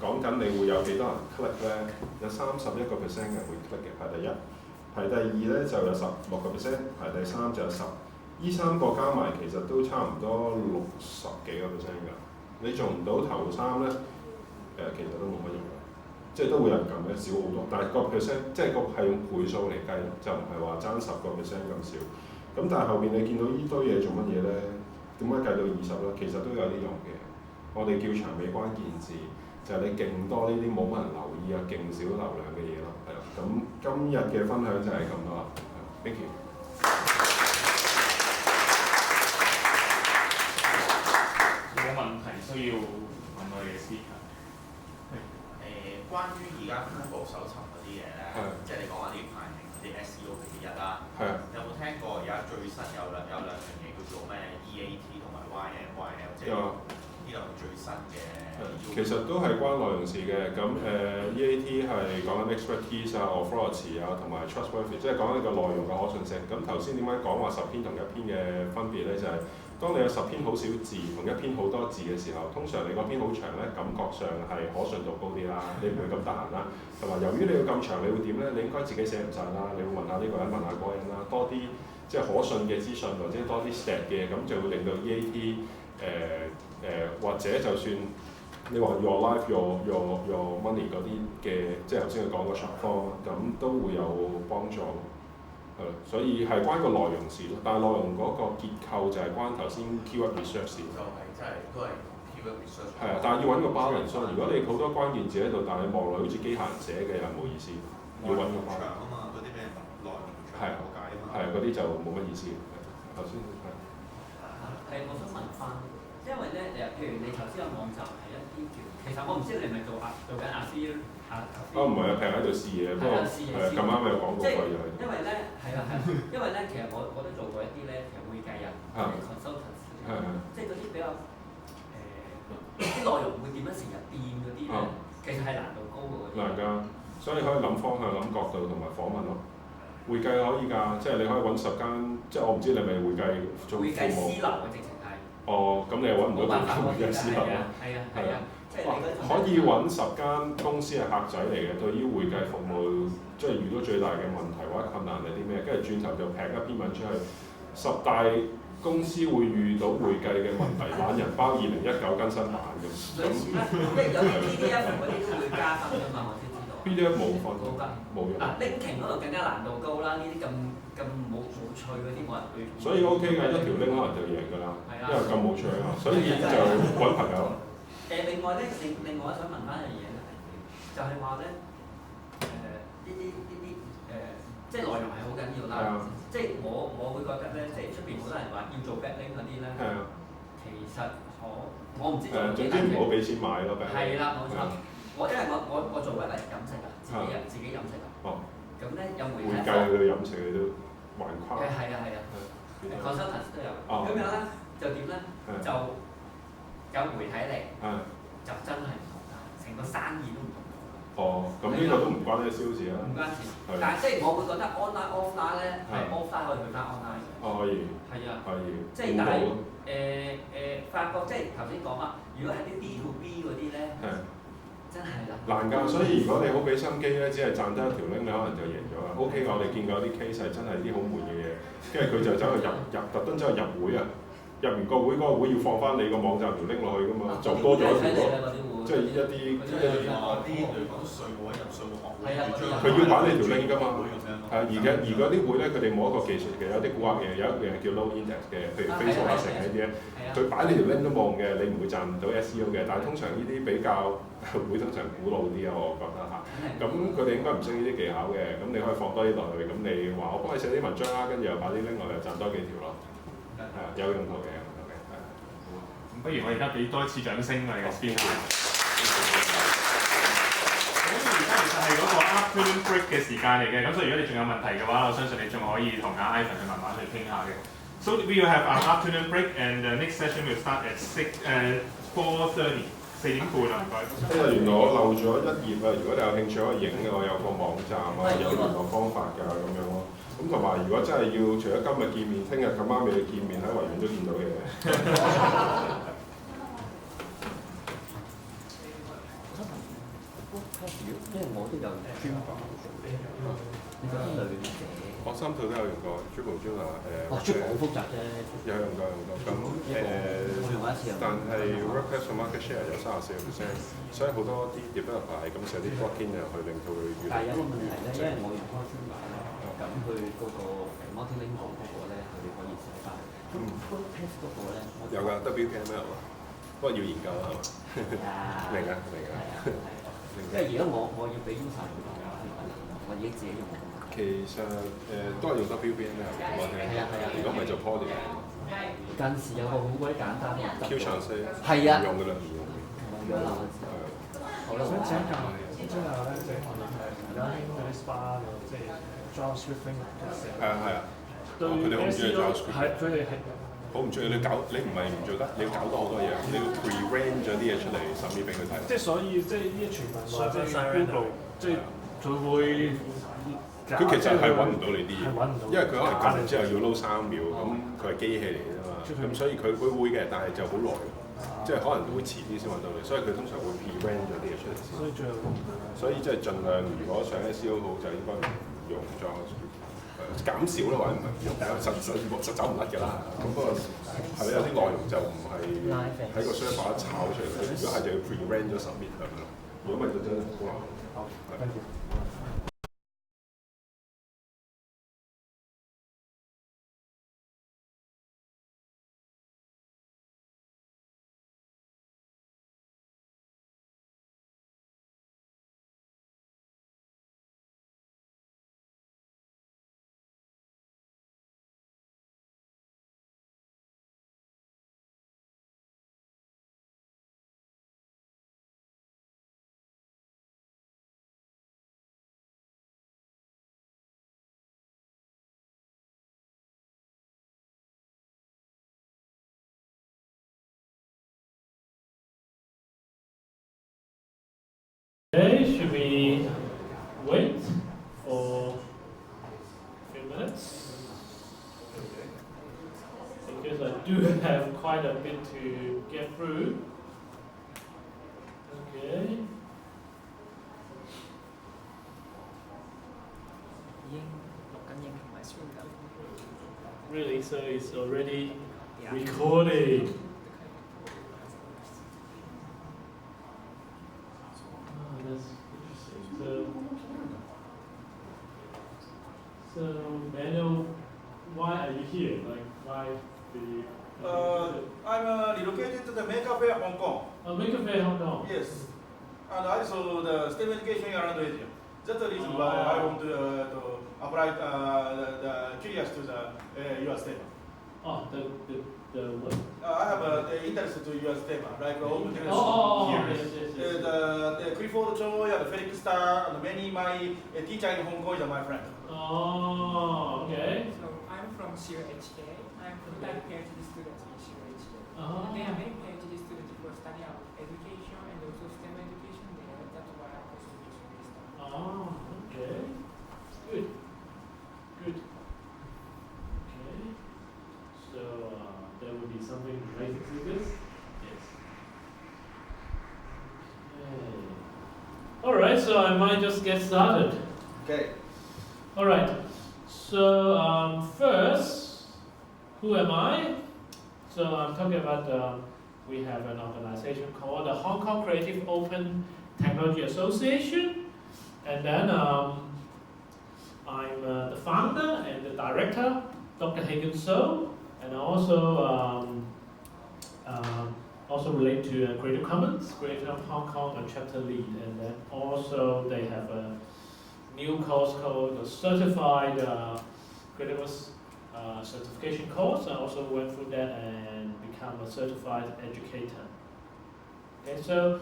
講緊你會有幾多人 click 咧？有31% 嘅會 click 嘅，排第一。排第二咧就有16%，排第三就有10。呢三個加埋其實都差唔多60幾個%㗎。你做唔到頭三咧，其實都冇乜用嘅，即係都會有人撳嘅，少好多。但係個 percent 即係個係用倍數嚟計，就唔係話爭10% 咁少。咁但係後邊你見到呢堆嘢做乜嘢咧？點解計到20咧？其實都有啲用嘅。我哋叫長尾關鍵字，就係、你勁多呢啲冇乜人留意啊、勁少流量嘅嘢咯，係啦。咁今日嘅分享就係咁多啦。Thank you。有冇問題需要問我哋嘅 speaker？關於而家 Google 搜尋嗰啲嘢咧，即係你講話啲排名嗰啲 SEO 嘅第一啦。有冇聽過而家最新有兩樣嘢叫做咩 EAT 同埋 YMYL， 即係呢兩個最新嘅。其實都係關內容事嘅。咁EAT 係講緊 expertise 啊、authority 啊同埋 trustworthy， 即係講緊個內容嘅可信性。咁頭先點解講話10篇同1篇嘅分別咧？就係、當你有10篇好少字同1篇好多字嘅時候，通常你嗰篇好長咧，感覺上係可信度高啲啦，你唔會咁得閒啦。同埋由於你要咁長，你會點咧？你應該自己寫唔晒啦，你會問下呢個人，問下嗰個人啦，多啲即係可信嘅資訊或者多啲 stat 嘅，咁就會令到 EAT 或者就算你話 your life your money 嗰啲嘅，即係頭先佢講個 short form， 咁都會有幫助。所以係關個內容事咯，但係內容嗰個結構就係關頭先 keyword research 事。就係真係都係 keyword research。係啊，但係要揾個 balance。如果你好多關鍵字喺度，但係你望落好似機械人寫嘅又冇意思。要揾個 balance。長啊嘛，嗰啲咩內容長冇解啊嘛。係嗰啲就冇乜意思。頭先我想問翻，因為咧譬如你頭先個網站係一啲叫，其實我唔知你係咪做緊阿 C 唔係啊，平喺度試嘢，不過咁啱有廣告費又係。因為咧係啊，因為咧其實我都做過一啲咧，其實會計人啲 consultants， 即係嗰啲比較啲內容會點樣成日變嗰啲咧，其實係難度高嘅嗰啲。難㗎，所以你可以諗方向、諗角度同埋訪問咯。會計可以㗎，即係你可以揾10間，即係我唔知你係咪會計做會計師樓嘅直情係。哦，咁你又揾唔到會計師樓啦。係啊。可以揾10間公司係客仔嚟嘅，對於會計服務，即係遇到最大嘅問題或者困難係啲咩？跟住轉頭就劈一篇文出去，10大公司會遇到會計嘅問題，懶人包2019更新版咁。類似啦，即係有啲 PDF 嗰啲都會加分㗎嘛，我先知道。PDF 冇分，冇用。linking 嗰度更加難度高啦，呢啲咁冇趣嗰啲冇人去。所以 OK 㗎，一條 link 可能就贏㗎啦，因為咁冇趣啊，所以就揾朋友。另外咧，另外想問翻一樣嘢咧，就係話咧，呢啲即係內容係好緊要啦。即係我會覺得咧，即係出邊好多人話要做 backlink 嗰啲咧，其實我唔知做幾難嘅。總之唔好俾錢買咯 backlink。係啦，冇錯。因為我做一個飲食啊，自己飲食啊。咁咧有媒體。會計嘅飲食你都橫跨。係啊。consultants 都有。咁樣咧就點咧？就有媒體嚟，就真係唔同啦，成個生意都唔同。咁呢個都唔關啲銷事啦。唔關事，但係即係我會覺得 online offline 咧係 offline 可以去翻 online 嘅。可以。係啊。可以。即係但係發覺即係頭先講話，如果係啲 B to B 嗰啲咧，真係難㗎，所以如果你好俾心機咧，只係賺得一條 link，你可能就贏咗啦。OK，我哋見過有啲 case 係真係啲好悶嘅嘢，跟住佢就走去特登走去入會啊。入完個會，嗰個會要放翻你個網站條 link 落去㗎嘛，就多咗一條咯。即係一啲講稅務入稅務學會，佢要擺你條 link 㗎嘛。而嗰啲會咧，佢哋冇一個技術嘅，有啲古惑嘢，有一樣係叫 low index 嘅，譬如 Facebook 啊成呢啲咧，佢擺你條 link 都冇用嘅，你唔會賺到 SEO 嘅。但係通常呢啲比較會通常古老啲啊，我覺得嚇。咁佢哋應該唔識呢啲技巧嘅，咁你可以放多啲落去，咁你話我幫你寫啲文章啦，跟住又擺啲 link 落去，賺多幾條咯。有用途嘅，咁不如我而家俾多一次掌聲我哋嘅 speaker。係嗰個 afternoon break 嘅時間嚟嘅，咁所以如果你仲有問題嘅話，我相信你仲可以同阿 Ivan 去慢慢去傾下嘅。So we will have our afternoon break and the next session will start at 4:30， 4點半啊，唔該。原來我漏咗一頁啊！如果你有興趣可以影嘅，我有個網站啊，有聯絡方法㗎咁樣咯。咁同埋如果真係要除咗今日見面，聽日咁啱你見面喺維園都見到嘅。因為我都有專訪做嘅，你覺得兩者？我三套都有用過 Dribble 專啊Dribble 好複雜啫。有用過咁但係 WordPress 嘅 market share 有34%，所以好多啲 developer 係咁寫啲 plugin 入去，令到佢越嚟越。但係有個問題咧，因為我用開專版咧，咁佢嗰個 multi-link 嗰個咧，佢哋可以寫翻。咁嗰個 test 嗰個咧，有㗎 WPML 啊，不過要研究啦，係嘛？明啊。因為而家我要俾 user 用我已經自己用。其實都係用 WPML 我聽。係啊，如果唔係就 Poly。近時有個好鬼簡單嘅 Q 長四。係啊。唔用㗎啦，唔用。冇咗啦，好啦。想請教之後咧，即係而家興嗰啲 SPA 即係 JavaScript framework 嘅時候。係啊。對 SEO 係佢哋係。好唔中意你唔係唔做得，你要搞多好多嘢，你要 pre-range 咗啲嘢出嚟submit俾佢睇。即係所以即係呢啲傳聞話即係 Google 即係佢會，佢其實係揾唔到你啲嘢，因為佢可能撳完之後要撈3秒，咁佢係機器嚟㗎嘛，咁所以佢會嘅，但係就好耐，即係可能會遲啲先揾到你，所以佢通常會 pre-range 咗啲嘢出嚟先。所以即係盡量如果想 SEO 好就應該唔用 JavaScript。減少啦，或者唔係實走唔甩㗎啦。咁不過係咪有啲內容就唔係喺個 server 炒出嚟？如果係就要 pre-range 咗submit咁樣。如果唔係就真係好難。好。Okay, should we wait for a few minutes? Because I do have quite a bit to get through. Okay. Really? So it's already recording. That's interesting. So Manuel, why are you here? Like, why do you? I'm relocated to the Maker Fair, Hong Kong. Maker Fair, Hong Kong. Yes, and I saw the STEM education around Asia. That's the reason why I want to apply the curious to the your STEM. Oh, the what? I have an interest to your STEM, like open yes. The Clifford Choi and Felix Star and many my teacher in Hong Kong is my friend. Oh, okay. So I'm from HK. I'm from PhD students in HK. They are many PhD students who study out education and also STEM education there. That's why I'm also interested. Oh, okay. Good. Good. Okay. So there will be something related to this? Yes. Okay. Alright, so I might just get started. Okay. Alright. So first, who am I? So I'm talking about we have an organization called the Hong Kong Creative Open Technology Association. And then I'm the founder and the director, Dr. Hagen So, and also relate to Creative Commons, Creative Hong Kong, a chapter lead, and then also they have a new course called the Certified Creative Certification course. I also went through that and become a certified educator. Okay, so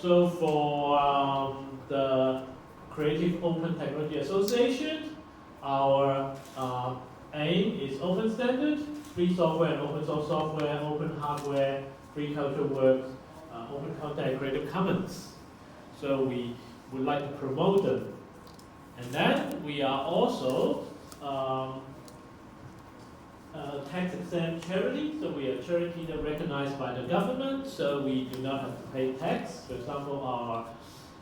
So for the Creative Open Technology Association, our aim is open standard, free software and open source software, open hardware, free cultural works, open content, Creative Commons. So we would like to promote them. And then we are also tax exempt charity, so we are a charity that recognized by the government, so we do not have to pay tax. For example,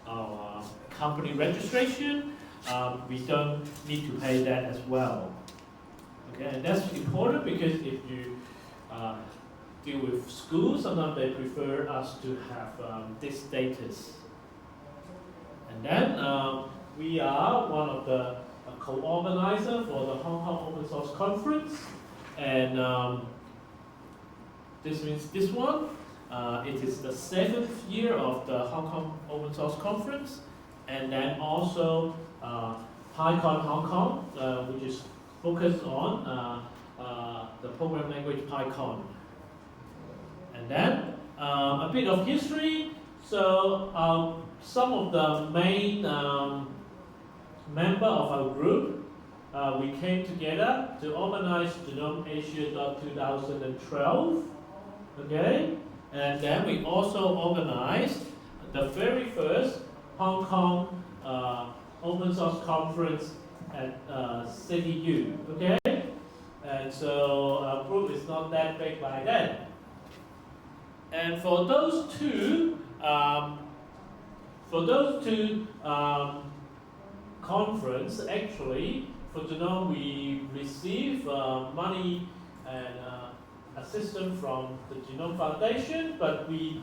our company registration, we don't need to pay that as well. Okay, and that's important because if you deal with schools, sometimes they prefer us to have this status. And then we are one of the co-organizer for the Hong Kong Open Source Conference. And this means this one. It is the 7th year of the Hong Kong Open Source Conference. And then also PyCon Hong Kong, which is focused on the program language PyCon. And then a bit of history. So some of the main members of our group, we came together to organize Genome Asia 2012, okay? And then we also organized the very first Hong Kong Open Source Conference at City U, okay? And so our group is not that big by then. And for those two conference, actually, for Genome, we receive money and assistance from the Genome Foundation, but the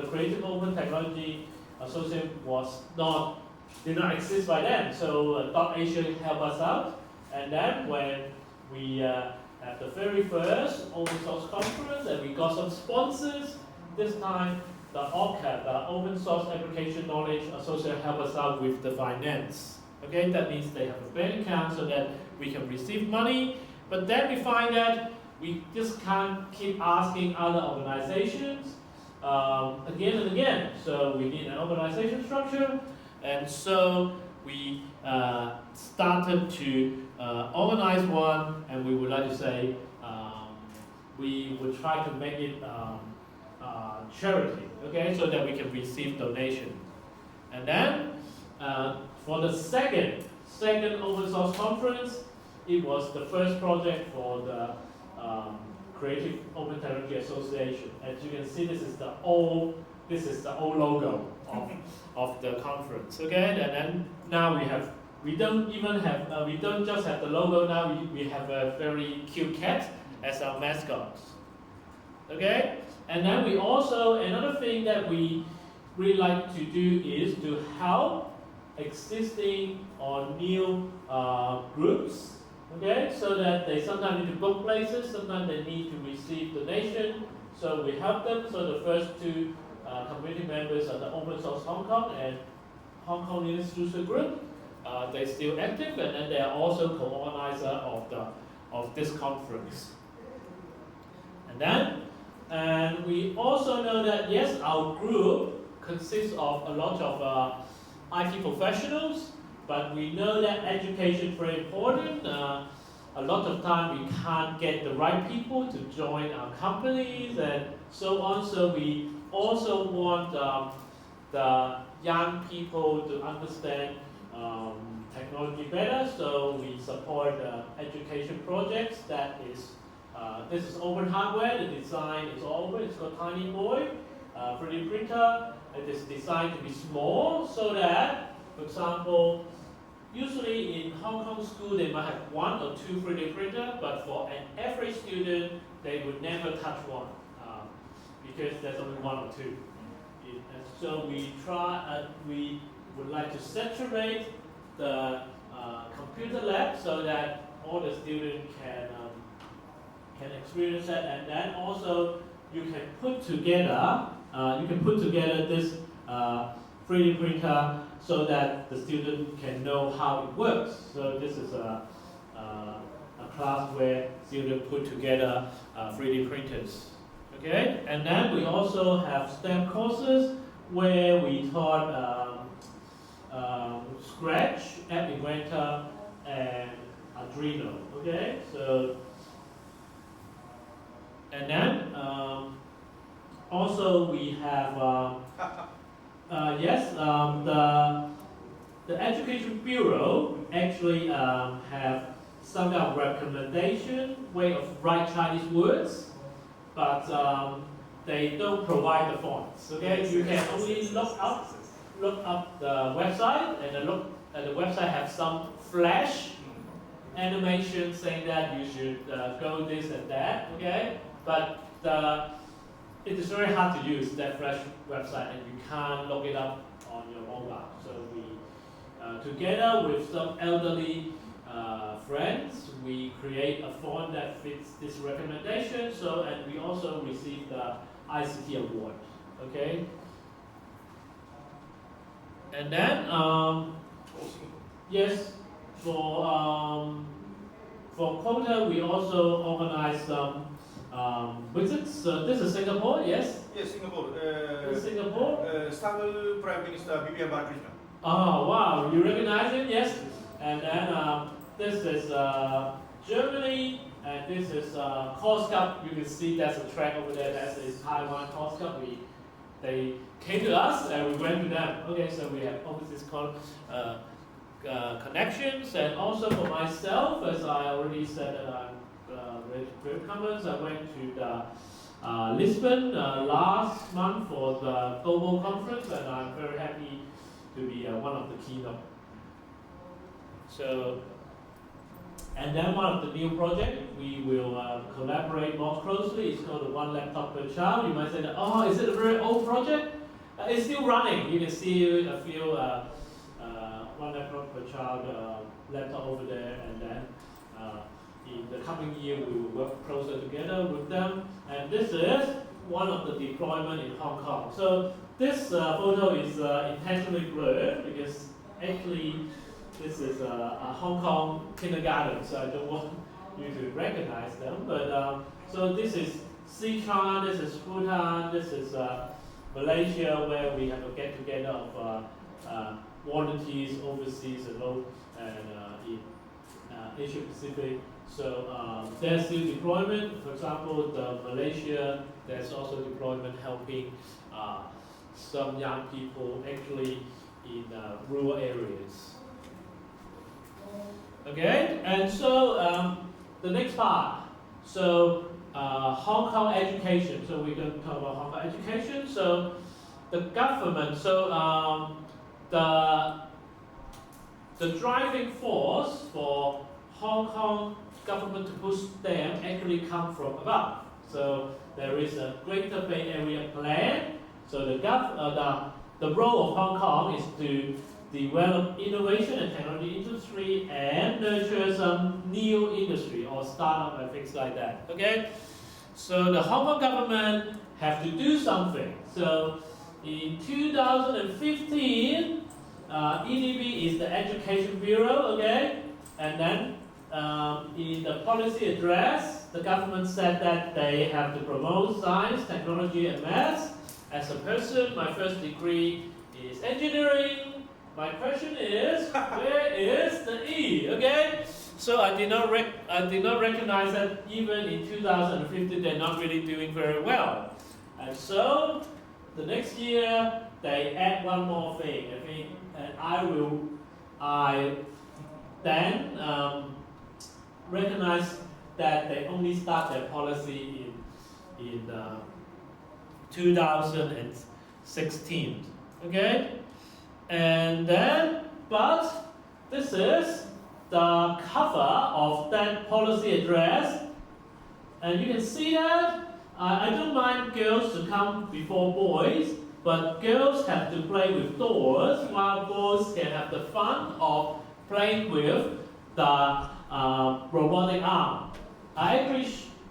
Creative Open Technology Association did not exist by then. So Asia helped us out, and then when we had the very first open source conference, and we got some sponsors, this time the OCAP, the Open Source Application Knowledge Association, help us out with the finance. Okay, that means they have a bank account so that we can receive money. But then we find that we just can't keep asking other organizations again and again. So we need an organization structure, and so we started to organize one, and we would like to say we would try to make it charity, okay, so that we can receive donation. And then for the second open source conference, it was the first project for the Creative Open Technology Association. As you can see, this is the old logo of the conference. Okay, and then now we don't just have the logo. Now we have a very cute cat as our mascot. Okay, and then we also, another thing that we really like to do is to help existing or new groups, okay, so that they sometimes need to book places, sometimes they need to receive donation, so we help them. So the first two community members are the Open Source Hong Kong and Hong Kong Linux User Group. They're still active, and then they are also co-organizer of this conference. And we also know that yes, our group consists of a lot of IT professionals, but we know that education is very important. A lot of time we can't get the right people to join our companies and so on. So we also want the young people to understand technology better. So we support education projects that is, this is open hardware, the design is open, it's called Tiny Boy, 3D printer. It is designed to be small so that, for example, usually in Hong Kong school they might have 1 or 2 3D printers, but for an average student they would never touch one because there's only 1 or 2. And so we would like to saturate the computer lab so that all the students can experience that, and then also you can put together this 3D printer so that the student can know how it works. So this is a class where students put together 3D printers. Okay, and then we also have STEM courses where we taught Scratch, App Inventor, and Arduino. Okay, so and then also we have the Education Bureau actually have some kind of recommendation way of write Chinese words, but they don't provide the fonts. Okay, you can only look up the website, and the website have some flash animation saying that you should go this and that. Okay, but it is very hard to use that flash website, and you can't look it up on your mobile. So we, together with some elderly friends, we create a font that fits this recommendation. So, and we also received the ICT award. Okay. And then, yes, for quota, we also organize some visits. So this is Singapore, yes? Yes, Singapore. Singapore? Tamil Prime Minister B.B. Balakrishnan. Oh, wow, you recognize it, yes? And then this is Germany, and this is HKOSCon. You can see that's a track over there. That is Taiwan HKOSCon. They came to us and we went to them. Okay, so we have overseas connections, and also for myself, as I already said that I'm very comments. I went to the Lisbon last month for the global conference, and I'm very happy to be one of the keynote. So, and then one of the new projects, we will collaborate more closely. It's called the One Laptop Per Child. You might say that, oh, is it a very old project? It's still running. You can see a few One Laptop Per Child laptop over there, and then in the coming year we will work closer together with them. And this is one of the deployment in Hong Kong. So this photo is intentionally blurred because actually this is a Hong Kong kindergarten, so I don't want you to recognize them. But so this is Sichuan, this is Bhutan, this is Malaysia, where we have a get together of volunteers overseas and in Asia Pacific. So there's still deployment. For example, the Malaysia, there's also deployment helping some young people actually in rural areas. Okay, and so the next part. So Hong Kong education. So we're going to talk about Hong Kong education. So the government. So the driving force for Hong Kong government to push them actually come from above. So there is a Greater Bay Area plan. So the role of Hong Kong is to develop innovation and technology industry and nurture some new industry or startup and things like that. Okay. So the Hong Kong government have to do something. So in 2015, EDB is the Education Bureau. Okay, and then in the policy address, the government said that they have to promote science, technology, and maths. As a person, my first degree is engineering. My question is, where is the E? Okay, so I did not recognize that even in 2015 they're not really doing very well, and so the next year they add one more thing. I think, and I then recognize that they only start their policy in 2016. Okay, and then but this is the cover of that policy address, and you can see that I don't mind girls to come before boys, but girls have to play with dolls while boys can have the fun of playing with the robotic arm. I actually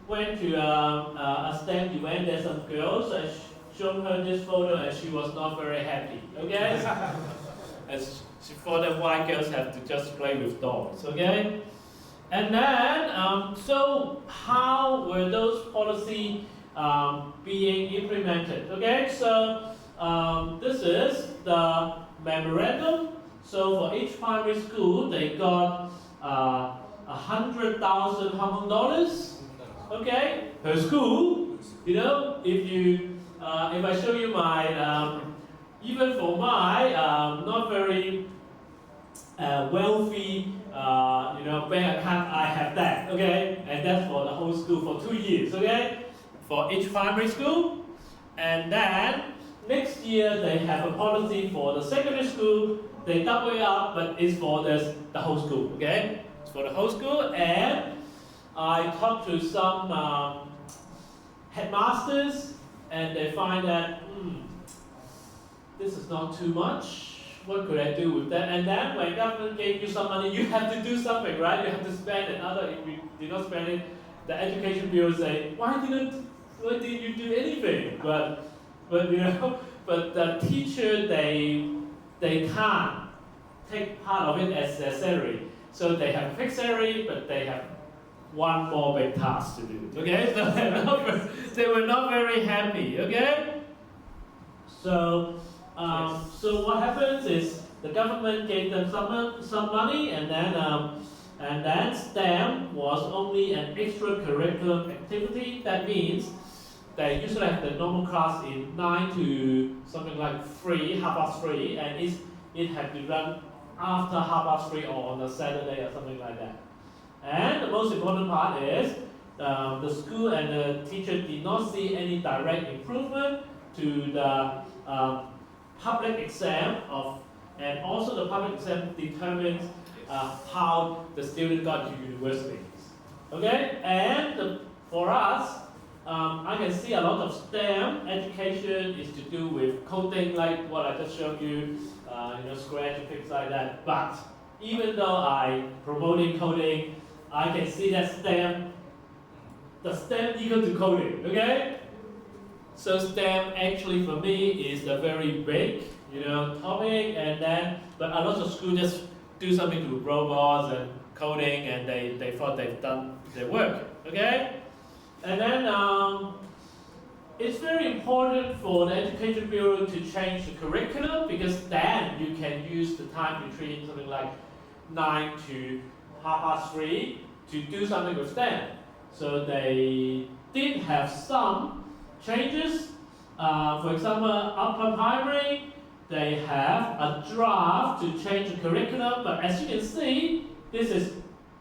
went to a STEM event. There's some girls. I showed her this photo, and she was not very happy. Okay, as she thought that white girls have to just play with dolls. Okay, and then so how were those policy being implemented. Okay, so this is the memorandum. So for each primary school, they got 100,000 Hong Kong dollars. Okay, per school. You know, if I show you my, even for my not very wealthy, bank account, I have that. Okay, and that's for the whole school for 2 years. Okay, for each primary school, and then next year they have a policy for the secondary school. They double it up, but it's for the whole school. Okay, it's for the whole school, and I talked to some headmasters, and they find that this is not too much. What could I do with that? And then when government gave you some money, you have to do something, right? You have to spend it. If you did not spend it, the education bureau say, why didn't you do anything? But the teacher they can't take part of it as their salary. So they have fixed salary, but they have one more big task to do. Okay, so they were not very happy. Okay, so what happens is the government gave them some money, and then STEM was only an extracurricular activity. That means they usually have the normal class in 9 to something like 3, 3:30, and it had to run after 3:30 or on a Saturday or something like that. And the most important part is the school and the teacher did not see any direct improvement to the public exam and also the public exam determines how the student got to universities. Okay, and for us, I can see a lot of STEM education is to do with coding, like what I just showed you, Scratch and things like that. But even though I promoting coding, I can see that the STEM equal to coding. Okay. So STEM actually for me is a very big, topic, but a lot of schools just do something with robots and coding, and they thought they've done their work. Okay, and then it's very important for the Education Bureau to change the curriculum, because then you can use the time between something like 9 to 3:30 to do something with STEM. So they did have some changes. For example, upper primary, they have a draft to change the curriculum, but as you can see,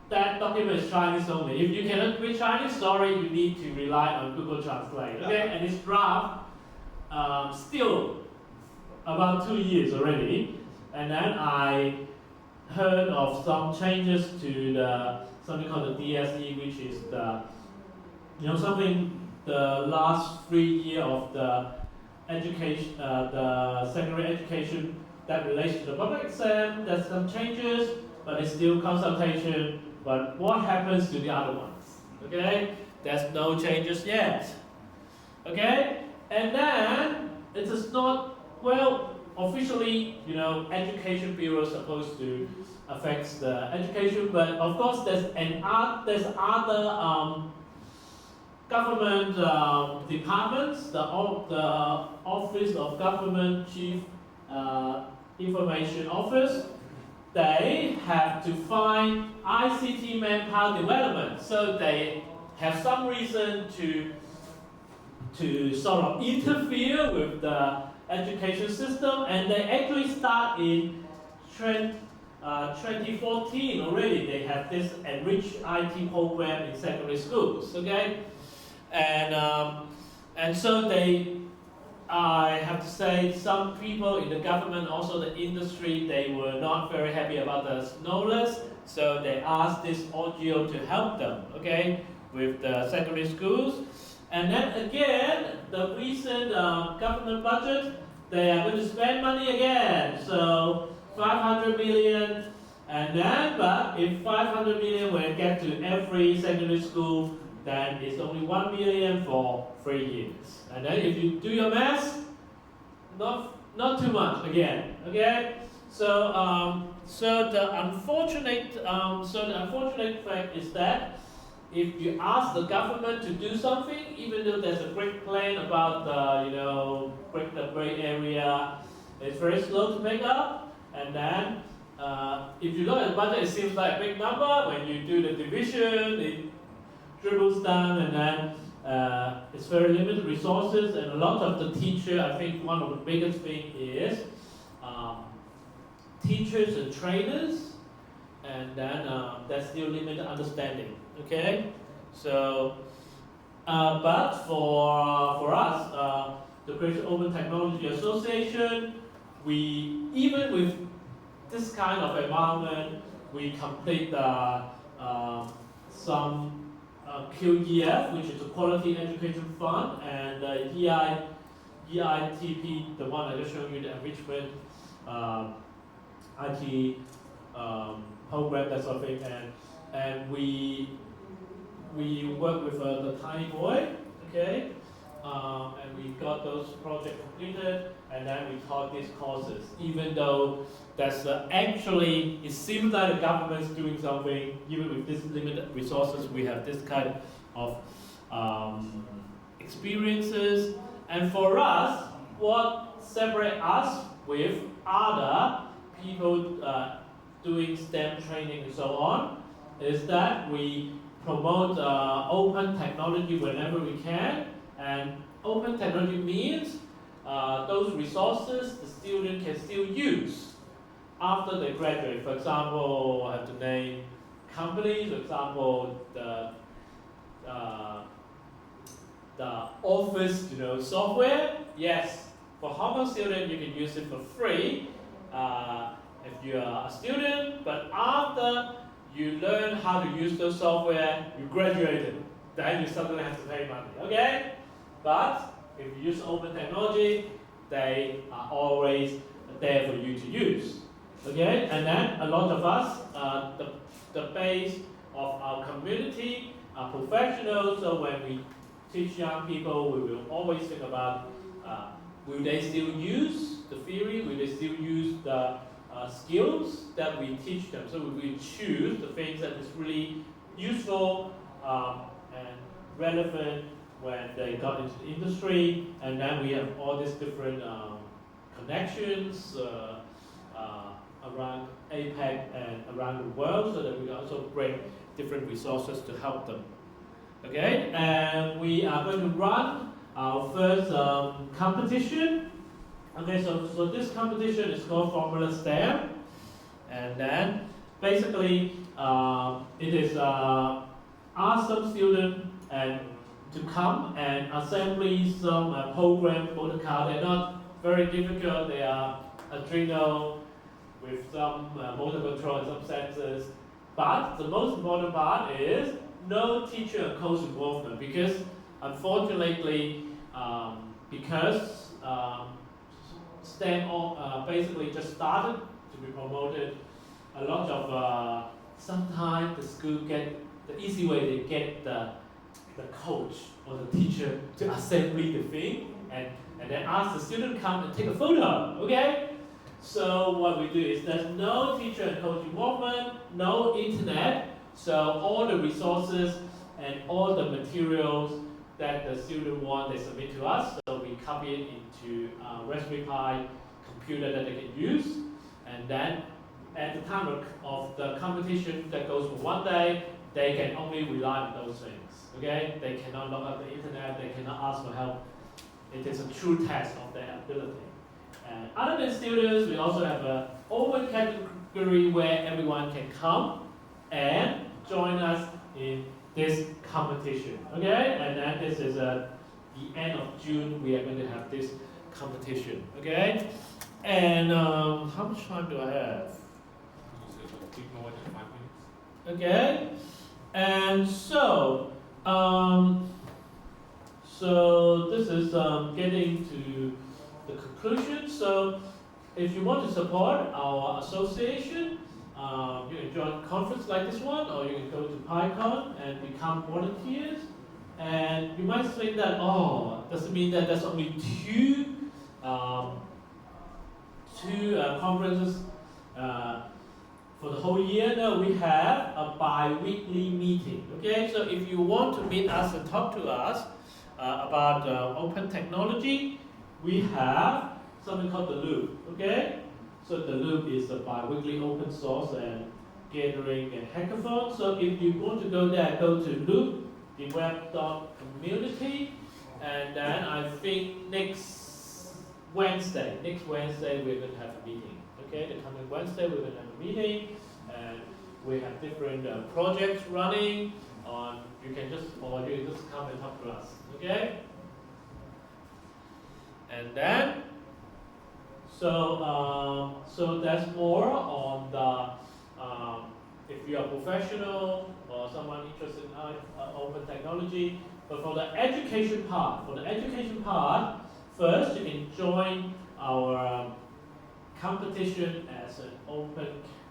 that document is Chinese only. If you cannot read Chinese, sorry, you need to rely on Google Translate. Okay, and this draft still about 2 years already, and then I heard of some changes to something called the DSE, which is the last 3 years of the education, the secondary education that relates to the public exam. There's some changes, but it's still consultation. But what happens to the other ones? Okay, there's no changes yet. Okay, and then it is not officially, Education Bureau is supposed to affect the education, but of course there's other government departments, the Office of Government Chief Information Office. They have to find ICT manpower development, so they have some reason to sort of interfere with the education system, and they actually start in 2014 already. They have this enriched IT program in secondary schools. Okay, and so I have to say, some people in the government, also the industry, they were not very happy about the snow list, so they asked this OGO to help them, okay, with the secondary schools. And then again, the recent government budget, they are going to spend money again, so 500 million, but if 500 million will get to every secondary school, then it's only 1 million for 3 years. And then if you do your math, not too much again. Okay, so the unfortunate fact is that if you ask the government to do something, even though there's a great plan about break the gray area, it's very slow to make up. And then if you look at the budget, it seems like a big number. When you do the division, it dribbles down, and then it's very limited resources. And a lot of the teacher, I think one of the biggest thing is teachers and trainers, and then there's still limited understanding. Okay, so but for us, the Creation Open Technology Association, we even with this kind of environment, we complete some QEF, which is the Quality Education Fund, and EITP, the one I just showed you, the enrichment IT program, that sort of thing, and we work with the tiny boy, okay, and we got those projects completed, and then we taught these courses, even though that's actually, it seems like the government's doing something, even with this limited resources, we have this kind of experiences. And for us, what separates us with other people doing STEM training and so on, is that we promote open technology whenever we can. And open technology means those resources the student can still use after they graduate. For example, I have to name companies. For example, the office, software. Yes, for Hong Kong students, you can use it for free if you are a student. But after you learn how to use those software, you graduated, then you suddenly have to pay money. Okay, but if you use open technology, they are always there for you to use. Okay, and then a lot of us, the base of our community are professionals, so when we teach young people, we will always think about will they still use the theory, will they still use the skills that we teach them. So we will choose the things that is really useful and relevant when they got into the industry, and then we have all these different connections around APEC and around the world, so that we also bring different resources to help them. Okay, and we are going to run our first competition. Okay, so this competition is called Formula STEM, and then basically it is ask some students and to come and assembly some program for the car. They're not very difficult. They are Arduino with some motor control and some sensors. But the most important part is no teacher and coach involvement, because unfortunately, because STEM basically just started to be promoted, a lot of sometimes the school get the easy way they get the coach or the teacher to assembly the thing and then ask the student come and take a photo. Okay? So what we do is there's no teacher and coach involvement, no internet, so all the resources and all the materials that the student want, they submit to us. So we copy it into a Raspberry Pi computer that they can use. And then at the time of the competition that goes for one day, they can only rely on those things. Okay? They cannot log up the internet, they cannot ask for help. It is a true test of their ability. And other than students, we also have an open category where everyone can come and join us in this competition. Okay? And then this is the end of June, we are going to have this competition. Okay? And how much time do I have? More than 5 minutes. Okay? And so this is getting to the conclusion. So if you want to support our association, you can join a conference like this one, or you can go to PyCon and become volunteers. And you might think that, does it mean that there's only two for the whole year, no, we have a bi-weekly meeting. Okay, so if you want to meet us and talk to us about open technology, we have something called the Loop. Okay, so the Loop is a bi-weekly open source and gathering and hackathon. So if you want to go there, go to Loop, the web.community, and then I think next Wednesday we're going to have a meeting. Okay, the coming Wednesday we're going to have a meeting, and we have different projects running on. You can just come and talk to us. Okay, and then so that's more on the if you are professional or someone interested in open technology. But for the education part, first you can join our competition as an open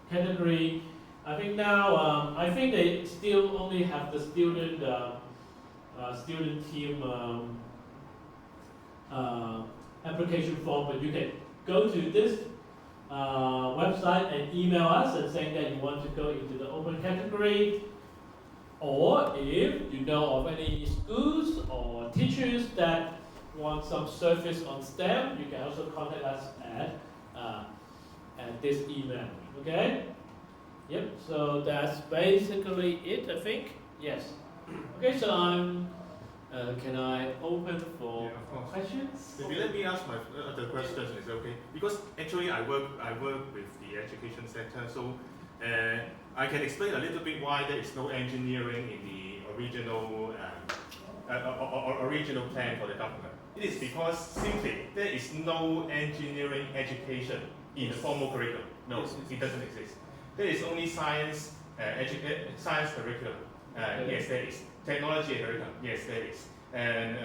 category. I think now, I think they still only have the student team application form, but you can go to this website and email us and saying that you want to go into the open category. Or if you know of any schools or teachers that want some service on STEM, you can also contact us at this email. Okay? Yep, so that's basically it, I think. Yes. Okay, so can I open for questions? Maybe let me ask my other questions, is okay? Because actually I work with the education sector, so I can explain a little bit why there is no engineering in the original original plan for the government. It is because simply there is no engineering education in the formal curriculum. No, it doesn't exist. There is only science science curriculum. Yes, there is. Technology curriculum. Yes, there is. And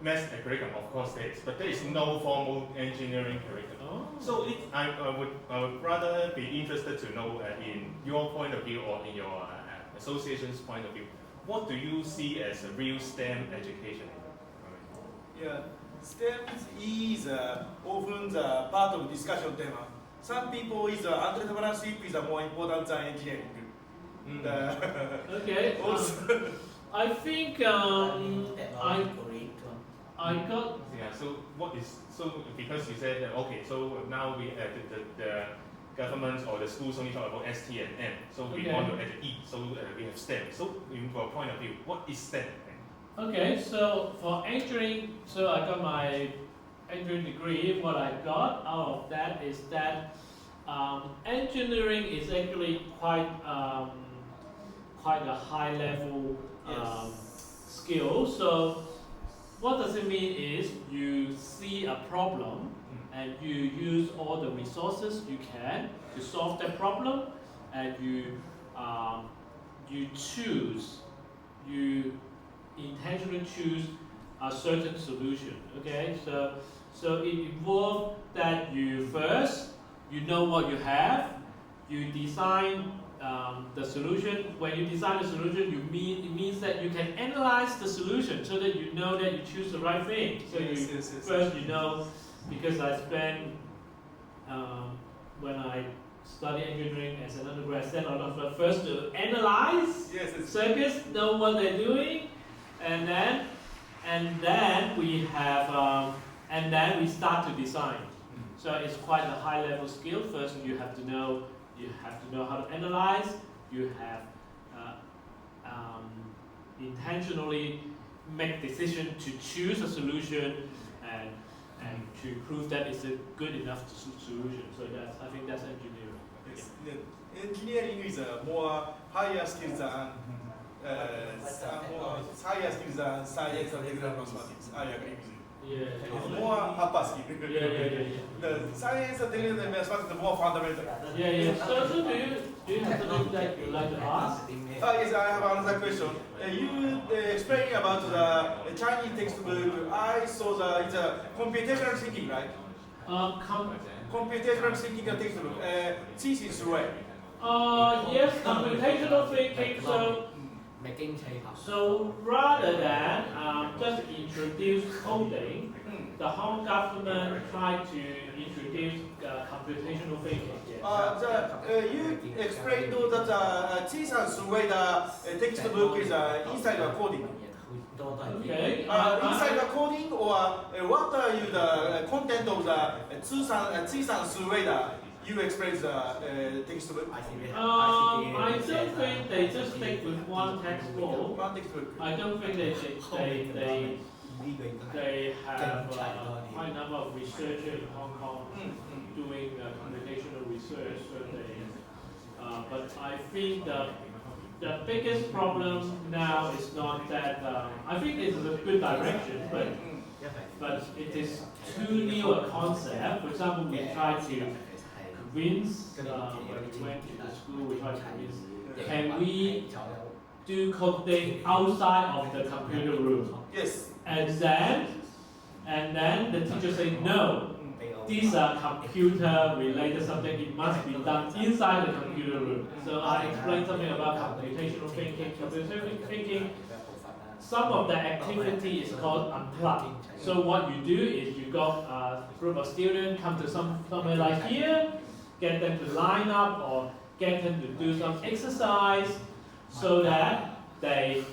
math curriculum, of course, there is. But there is no formal engineering curriculum. So I would rather be interested to know in your point of view or in your association's point of view, what do you see as a real STEM education? Yeah, STEM is often the part of discussion theme. Some people is entrepreneurship is more important than engineering. Okay. I think I got. Yeah. So what is because you said that, okay. So now we the government or the schools only talk about ST and M. So we want to add the E. So we have STEM. So in your point of view, what is STEM? Okay. So for engineering, so I got my engineering degree. What I got out of that is that engineering is actually quite a high level skill. So what does it mean is you see a problem and you use all the resources you can to solve that problem, and you intentionally choose a certain solution. Okay, so it involves that you know what you have, you design the solution. When you design the solution, it means that you can analyze the solution so that you know that you choose the right thing. So first you know, because I spent when I studied engineering as an undergrad, I spent a lot of first to analyze circuits, know what they're doing, and then we have and then we start to design. So it's quite a high level skill. First you have to know how to analyze. You have intentionally make decision to choose a solution and to prove that it's a good enough solution. So I think that's engineering. Yes. Yeah. Engineering is more higher skill than more higher skill than science and technical mathematics. I agree with you. Yeah. It's more upper skill. Yeah. The science and technical mathematics is more fundamental. Yeah. So do you have something that you'd like to ask? Yes, I have another question. You explaining about the Chinese textbook. I saw it's a computational thinking, right? Computational thinking textbook. This is right. Yes, computational thinking. So rather than just introduce coding, the Hong government tried to introduce computational thinking. You explained that T-Sans way the textbook is inside the coding. Okay. Inside the coding, or what are you the content of the T-Sans way you explain the textbook? I don't think they just stick with one textbook. I don't think they have quite a number of researchers in Hong Kong doing computational research. So but I think the biggest problem now is not that. I think this is a good direction, but it is too new a concept. For example, we tried to convince when we went to the school, we tried to convince, can we do coding outside of the computer room? Yes. And then the teacher said, no, these are computer-related subjects. It must be done inside the computer room. So I explained something about computational thinking. Computational thinking, some of the activity is called unplugged. So what you do is you got a group of students come to somewhere like here, get them to line up or get them to do some exercise so that they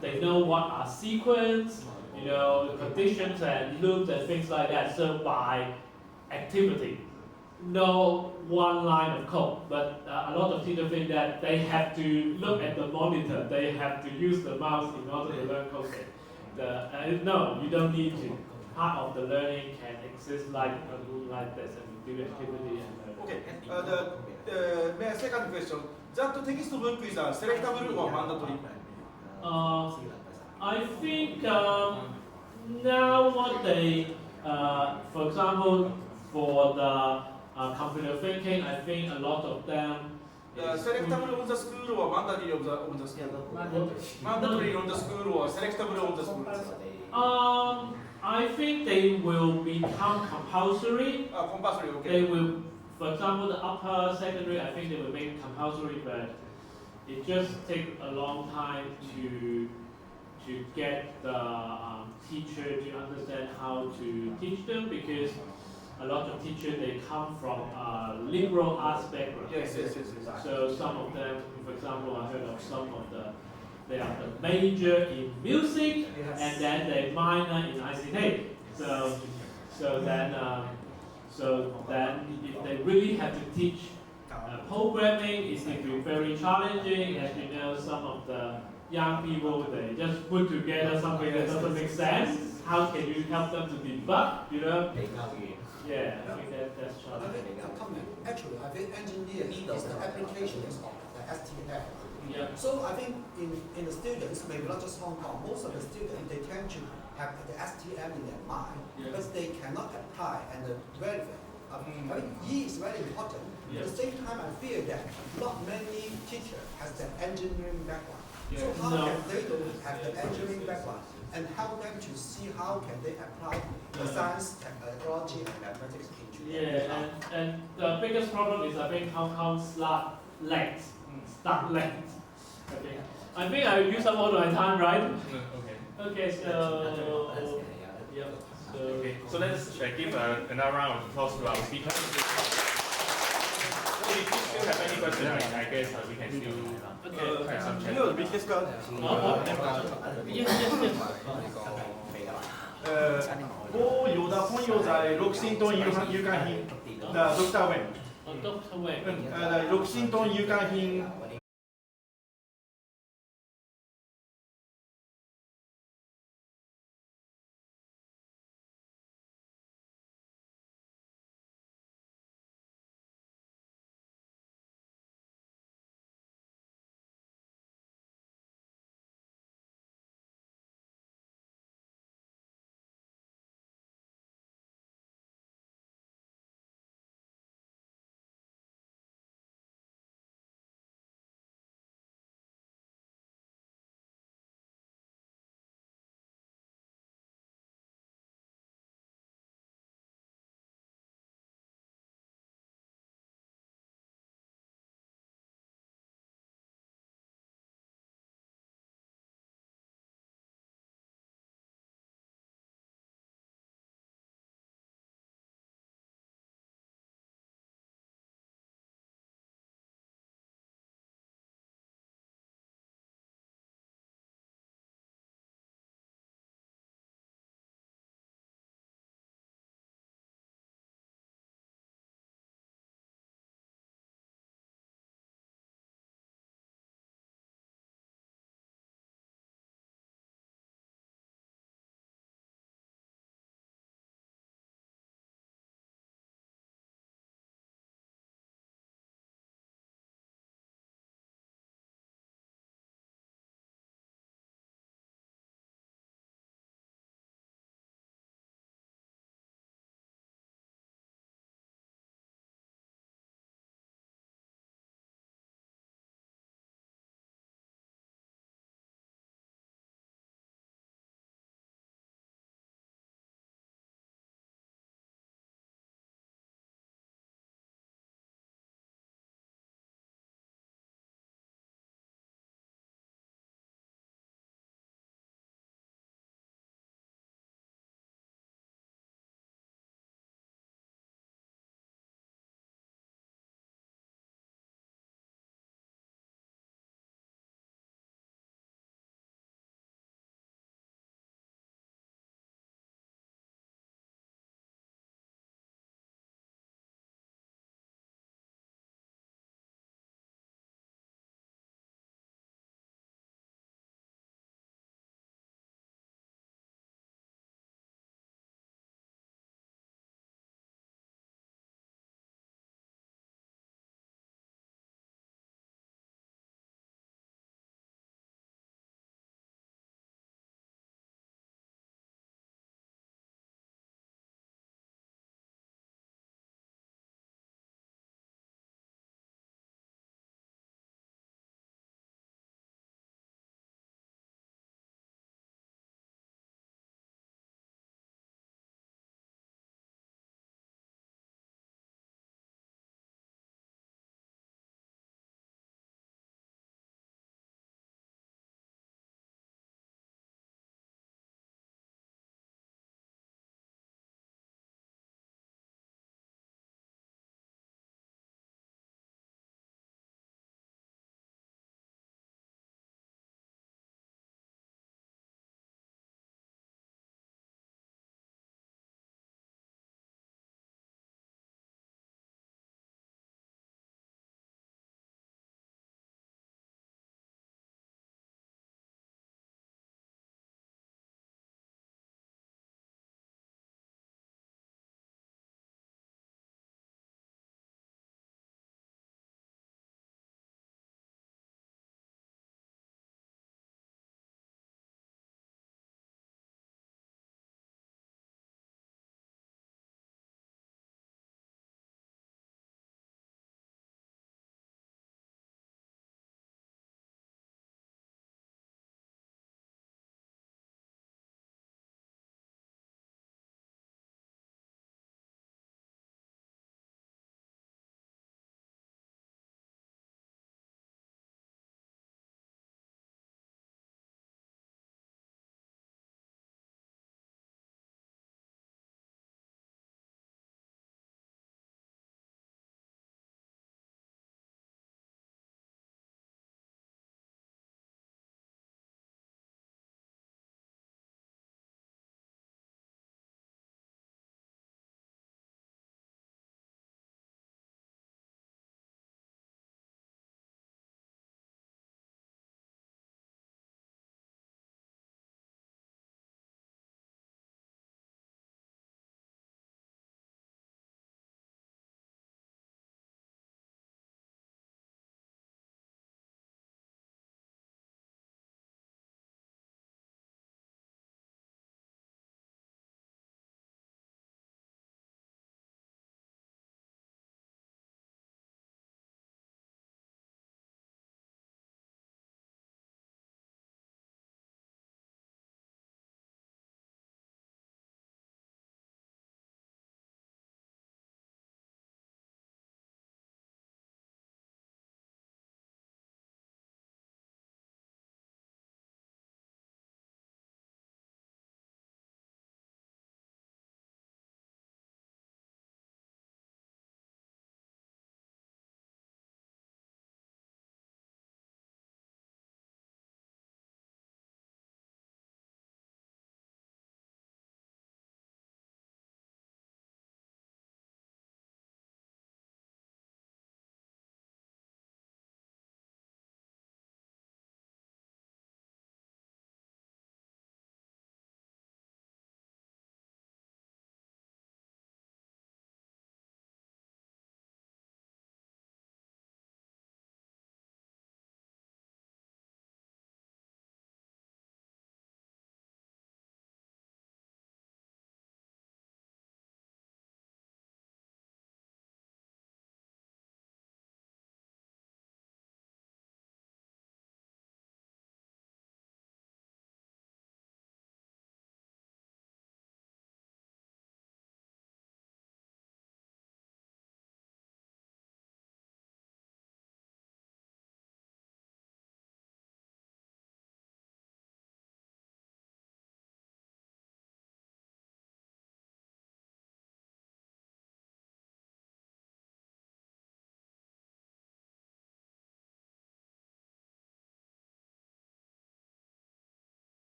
they know what are sequence, conditions and loops and things like that. So by activity, no one line of code, but a lot of teachers think that they have to look at the monitor, they have to use the mouse in order to learn coding. No, you don't need to. Part of the learning can exist like this, and you do activity and learn. Okay. My second question: that textbook is selectable or mandatory? I think now what they, for example, for the computer thinking, I think a lot of them. Selectable on the school or mandatory on the school? Mandatory on the school or selectable on the school? I think they will become compulsory. Compulsory, okay. They will, for example, the upper secondary, I think they will make it compulsory, but it just takes a long time to get the teacher to understand how to teach them, because a lot of teachers, they come from a liberal arts background. Yes. So some of them, for example, I heard of some of they are the major in music, and then they minor in ICT. So then if they really have to teach programming, it will be very challenging. As you know, some of the young people, they just put together something that doesn't make sense. How can you help them to debug? Yeah, I think that's challenging. Actually, I think engineering is the applications of the STL. Yeah. So I think in the students, maybe not just Hong Kong, most of the students, they tend to have the STM in their mind, but they cannot apply and verify. I think E is very important. At the same time, I fear that not many teachers has the engineering background. So how can they don't have the engineering background and help them to see how can they apply the science, technology, and mathematics into and the biggest problem is I think Hong Kong start late. Okay. I think I used up all my time, right? Okay, so yeah. So let's give another round of applause to our speakers. If you still have any questions, I guess we can still have some chat. Yes. 我有的朋友在六星東有間興，Dr. Wang。Dr. Wang。六星東有間興。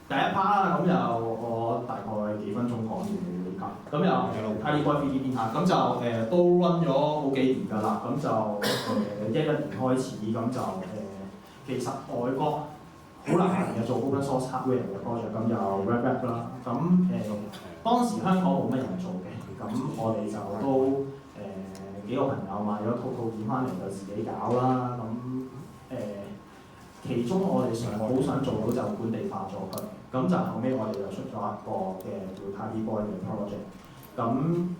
第一 part 啦，咁就我大概幾分鐘講完你呢 part。咁又Tidy Boy 3D printer，咁就都 run 咗好幾年㗎啦。咁就11年開始，咁就其實外國好難嘅做 open source hardware 嘅 project， 咁就 Red 啦。咁當時香港冇乜人做嘅，咁我哋就都幾個朋友買咗套件翻嚟就自己搞啦。咁其中我哋好想做到就本地化咗佢，咁就後尾我哋就出咗一個嘅叫 Tidy Boy 嘅 project。咁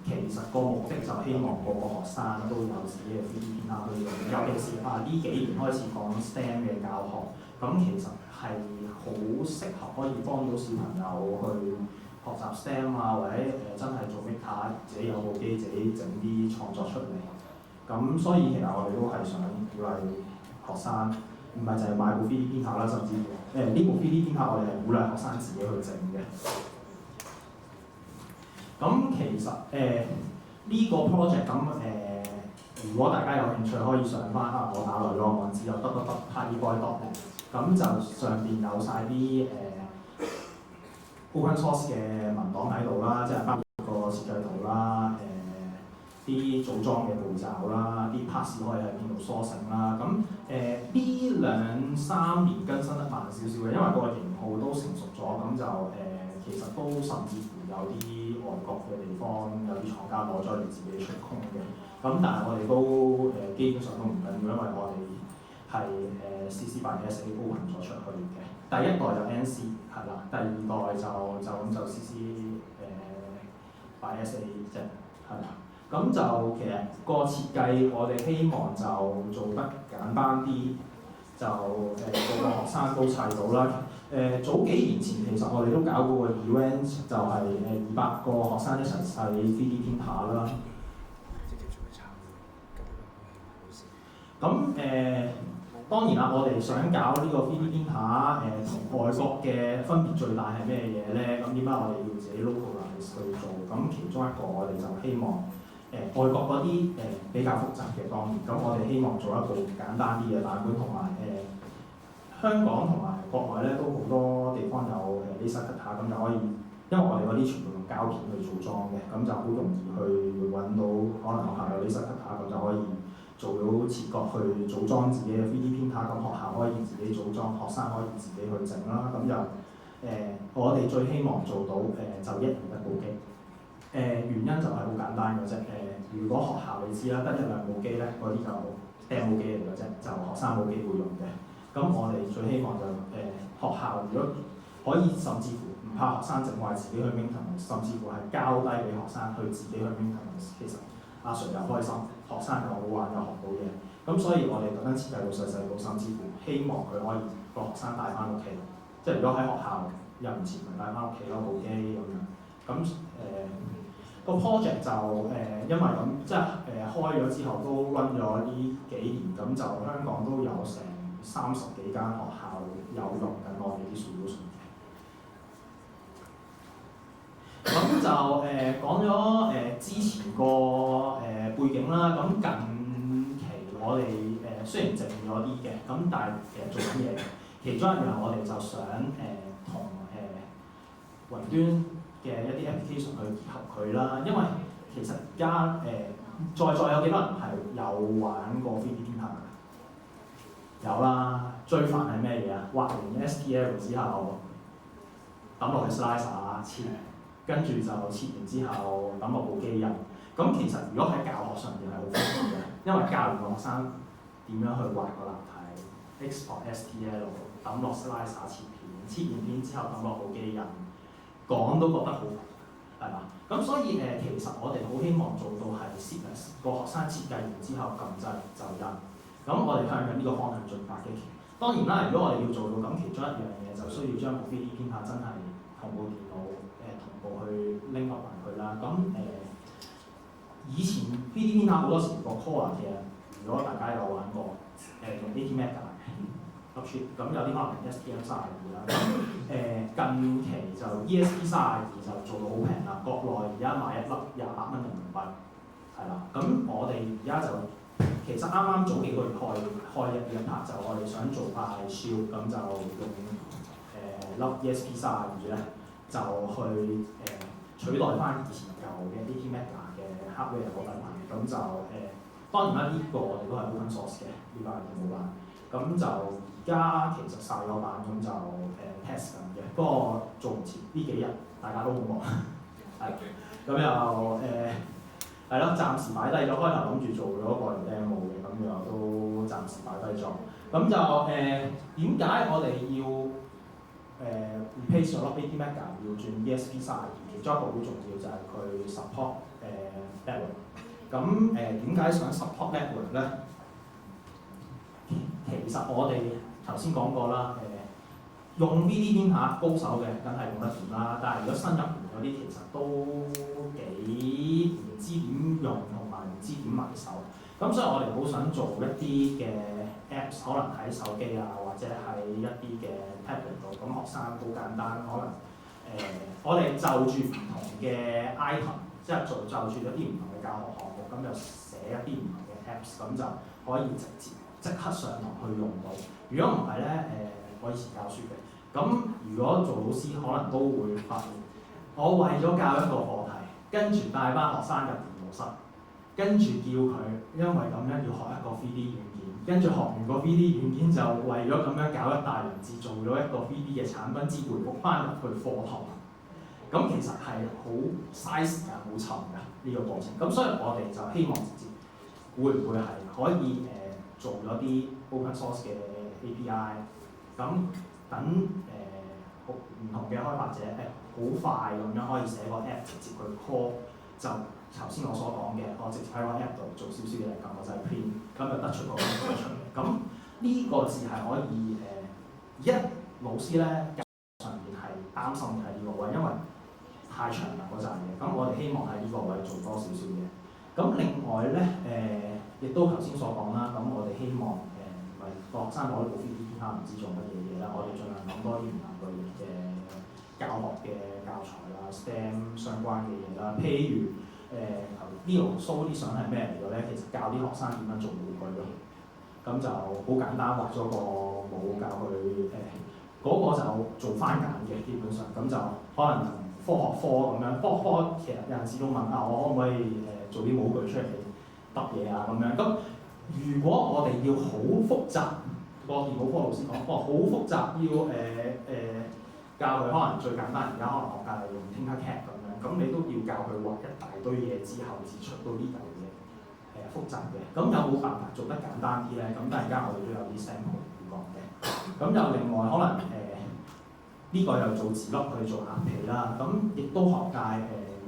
其實個目的就希望個個學生都有自己嘅 3D printer 去用，尤其是呢幾年開始講 STEM 嘅教學，咁其實係好適合可以幫到小朋友去學習 STEM 啊，或者真係做 maker， 自己有部機自己整啲創作出嚟。咁所以其實我哋都係想鼓勵學生。唔係就係買部 3D printer 啦，甚至呢部 3D printer 我哋係鼓勵學生自己去整嘅。咁其實呢個 project 咁如果大家有興趣可以上翻我打來咗個網址有www.tidyboy.net， 咁就上邊有晒啲open source 嘅文檔喺度啦，即係包括個設計圖啦，啲組裝嘅步驟啦，啲 parts 可以喺邊度梳醒啦。咁呢2-3年更新得慢少少嘅，因為個型號都成熟咗，咁就其實都甚至乎有啲外國嘅地方有啲廠家攞咗嚟自己出空嘅。咁但係我哋都基本上都唔緊要，因為我哋係CC by SA open 咗出去嘅。第一代就 NC 係啦，第二代就CC by SA 啫，係啦。咁就其實個設計我哋希望就做得簡單啲，就個個學生都砌到啦。早幾年前其實我哋都搞過個 event， 就係200個學生一齊砌 3D printer 啦。咁當然啦，我哋想搞呢個 3D printer 同外國嘅分別最大係咩嘢咧？咁點解我哋要自己 localize 去做？咁其中一個我哋就希望外國嗰啲比較複雜嘅當然，咁我哋希望做一部簡單啲嘅版本，同埋香港同埋國外咧都好多地方有laser cutter，咁就可以，因為我哋嗰啲全部用膠片去組裝嘅，咁就好容易去揾到可能學校有laser cutter，咁就可以做到切割去組裝自己嘅 3D printer， 咁學校可以自己組裝，學生可以自己去整啦。咁就我哋最希望做到就1人1部機。原因就係好簡單嘅啫。如果學校你知啦，得1-2部機咧，嗰啲就demo機嚟嘅啫，就學生冇機會用嘅。咁我哋最希望就學校如果可以，甚至乎唔怕學生整壞自己去 maintenance， 甚至乎係交低俾學生去自己去 maintenance， 其實阿 Sir 又開心，學生又好玩又學到嘢。咁所以我哋特登設計到細部，甚至乎希望佢可以個學生帶翻屋企。即係如果喺學校又唔切，咪帶翻屋企咯部機咁樣。咁個 project 就因為咁即係開咗之後都 run 咗呢幾年，咁就香港都有成30幾間學校有用緊我哋啲 solution 嘅。咁就講咗之前個背景啦。咁近期我哋雖然靜咗啲嘅，咁但係其實做緊嘢。其中一樣我哋就想同雲端嘅一啲 application 去結合佢啦，因為其實而家在座有幾多人係有玩過 3D printer 嘅？有啦，最煩係咩嘢啊？畫完 STL 之後抌落去 slicer 切，跟住就切完之後抌落部機印。咁其實如果喺教學上邊係好複雜嘅，因為教完個學生點樣去畫個立體 ，export STL 抌落 slicer 切片，切完片之後抌落部機印。講都覺得好係嘛？咁所以其實我哋好希望做到係 seamless， 個學生設計完之後撳掣就印。咁我哋向緊呢個方向進發嘅。當然啦，如果我哋要做到咁，其中一樣嘢就需要將部 3D printer 真係同部電腦同步去拎落埋佢啦。咁以前 3D printer 好多時個 core 嘅，如果大家有玩過用 ATmega 咁有啲可能 STM32啦。近期就 ESP32就做到好平啦，國內而家買1粒28蚊人民幣，係啦。咁我哋而家就其實啱啱早幾個月開一 part，就我哋想做塊 shield，咁就用粒 ESP32咧，就去取代翻以前舊嘅 ATmega 嘅 hardware 嗰版，咁就當然啦，呢、個我哋都係 open source 嘅呢版電腦版，咁就而家其實晒咗版，咁就test 緊嘅，不過做唔切呢幾日大家都好忙，係，咁又係咯，暫時擺低咗，開頭諗住做咗個 demo 嘅，咁又都暫時擺低咗。咁就點解我哋要replace 咗粒 ATmega 要轉 ESP32？其中一個好重要就係佢 support network。咁點解想 support network 咧？其實我哋頭先講過啦，用 VD 下高手嘅梗係用得掂啦，但係如果新入門嗰啲其實都幾唔知點用同埋唔知點埋手，咁所以我哋好想做一啲嘅 Apps， 可能喺手機啊或者喺一啲嘅 tablet 度，咁學生好簡單，可能我哋就住唔同嘅 item， 即係就住一啲唔同嘅教學項目，咁就寫一啲唔同嘅 Apps， 咁就可以直接即刻上堂去用到。如果唔係咧，我以前教書嘅。咁如果做老師，可能都會發現，我為咗教一個課題，跟住帶班學生入電腦室，跟住叫佢因為咁樣要學一個 3D 軟件，跟住學完個 3D 軟件就為咗咁樣搞一大輪字，做咗一個 3D 嘅產品，之回覆翻入去課堂。咁其實係好嘥時間、好沉㗎呢個過程。咁所以我哋就希望直接會唔會係可以做咗啲 open source 嘅 API， 咁等唔同嘅開發者好快咁樣可以寫個 app 直接去 call， 就頭先我所講嘅，我直接喺個 app 度做少少嘢，咁我就係 print， 咁就得出個 app 出嚟。咁呢個字係可以老師咧上面係擔心嘅係呢個位，因為太長啦嗰陣嘢。咁我哋希望喺呢個位做多少少嘢。咁另外咧亦都頭先所講啦，咁我哋希望個學生攞呢部 3D 片唔知做乜嘢啦，我哋盡量諗多啲唔同類型嘅教學嘅教材啦 ，STEM 相關嘅嘢啦，譬如Leo show 啲相係咩嚟嘅咧？其實教啲學生點樣做模具咯，咁就好簡單，畫咗個模教佢嗰個就做翻簡嘅，基本上咁就可能科學科咁樣，科學其實有陣時都問我可唔可以做啲模具出嚟揼嘢啊咁樣。咁如果我哋要好複雜，個電腦科老師講，好複雜要教佢，可能最簡單而家可能學界係用 Tinkercad 咁樣，咁你都要教佢畫一大堆嘢之後至出到呢嚿嘢複雜嘅。咁有冇辦法做得簡單啲咧？咁但係而家我哋都有啲 sample 會講嘅。咁又另外可能呢個又做字粒去做硬皮啦。咁亦都學界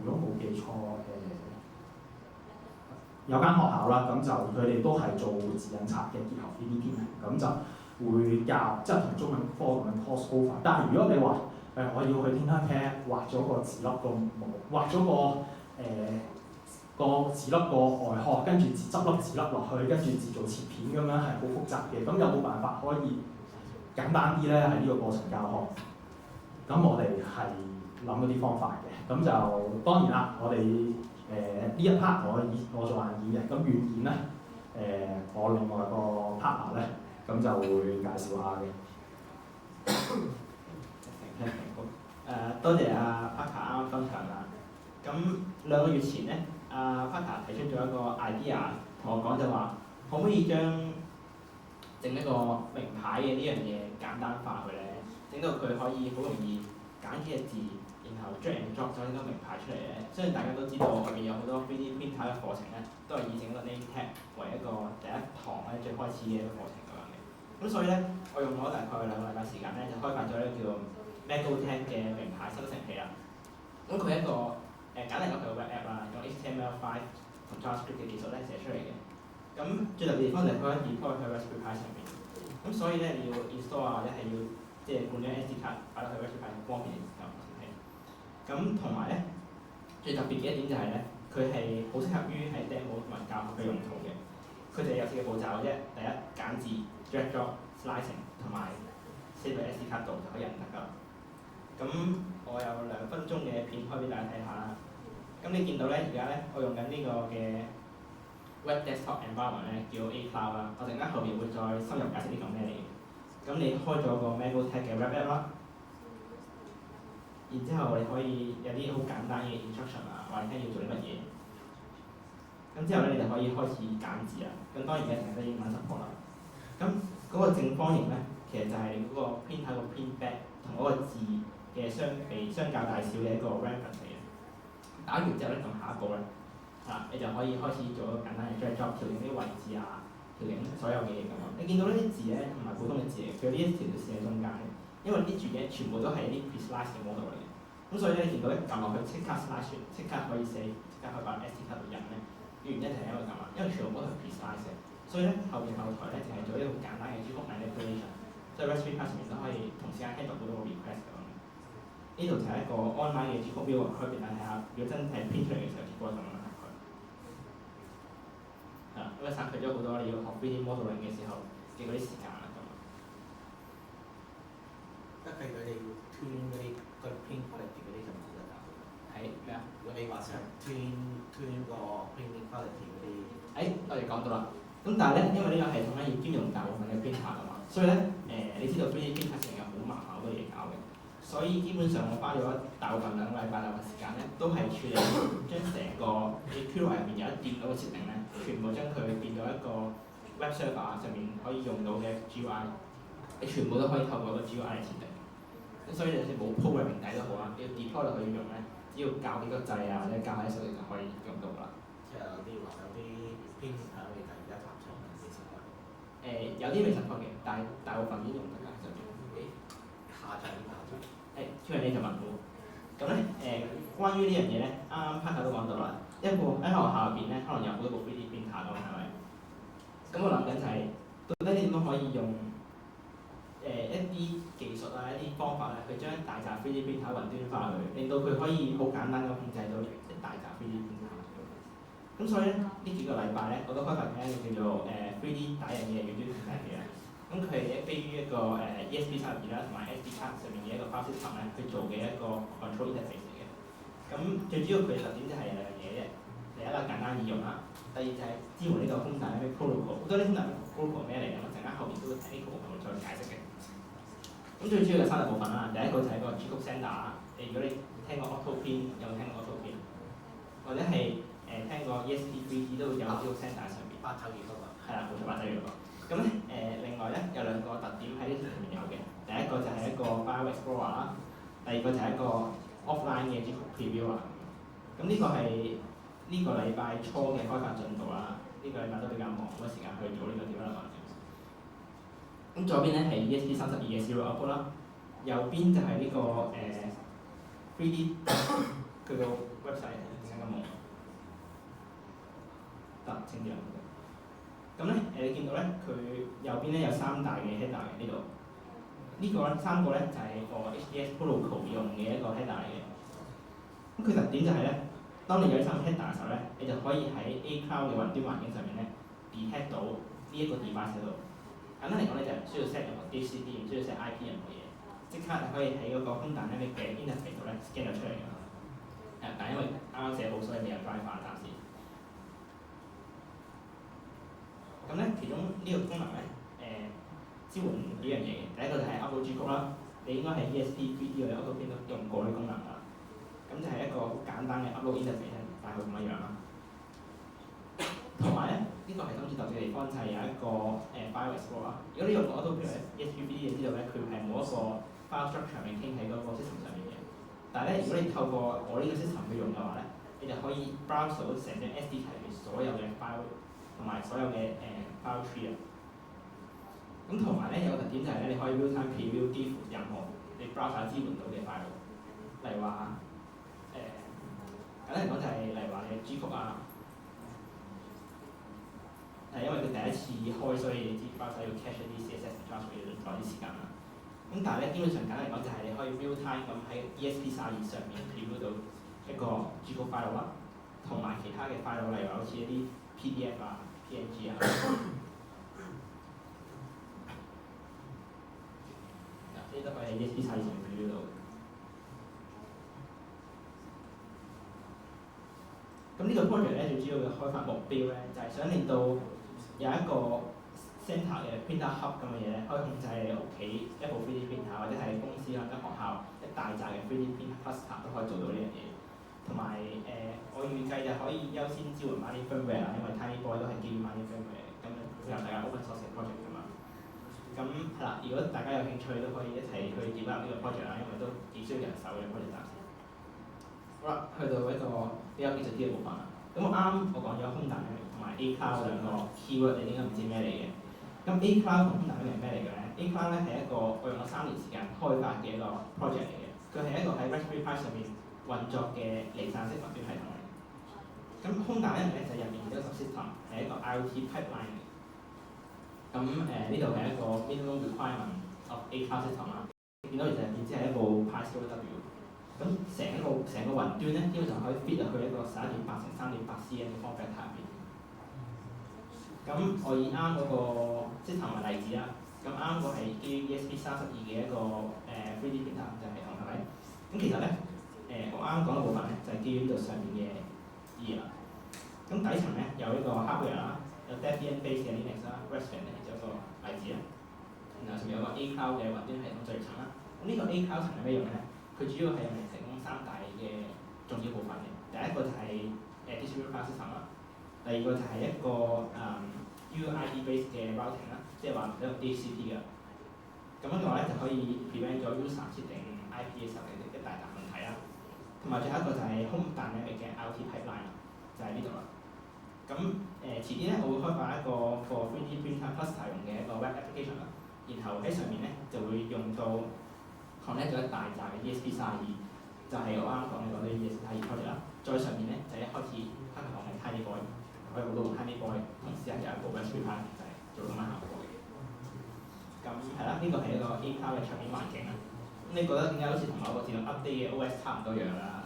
如果冇記錯有間學校啦，咁就佢哋都係做字印刷嘅，結合 3D 編程，咁就會教即係同中文科咁樣 HKOSCon。但係如果你話我要去 Tinkercad 畫咗個字粒個模，畫咗個字粒個外殼，跟住執粒字粒落去，跟住字做切片咁樣係好複雜嘅。咁有冇辦法可以簡單啲咧？喺呢個過程教學，咁我哋係諗嗰啲方法嘅。咁就當然啦，我哋呢一 part 我做硬件嘅，咁軟件咧我另外個 partner 咧，咁就會介紹下嘅。多謝阿 Parker 啱啱分享啦。咁2個月前咧，阿 Parker 提出咗一個 idea， 同我講就話，可唔可以將整一個名牌嘅呢樣嘢簡單化佢咧，整到佢可以好容易揀幾隻字，然後 drag and drop 咗呢個名牌出嚟咧。相信大家都知道，外面有好多 3D printer 嘅課程咧，都係以整個 name tag 為一個第一堂咧最開始嘅一個課程咁樣嘅。咁所以咧，我用咗大概2個禮拜時間咧，就開發咗一個叫做 Magotag 嘅名牌生成器啦。咁佢係一個簡單講係個 web app 啦，用 HTML5 同 JavaScript 嘅技術咧寫出嚟嘅。咁最特別地方就係佢可以 deploy 去 Raspberry Pi 上面。咁所以咧，你要 install 啊，或者係要即係灌張 SD 卡擺落去 Raspberry Pi 方便嘅時候生成器。咁同埋咧，最特別嘅一點就係咧，佢係好適合於喺 demo 同埋教學嘅用途嘅。佢哋有4個步驟嘅啫。第一，揀字 drag drop slicing 同埋 save 喺 SD 卡度就可以入得㗎。咁我有2分鐘嘅片開俾大家睇下啦。咁你見到咧，而家咧我用緊呢個嘅 Web Desktop Environment 咧叫 A Cloud 啦。我陣間後面會再深入解釋呢個咩嚟嘅。咁你開咗個 Magotag 嘅 Web App 啦。然之後你可以有啲好簡單嘅 instruction 啊，話你聽要做啲乜嘢。咁之後咧，你就可以開始揀字啦。咁當然嘅成日都英文support啦。咁嗰個正方形咧，其實就係嗰個 printer 個 print back 同嗰個字嘅相較大小嘅一個 reference 嚟嘅。打完之後咧，撳下一步咧，你就可以開始做一個簡單嘅 drag drop 調整啲位置啊，調整所有嘅嘢咁樣。你見到呢啲字咧唔係普通嘅字嚟，佢有呢一條線喺中間嘅，因為呢住嘅全部都係一啲 pre-slice 嘅 model 嚟嘅。咁所以咧，你見到咧撳落去即刻 slash， 即刻可以寫，即刻可以把 SD 卡度印咧。原因就係因為咁啦，因為全部都係 pre-slice 嘅，所以咧後台咧淨係做一個好簡單嘅 JavaScript manipulation， 即係 Raspberry Pi 上面都可以同時間 handle 好多個 request 咁樣。呢度就係一個 online 嘅 JavaScript view， 可以俾大家睇下，如果真係 print 出嚟嘅時候結果係咁樣佢。係啦，咁啊省去咗好多你要學 3D modeling 嘅時候嘅嗰啲時間啦咁。即係佢哋 tune 嗰啲個 print quality 嗰啲就唔知得㗎。係咩啊？如果你話想 tune 個 print quality 嗰啲，我哋講到啦。咁但係咧，因為呢個系統咧要兼容大部分嘅 printer 㗎嘛，所以咧你知道 3D printer 成日好麻煩好多嘢搞嘅，所以基本上我花咗大部分2個禮拜嘅時間咧，都係處理將成個你 Q 入面有一點嗰個設定咧，全部將佢變到一個 web server 上面可以用到嘅 GUI， 你全部都可以透過個 GUI 嚟設定。咁所以就算冇 programming 底都好啦，你要 deploy 落去用咧，只要校幾個掣啊，或者校下啲數據就可以用到啦。即係有啲printer 你而家插上嘅時候，有啲未support嘅，但係大部分已經用得㗎上面。下載點下載？Q&A 就問到。咁咧關於呢樣嘢咧，啱啱 Parker 都講到啦，喺學校入邊咧，可能有好多部 3D printer 㗎嘛，係咪？咁我諗緊就係到底你點樣可以用一啲技術啊、一啲方法咧，去將一大紮 3D printer 雲端化佢，令到佢可以好簡單咁控制到一大紮 3D printer。咁所以咧，呢幾個禮拜咧，我都開發緊一個叫做3D 打印嘅遠端控制器啦。咁佢係基於一個ESP32啦，同埋 SD 卡上面嘅一個 file system 咧，去做嘅一個 control interface 嚟嘅。咁最主要佢嘅特點就係兩樣嘢啫，第一啦簡單易用啦，第二就係支援呢個空間嘅 protocol。好多啲空間 protocol 咩嚟嘅？我陣間後面都會睇呢個部分會再解釋嘅。咁最主要嘅三大部分啦，第一個就係個 G-code sender 啦。如果你聽過 auto print， 有冇聽過 auto print？ 或者係聽過 ESP3D 都會有 G-code sender 上面。8週月嗰個。係啦，冇錯，8週月嗰個。咁咧另外咧有兩個特點喺呢條入面有嘅，第一個就係一個 File Explorer 啦，第二個就係一個 offline 嘅 G-code preview 啦。咁呢個係呢個禮拜初嘅開發進度啦，呢個禮拜都比較忙，冇乜時間去做呢個 development。咁左邊咧係 ESP32嘅 serial output 啦，右邊就係呢個3D 佢個 website 點解咁忙？得清啲啦。咁咧你見到咧佢右邊咧有3大嘅 header 嘅呢度，呢個咧3個咧就係個 HDS protocol 用嘅一個 header 嚟嘅。咁佢特點就係咧，當你有呢3個 header 嘅時候咧，你就可以喺 A Cloud 嘅雲端環境上面咧 detect 到呢一個 device 喺度。簡單嚟講咧就係唔需要 set 任何 DHCP， 唔需要 set IP 任何嘢，即刻就可以喺嗰個空間咧嘅 interface 度咧 scan 咗出嚟㗎。但因為啱啱寫好，所以未有 driver 暫時。咁咧，其中呢個功能咧，支援幾樣嘢嘅。第一個就係 upload G-code 啦，你應該喺 ESP3D 或者 auto print 都用過呢功能啦。咁就係一個好簡單嘅 upload interface， 大概咁樣樣啦。同埋咧，呢個系統最特別嘅地方就係有一個file explorer。如果你用 auto print 或者 ESP3D 你知道咧，佢係冇一個 file structure 嚟傾喺嗰個 system 上面嘅。但係咧，如果你透過我呢個 system 去用嘅話咧，你就可以 browse 到成張 SD 卡入面所有嘅 file。同埋所有嘅file tree 啊，咁同埋咧有個特點就係咧，你可以 real time preview 幾乎任何你 browser 支援到嘅 file， 例如話簡單嚟講就係例如話你嘅 G-code 啊，因為佢第一次開，所以你知 browser 要 cache 一啲 CSS JavaScript 要耐啲時間啦。咁但係咧基本上簡單嚟講就係你可以 real time 咁喺 ESP32上面 preview 到一個 G-code file 啦，同埋其他嘅 file， 例如話好似一啲 PDF 啊。PNG 啊，呢都可以喺 ESP32上面 preview 到。咁呢個 project 咧最主要嘅開發目標咧，就係想令到有一個 centre 嘅 printer hub 咁嘅嘢咧，可以控制你屋企一部 3D printer 或者係公司或者學校一大扎嘅 3D printer cluster 都可以做到呢樣嘢。同埋我預計就可以優先支援埋啲 firmware 啦，因為 Tiny Boy 都係基於埋啲 firmware，咁配合大家 open source 嘅 project 㗎嘛。咁係啦，如果大家有興趣都可以一齊去 develop 呢個 project 啦，因為都幾需要人手嘅 project 暫時。好啦，去到一個比較技術啲嘅部分啦。咁我講咗 Home Dynamics 同埋 A Cloud 兩個 keyword， 你應該唔知咩嚟嘅。咁 A Cloud 同 Home Dynamics 係咩嚟嘅咧 ？A Cloud 咧係一個我用咗3年時間開發嘅一個 project 嚟嘅，佢係一個喺 Raspberry Pi 上面運作嘅離散式雲端系統嚟。咁 Home Dynamics 咧就入面一個 system 係一個 IoT pipeline 嚟。咁呢度係一個 minimum requirement of A Cloud system 啦。見到其實入面只係一部 PySQW。咁成個雲端咧，基本上可以 fit 入去一個11.8×3.8cm 嘅 form factor 入邊。咁我以啱嗰個 system 為例子啦。咁啱個係基於 ESP32嘅一個3D printer 控制系統係咪？咁其實咧我啱講嘅部分咧就係基於呢度上面嘅嘢啦。咁底層咧有呢個 hardware 啦，有 Debian base 嘅 Linux 啦 ，Raspberry 係一個例子啦。然後上面有個 A Cloud 嘅雲端系統最層啦。咁呢個 A Cloud 層係咩用咧？佢主要係用嚟提供3大嘅重要部分嘅。第一個就係distributed file system 啦，第二個就係一個UID base 嘅 routing 啦，即係話一個 DHCP 嘅。咁樣嘅話咧就可以 prevent 咗 user 設定 IP 嘅時候嘅一大問題啦。同埋最後一個就係 Home Dynamics 嘅 IoT pipeline 就係呢度啦。咁遲啲咧我會開發一個 for 3D printer cluster 用嘅一個 web application 啦，然後喺上面咧就會用到connect 咗一大扎嘅 ESP32，就係我啱啱講嘅嗰啲 ESP32 project 啦。再上面咧就一開始開發講嘅 Tiny Boy， 可以好多部 Tiny Boy， 同時係有一部 Raspberry Pi 就係做咁樣效果嘅。咁係啦，呢個係一個 A Cloud 嘅場面環境啦。咁你覺得點解好似同某個自動 update 嘅 OS 差唔多樣啦？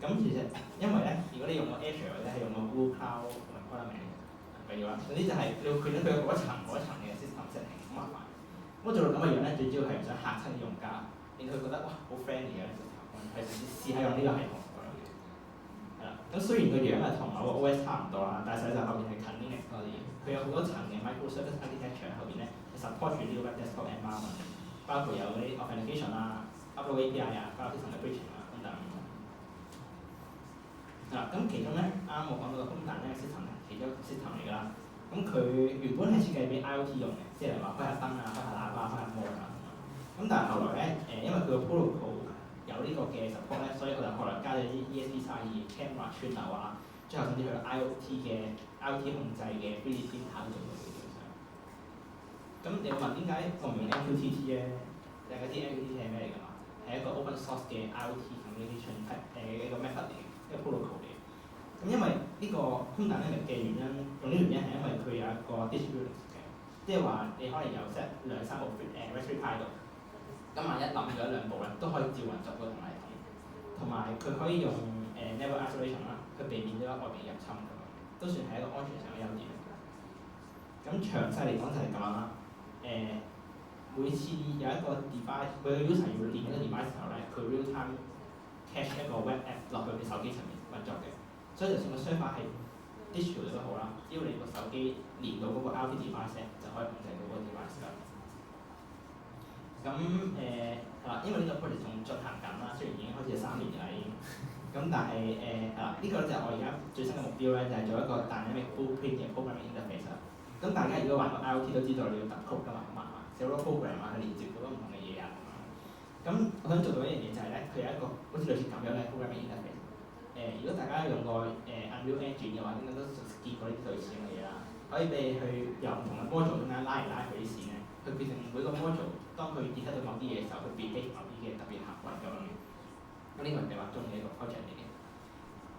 咁其實因為咧，如果你用個 Azure 或者係用個 Google Cloud 同埋 Cloud 名唔緊要啦，總之就係你要佢咧佢有嗰一層嘅 system setting 好麻煩。咁做到咁嘅樣咧，最主要係唔想嚇親啲用家，令佢覺得哇好 friendly 嘅呢個系統，係試下用呢個系統咁樣嘅。係啦，咁雖然個樣係同某個 OS 差唔多啦，但係實際上後邊係近 Linux 多啲嘅。佢有好多層嘅 microservice architecture 後邊咧，係 support 住呢個 web desktop environment， 包括有嗰啲 authentication 啊、upload API 啊、file system 嘅 bridging 啊等等。係啦，咁其中咧啱我講到個 Home Dynamics system 咧，其中一個 system 嚟㗎啦。咁佢原本係設計俾 IoT 用嘅，即係話開下燈啊、開下喇叭、開下門啊咁但係後來咧因為佢個 protocol 有呢個嘅 support 咧，所以佢就後來加咗啲 ESP32 camera 串流啊，最後甚至去到 IoT 控制嘅 3D printer 都做到嘅基本上。咁你會問點解我唔用 MQTT 咧？大家知 MQTT 係咩嚟㗎嘛？係一個 open source 嘅 IoT communication 一個 method 嚟嘅，一個 protocol 嚟嘅。咁因為呢個 Home Dynamics 嘅原因，用呢原因係因為佢有一個 distributed 嘅，即係話你可能有 set 2-3部Raspberry Pi 度，咁萬一冧咗1-2部咧，都可以照運作到同埋系統。同埋佢可以用network isolation 啦，去避免咗外邊入侵咁樣，都算係一個安全上嘅優點。咁詳細嚟講就係咁樣啦。每次有一個 device， 每個 user 要連一個 device 時候咧，佢 real time cache 一個 web app 落去你手機上面運作嘅。所以就算個 server 係 digital 都好啦，只要你個手機連到嗰個 IoT device 咧，就可以控制到嗰個 device 㗎。咁係啦，因為呢個 project 仲進行緊啦，雖然已經開始3年㗎啦已經。咁但係係啦，呢個就係我而家最新嘅目標咧，就係做一個 dynamic blueprint 嘅 programming interface 啦。咁大家如果玩過 IoT 都知道你要揼曲㗎嘛，好麻煩，寫好多 program 啊，去連接好多唔同嘅嘢啊咁樣。咁我想做到一樣嘢就係咧，佢有一個好似類似咁樣嘅 programming interface。如果大家用過Unreal Engine 嘅話，應該都見過呢啲類似嘅嘢啦。可以俾你去由唔同嘅 module 中間拉嚟拉去啲線咧，去變成每個 module 當佢 detect 到某啲嘢嘅時候，佢 behave 某啲嘅特別行為咁樣嘅。咁呢個係計劃中嘅一個 project 嚟嘅。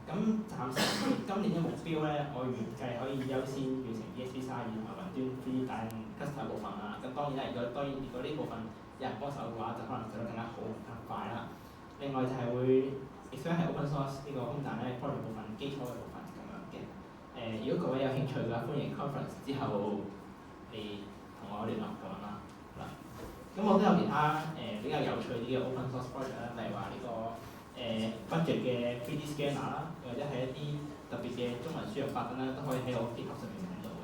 咁暫時今年嘅目標咧，我預計可以優先完成 ESP32同埋雲端 3D 大 cluster 部分啦。咁當然啦，如果呢部分有人幫手嘅話，就可能做得更加好、更加快啦。另外就係會亦都係 open source 呢個 Home Dynamics project 部分基礎嘅部分咁樣嘅。如果各位有興趣嘅話，歡迎 conference 之後嚟同我聯絡咁樣啦。咁我都有其他比較有趣啲嘅 open source project 啦，例如話呢個budget 嘅 3D scanner 啦，或者係一啲特別嘅中文輸入法等等，都可以喺我 GitHub 上面揾到嘅。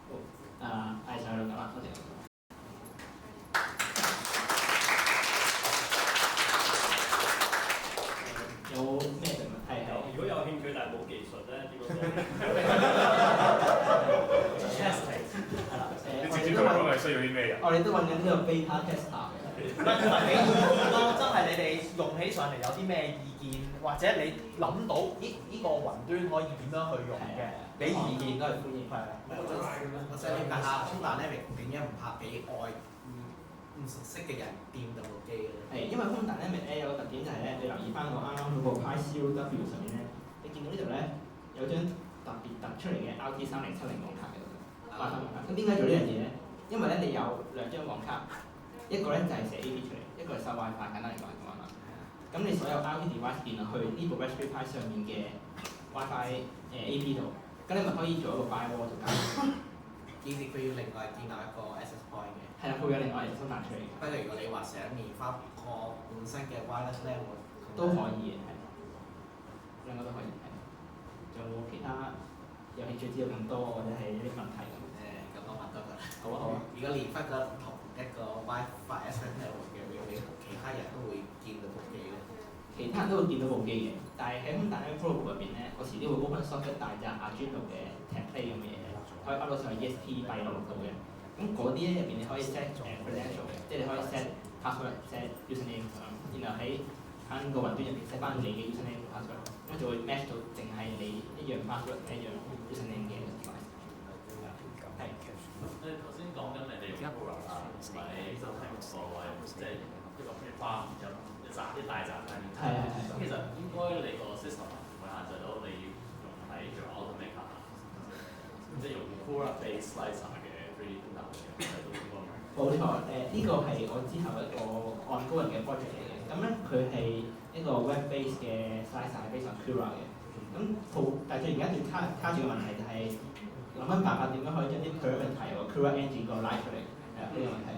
好。知佢講係需要啲咩人。我哋都揾緊呢個 beta tester 嘅。唔係俾意見咯，真係你哋用起上嚟有啲咩意見，或者你諗到呢個雲端可以點樣去用嘅，俾意見都係歡迎。係。我想了解下空大 Dynamic 點解唔怕俾唔熟悉嘅人掂到部機咧？係因為空大 Dynamic 咧有個特點就係咧，你留意翻我啱啱嗰個 HKOSCon 上面咧，你見到呢度咧有張特別突出嚟嘅 RT3070網卡嘅，WiFi網卡。咁點解做呢樣嘢咧？因為咧你有兩張網卡。一個咧就係寫 A.P. 出嚟，一個係收 WiFi，簡單嚟講係咁樣啦。咁你所有 RT device 電落去呢部 Raspberry Pi 上面嘅 WiFi A.P. 度，咁你咪可以做一個 firewall 做交換。意思佢要另外建立一個 access point 嘅。係啦，佢有另外一個收彈出嚟嘅。不過如果你話想連翻個本身嘅 wireless network 都可以嘅，係。兩個都可以係。仲有冇其他有興趣知道更多或者係一啲問題咁？咁我問得㗎。好啊好啊。如果連翻個同一個 WiFi access network 嘅，你其他人都會見到部機咧？其他人都會見到部機嘅，但係喺空大 Pro 入邊咧，我遲啲會 open source 一大隻 Arduino 嘅 template 咁嘅嘢，可以 upload 上去 ESP 閉路度嘅。咁嗰啲咧入邊你可以 set credential 嘅，即係你可以 set password、set username 咁，然後喺個雲端入邊 set 翻你嘅 username 同 password， 咁就會 match 到淨係你一樣 password 一樣 username 嘅 device。係。你頭先講緊你哋用 Pro 啊，同埋你就聽所謂即係一個花有一大扎喺面。係係係。咁其實應該你個 system 唔會限制到你用喺譬如 Automaker 啊，即係用 Cura Base Slicer 嘅 3D printer 嘅都應該。冇錯，呢個係我之後一個按高人嘅 project 嚟嘅。咁咧佢係一個 web base 嘅 slicer base on Cura 嘅。咁但係佢而家最卡住嘅問題就係諗緊辦法點樣可以將啲 parameter 由 Cura engine 個拉出嚟，係呢個問題。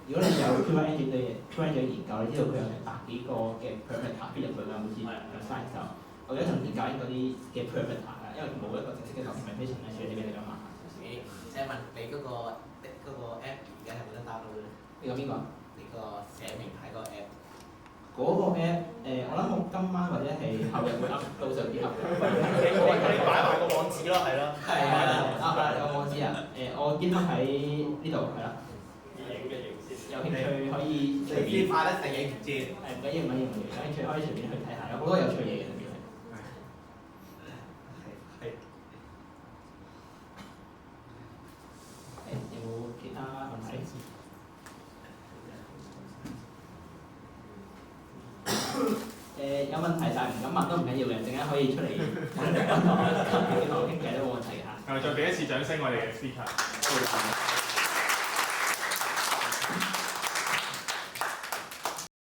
如果你有 Cura engine 對 Cura engine 研究，你知道佢有100幾個嘅 parameter 編入去啦，每次有 size 就我而家仲研究緊嗰啲嘅 parameter 啦，因為冇一個正式嘅 documentation 咧，所以呢邊比較麻煩。請問你嗰個 app 而家係冇得 download 咧？你講邊個？你個寫明係個 app。嗰個 app 我諗我今晚或者係後日會 up 到上啲 up 嘅。你擺埋個網址咯，係咯。係有網址啊！我見到喺呢度係啦。有興趣可以隨便。快得定影唔知。唔緊要，有興趣可以隨便去睇下，有好多有趣嘢嘅裏邊。係。有冇其他問題？有問題但係唔敢問都唔緊要嘅，陣間可以出嚟同我傾偈都冇問題㗎。係咪再俾一次掌聲我哋嘅 speaker？